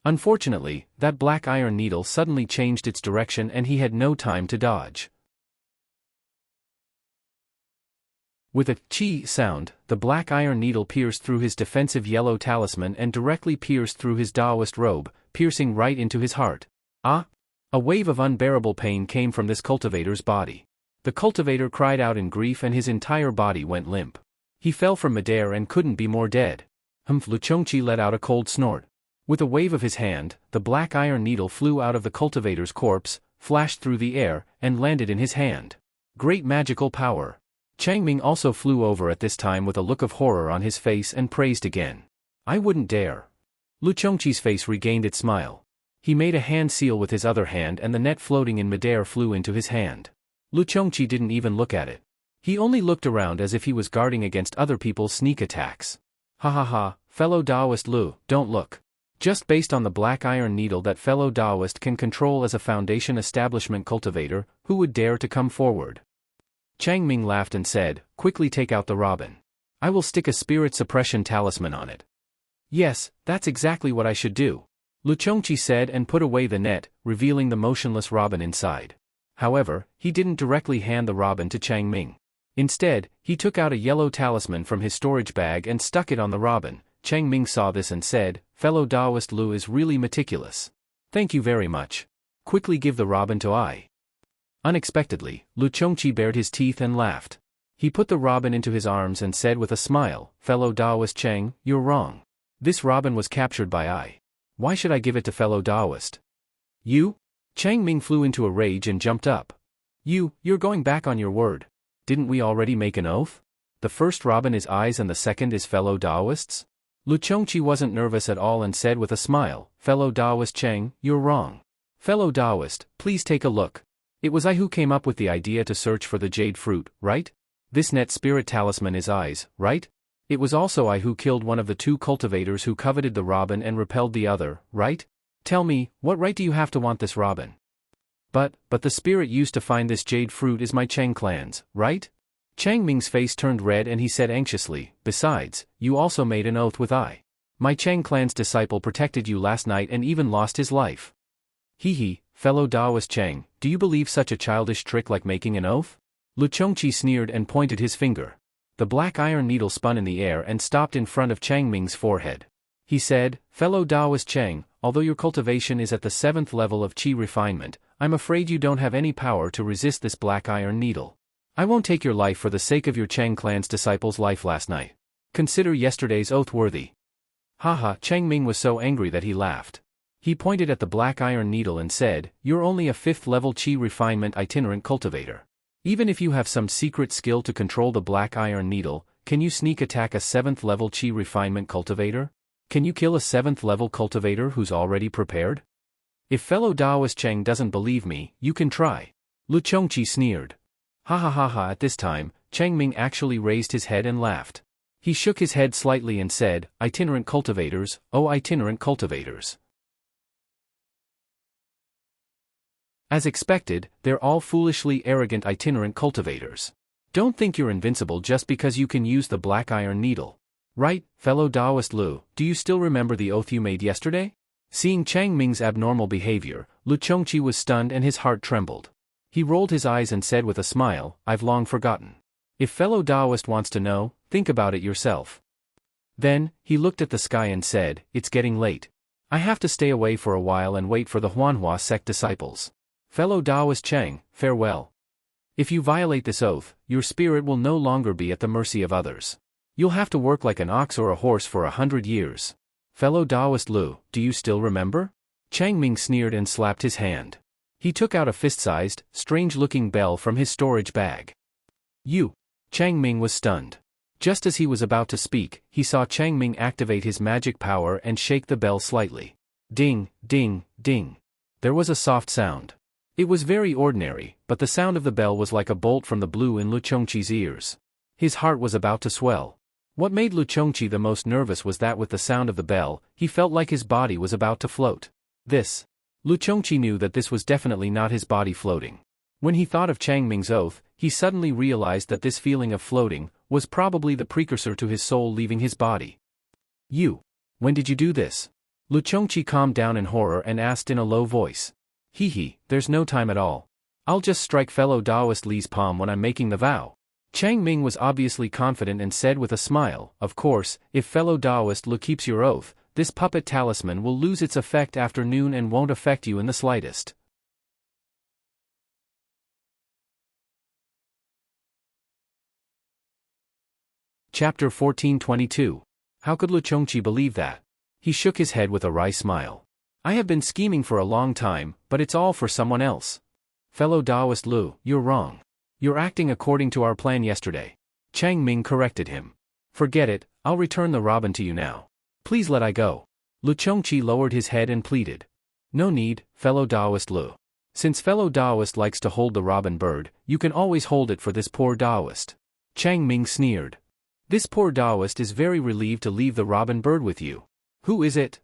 Unfortunately, that black iron needle suddenly changed its direction and he had no time to dodge. With a "chi" sound, the black iron needle pierced through his defensive yellow talisman and directly pierced through his Taoist robe, piercing right into his heart. Ah! A wave of unbearable pain came from this cultivator's body. The cultivator cried out in grief and his entire body went limp. He fell from midair and couldn't be more dead. Lu Chongqi let out a cold snort. With a wave of his hand, the black iron needle flew out of the cultivator's corpse, flashed through the air, and landed in his hand. Great magical power. Changming also flew over at this time with a look of horror on his face and praised again. I wouldn't dare. Lu Chongqi's face regained its smile. He made a hand seal with his other hand and the net floating in midair flew into his hand. Lu Chongqi didn't even look at it. He only looked around as if he was guarding against other people's sneak attacks. Ha ha ha, fellow Taoist Lu, don't look. Just based on the black iron needle that fellow Taoist can control as a Foundation establishment cultivator, who would dare to come forward? Changming laughed and said, quickly take out the robin. I will stick a spirit suppression talisman on it. Yes, that's exactly what I should do. Lu Chongqi said and put away the net, revealing the motionless robin inside. However, he didn't directly hand the robin to Changming. Instead, he took out a yellow talisman from his storage bag and stuck it on the robin. Changming saw this and said, fellow Taoist Lu is really meticulous. Thank you very much. Quickly give the robin to I. Unexpectedly, Lu Chongqi bared his teeth and laughed. He put the robin into his arms and said with a smile, fellow Taoist Chang, you're wrong. This robin was captured by I. Why should I give it to fellow Taoist? You? Changming flew into a rage and jumped up. You're going back on your word. Didn't we already make an oath? The first robin is I's and the second is fellow Taoist's? Lu Chongqi wasn't nervous at all and said with a smile, fellow Taoist Chang, you're wrong. Fellow Taoist, please take a look. It was I who came up with the idea to search for the jade fruit, right? This net spirit talisman is I's, right? It was also I who killed one of the two cultivators who coveted the robin and repelled the other, right? Tell me, what right do you have to want this robin? But the spirit used to find this jade fruit is my Chang clan's, right? Changming's face turned red and he said anxiously, besides, you also made an oath with I. My Chang clan's disciple protected you last night and even lost his life. Hee, fellow Taoist Chang, do you believe such a childish trick like making an oath? Lu Chongqi sneered and pointed his finger. The black iron needle spun in the air and stopped in front of Changming's forehead. He said, fellow Taoist Chang, although your cultivation is at the 7th level of qi refinement, I'm afraid you don't have any power to resist this black iron needle. I won't take your life for the sake of your Chang clan's disciple's life last night. Consider yesterday's oath worthy. Haha, Changming was so angry that he laughed. He pointed at the black iron needle and said, you're only a 5th level qi refinement itinerant cultivator. Even if you have some secret skill to control the black iron needle, can you sneak attack a 7th level qi refinement cultivator? Can you kill a 7th level cultivator who's already prepared? If fellow Taoist Chang doesn't believe me, you can try. Lu Chongqi sneered. Ha ha ha ha. At this time, Changming actually raised his head and laughed. He shook his head slightly and said, itinerant cultivators, oh itinerant cultivators. As expected, they're all foolishly arrogant itinerant cultivators. Don't think you're invincible just because you can use the black iron needle. Right, fellow Taoist Lu, do you still remember the oath you made yesterday? Seeing Changming's abnormal behavior, Lu Chongqi was stunned and his heart trembled. He rolled his eyes and said with a smile, I've long forgotten. If fellow Taoist wants to know, think about it yourself. Then, he looked at the sky and said, it's getting late. I have to stay away for a while and wait for the Huanhua sect disciples. Fellow Taoist Chang, farewell. If you violate this oath, your spirit will no longer be at the mercy of others. You'll have to work like an ox or a horse for 100 years. Fellow Taoist Lu, do you still remember? Chang Ming sneered and slapped his hand. He took out a fist-sized, strange-looking bell from his storage bag. You! Chang Ming was stunned. Just as he was about to speak, he saw Chang Ming activate his magic power and shake the bell slightly. Ding, ding, ding. There was a soft sound. It was very ordinary, but the sound of the bell was like a bolt from the blue in Lu Chongqi's ears. His heart was about to swell. What made Lu Chongqi the most nervous was that with the sound of the bell, he felt like his body was about to float. Lu Chongqi knew that this was definitely not his body floating. When he thought of Chang Ming's oath, he suddenly realized that this feeling of floating was probably the precursor to his soul leaving his body. When did you do this? Lu Chongqi calmed down in horror and asked in a low voice. There's no time at all. I'll just strike fellow Taoist Li's palm when I'm making the vow. Chang Ming was obviously confident and said with a smile, of course, if fellow Taoist Lu keeps your oath, this puppet talisman will lose its effect after noon and won't affect you in the slightest. Chapter 1422. How could Lu Chongqi believe that? He shook his head with a wry smile. I have been scheming for a long time, but it's all for someone else. Fellow Taoist Lu, you're wrong. You're acting according to our plan yesterday. Chang Ming corrected him. Forget it, I'll return the robin to you now. Please let I go. Lu Chongqi lowered his head and pleaded. No need, fellow Taoist Lu. Since fellow Taoist likes to hold the robin bird, you can always hold it for this poor Taoist. Chang Ming sneered. This poor Taoist is very relieved to leave the robin bird with you. Who is it?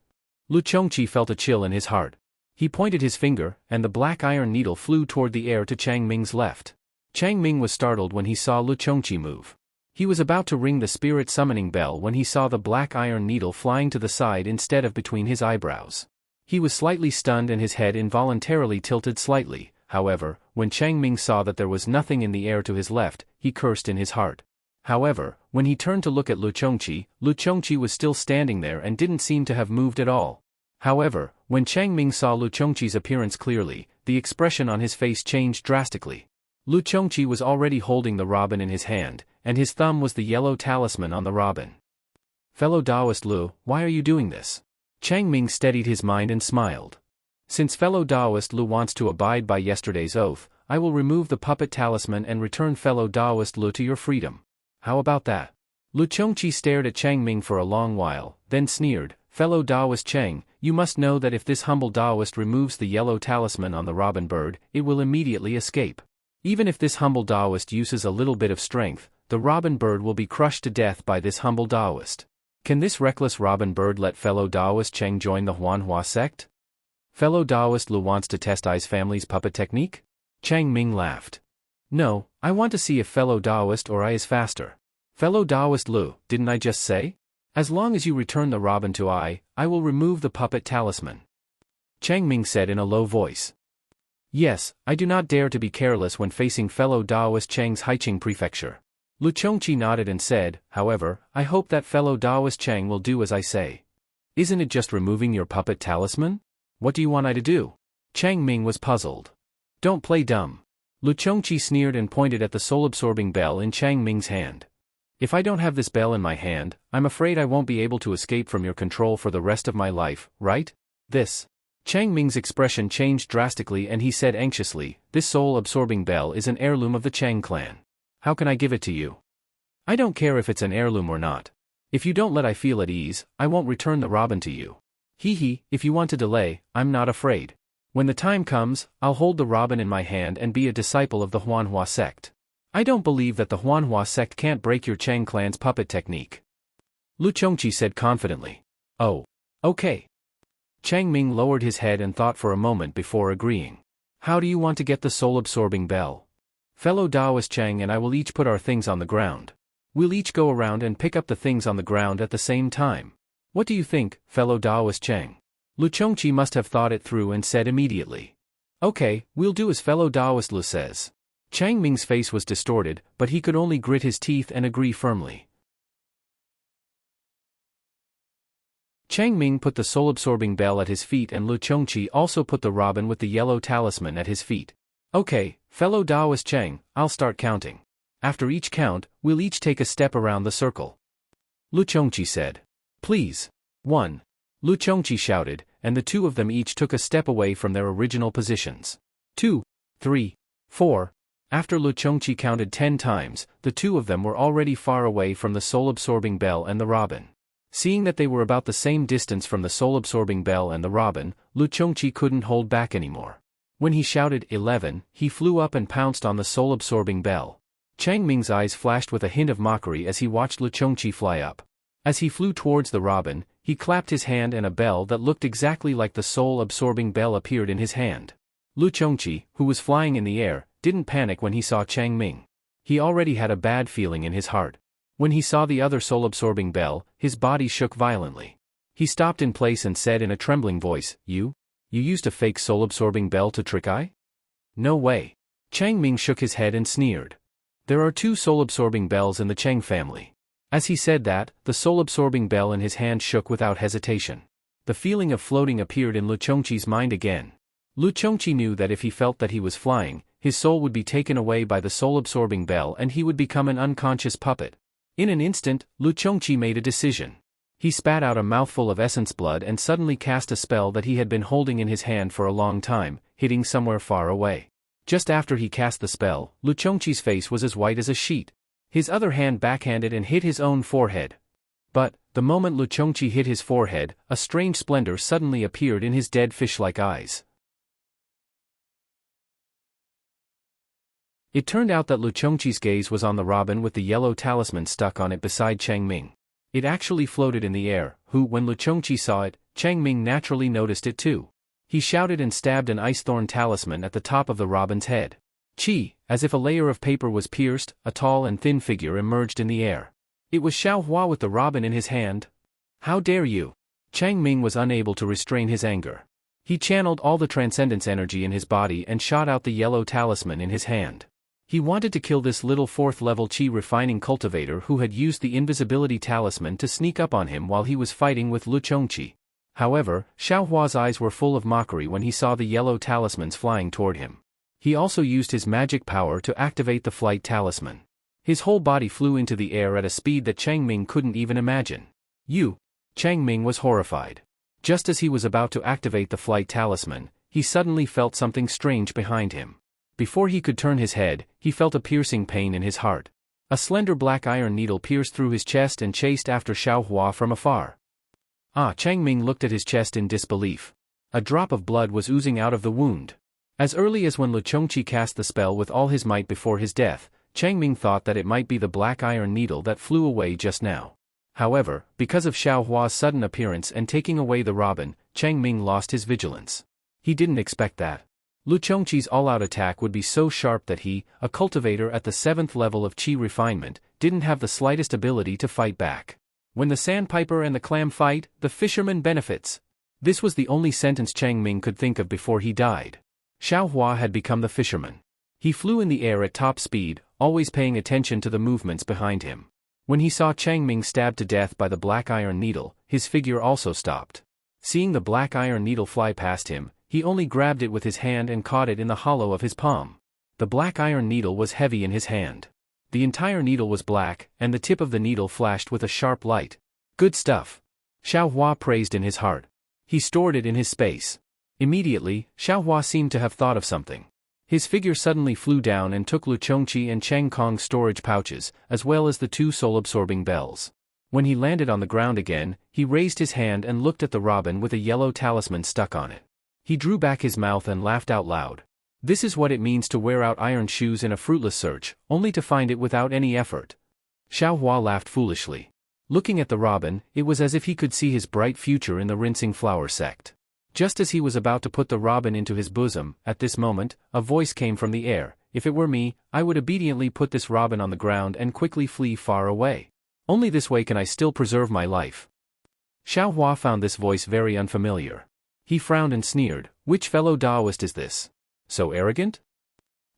Lu Chongqi felt a chill in his heart. He pointed his finger, and the black iron needle flew toward the air to Chang Ming's left. Chang Ming was startled when he saw Lu Chongqi move. He was about to ring the spirit summoning bell when he saw the black iron needle flying to the side instead of between his eyebrows. He was slightly stunned and his head involuntarily tilted slightly. However, when Chang Ming saw that there was nothing in the air to his left, he cursed in his heart. However, when he turned to look at Lu Chongqi was still standing there and didn't seem to have moved at all. However, when Chang Ming saw Lu Chongqi's appearance clearly, the expression on his face changed drastically. Lu Chongqi was already holding the robin in his hand, and his thumb was the yellow talisman on the robin. Fellow Taoist Lu, why are you doing this? Chang Ming steadied his mind and smiled. Since fellow Taoist Lu wants to abide by yesterday's oath, I will remove the puppet talisman and return fellow Taoist Lu to your freedom. How about that? Lu Chongqi stared at Chang Ming for a long while, then sneered, fellow Taoist Chang, you must know that if this humble Taoist removes the yellow talisman on the robin bird, it will immediately escape. Even if this humble Taoist uses a little bit of strength, the robin bird will be crushed to death by this humble Taoist. Can this reckless robin bird let fellow Taoist Chang join the Huanhua sect? Fellow Taoist Lu wants to test Ai's family's puppet technique? Chang Ming laughed. No, I want to see if fellow Taoist or I is faster. Fellow Taoist Lu, didn't I just say? As long as you return the robin to I will remove the puppet talisman. Chang Ming said in a low voice. Yes, I do not dare to be careless when facing fellow Taoist Chang's Haiqing prefecture. Lu Chongqi nodded and said, however, I hope that fellow Taoist Chang will do as I say. Isn't it just removing your puppet talisman? What do you want I to do? Chang Ming was puzzled. Don't play dumb. Lu Chongqi sneered and pointed at the soul-absorbing bell in Chang Ming's hand. If I don't have this bell in my hand, I'm afraid I won't be able to escape from your control for the rest of my life, right? Chang Ming's expression changed drastically and he said anxiously, this soul-absorbing bell is an heirloom of the Chang clan. How can I give it to you? I don't care if it's an heirloom or not. If you don't let I feel at ease, I won't return the robin to you. If you want to delay, I'm not afraid. When the time comes, I'll hold the robin in my hand and be a disciple of the Huanhua sect. I don't believe that the Huanhua sect can't break your Chang clan's puppet technique. Lu Chongqi said confidently. Oh. Okay. Chang Ming lowered his head and thought for a moment before agreeing. How do you want to get the soul-absorbing bell? Fellow Taoist Chang and I will each put our things on the ground. We'll each go around and pick up the things on the ground at the same time. What do you think, fellow Taoist Chang? Lu Chongqi must have thought it through and said immediately. Okay, we'll do as fellow Taoist Lu says. Chang Ming's face was distorted, but he could only grit his teeth and agree firmly. Chang Ming put the soul-absorbing bell at his feet and Lu Chongqi also put the robin with the yellow talisman at his feet. Okay, fellow Taoist Chang, I'll start counting. After each count, we'll each take a step around the circle. Lu Chongqi said. Please. 1. Lu Chongqi shouted, and the two of them each took a step away from their original positions. 2, 3, 4. After Lu Chongqi counted 10 times, the two of them were already far away from the soul-absorbing bell and the robin. Seeing that they were about the same distance from the soul-absorbing bell and the robin, Lu Chongqi couldn't hold back anymore. When he shouted 11, he flew up and pounced on the soul-absorbing bell. Chang Ming's eyes flashed with a hint of mockery as he watched Lu Chongqi fly up. As he flew towards the robin, he clapped his hand and a bell that looked exactly like the soul-absorbing bell appeared in his hand. Lu Chongqi, who was flying in the air, didn't panic when he saw Chang Ming. He already had a bad feeling in his heart. When he saw the other soul-absorbing bell, his body shook violently. He stopped in place and said in a trembling voice, You used a fake soul-absorbing bell to trick I? No way. Chang Ming shook his head and sneered. There are 2 soul-absorbing bells in the Chang family. As he said that, the soul-absorbing bell in his hand shook without hesitation. The feeling of floating appeared in Lu Chongqi's mind again. Lu Chongqi knew that if he felt that he was flying, his soul would be taken away by the soul-absorbing bell and he would become an unconscious puppet. In an instant, Lu Chongqi made a decision. He spat out a mouthful of essence blood and suddenly cast a spell that he had been holding in his hand for a long time, hitting somewhere far away. Just after he cast the spell, Lu Chongqi's face was as white as a sheet. His other hand backhanded and hit his own forehead. But, the moment Lu Chongqi hit his forehead, a strange splendor suddenly appeared in his dead fish-like eyes. It turned out that Lu Chongqi's gaze was on the robin with the yellow talisman stuck on it beside Chang Ming. It actually floated in the air, when Lu Chongqi saw it, Chang Ming naturally noticed it too. He shouted and stabbed an ice thorn talisman at the top of the robin's head. Chi, as if a layer of paper was pierced, a tall and thin figure emerged in the air. It was Xiao Hua with the robin in his hand. How dare you? Chang Ming was unable to restrain his anger. He channeled all the transcendence energy in his body and shot out the yellow talisman in his hand. He wanted to kill this little 4th-level Qi refining cultivator who had used the invisibility talisman to sneak up on him while he was fighting with Lu Chongqi. However, Xiao Hua's eyes were full of mockery when he saw the yellow talismans flying toward him. He also used his magic power to activate the flight talisman. His whole body flew into the air at a speed that Chang Ming couldn't even imagine. Chang Ming was horrified. Just as he was about to activate the flight talisman, he suddenly felt something strange behind him. Before he could turn his head, he felt a piercing pain in his heart. A slender black iron needle pierced through his chest and chased after Xiao Hua from afar. Chang Ming looked at his chest in disbelief. A drop of blood was oozing out of the wound. As early as when Lu Chongqi cast the spell with all his might before his death, Chang Ming thought that it might be the black iron needle that flew away just now. However, because of Xiao Hua's sudden appearance and taking away the robin, Chang Ming lost his vigilance. He didn't expect that. Lu Chongqi's all-out attack would be so sharp that he, a cultivator at the 7th level of Qi refinement, didn't have the slightest ability to fight back. When the sandpiper and the clam fight, the fisherman benefits. This was the only sentence Chang Ming could think of before he died. Xiao Hua had become the fisherman. He flew in the air at top speed, always paying attention to the movements behind him. When he saw Chang Ming stabbed to death by the black iron needle, his figure also stopped. Seeing the black iron needle fly past him, he only grabbed it with his hand and caught it in the hollow of his palm. The black iron needle was heavy in his hand. The entire needle was black, and the tip of the needle flashed with a sharp light. Good stuff. Xiao Hua praised in his heart. He stored it in his space. Immediately, Xiao Hua seemed to have thought of something. His figure suddenly flew down and took Lu Chongqi and Chang Kong's storage pouches, as well as the 2 soul-absorbing bells. When he landed on the ground again, he raised his hand and looked at the robin with a yellow talisman stuck on it. He drew back his mouth and laughed out loud. This is what it means to wear out iron shoes in a fruitless search, only to find it without any effort. Xiao Hua laughed foolishly. Looking at the robin, it was as if he could see his bright future in the rinsing flower sect. Just as he was about to put the robin into his bosom, at this moment, a voice came from the air. If it were me, I would obediently put this robin on the ground and quickly flee far away. Only this way can I still preserve my life. Xiao Hua found this voice very unfamiliar. He frowned and sneered. Which fellow Taoist is this? So arrogant?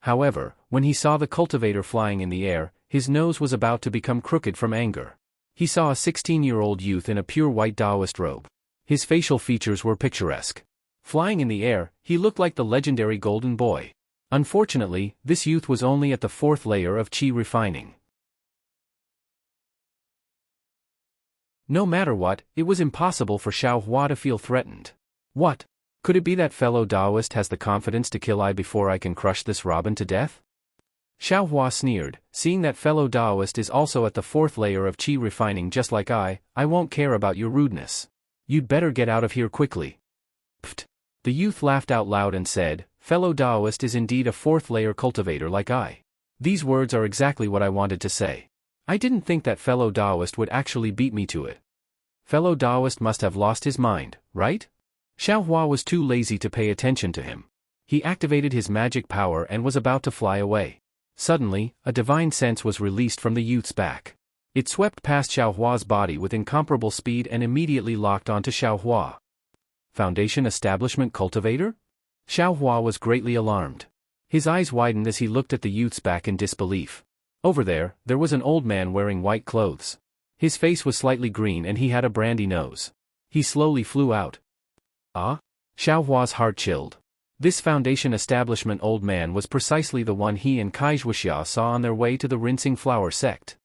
However, when he saw the cultivator flying in the air, his nose was about to become crooked from anger. He saw a 16-year-old youth in a pure white Taoist robe. His facial features were picturesque. Flying in the air, he looked like the legendary Golden Boy. Unfortunately, this youth was only at the 4th layer of qi refining. No matter what, it was impossible for Xiao Hua to feel threatened. What? Could it be that fellow Taoist has the confidence to kill I before I can crush this robin to death? Xiao Hua sneered, seeing that fellow Taoist is also at the 4th layer of qi refining just like I won't care about your rudeness. You'd better get out of here quickly. Pfft. The youth laughed out loud and said, fellow Taoist is indeed a 4th layer cultivator like I. These words are exactly what I wanted to say. I didn't think that fellow Taoist would actually beat me to it. Fellow Taoist must have lost his mind, right? Xiao Hua was too lazy to pay attention to him. He activated his magic power and was about to fly away. Suddenly, a divine sense was released from the youth's back. It swept past Xiao Hua's body with incomparable speed and immediately locked onto Xiao Hua. Foundation Establishment Cultivator? Xiao Hua was greatly alarmed. His eyes widened as he looked at the youth's back in disbelief. Over there was an old man wearing white clothes. His face was slightly green and he had a brandy nose. He slowly flew out. Ah? Xiao Hua's heart chilled. This Foundation Establishment old man was precisely the one he and Kaixuoxia saw on their way to the Rinsing Flower sect.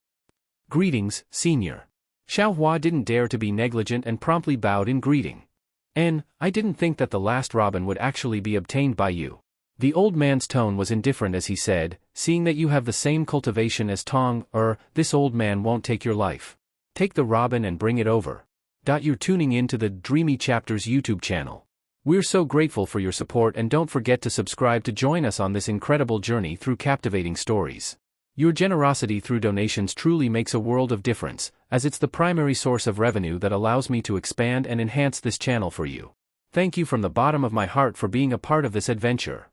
Greetings, senior. Xiao Hua didn't dare to be negligent and promptly bowed in greeting. I didn't think that the last robin would actually be obtained by you. The old man's tone was indifferent as he said, seeing that you have the same cultivation as Tong, this old man won't take your life. Take the robin and bring it over. You're tuning in to the Dreamy Chapters YouTube channel. We're so grateful for your support and don't forget to subscribe to join us on this incredible journey through captivating stories. Your generosity through donations truly makes a world of difference, as it's the primary source of revenue that allows me to expand and enhance this channel for you. Thank you from the bottom of my heart for being a part of this adventure.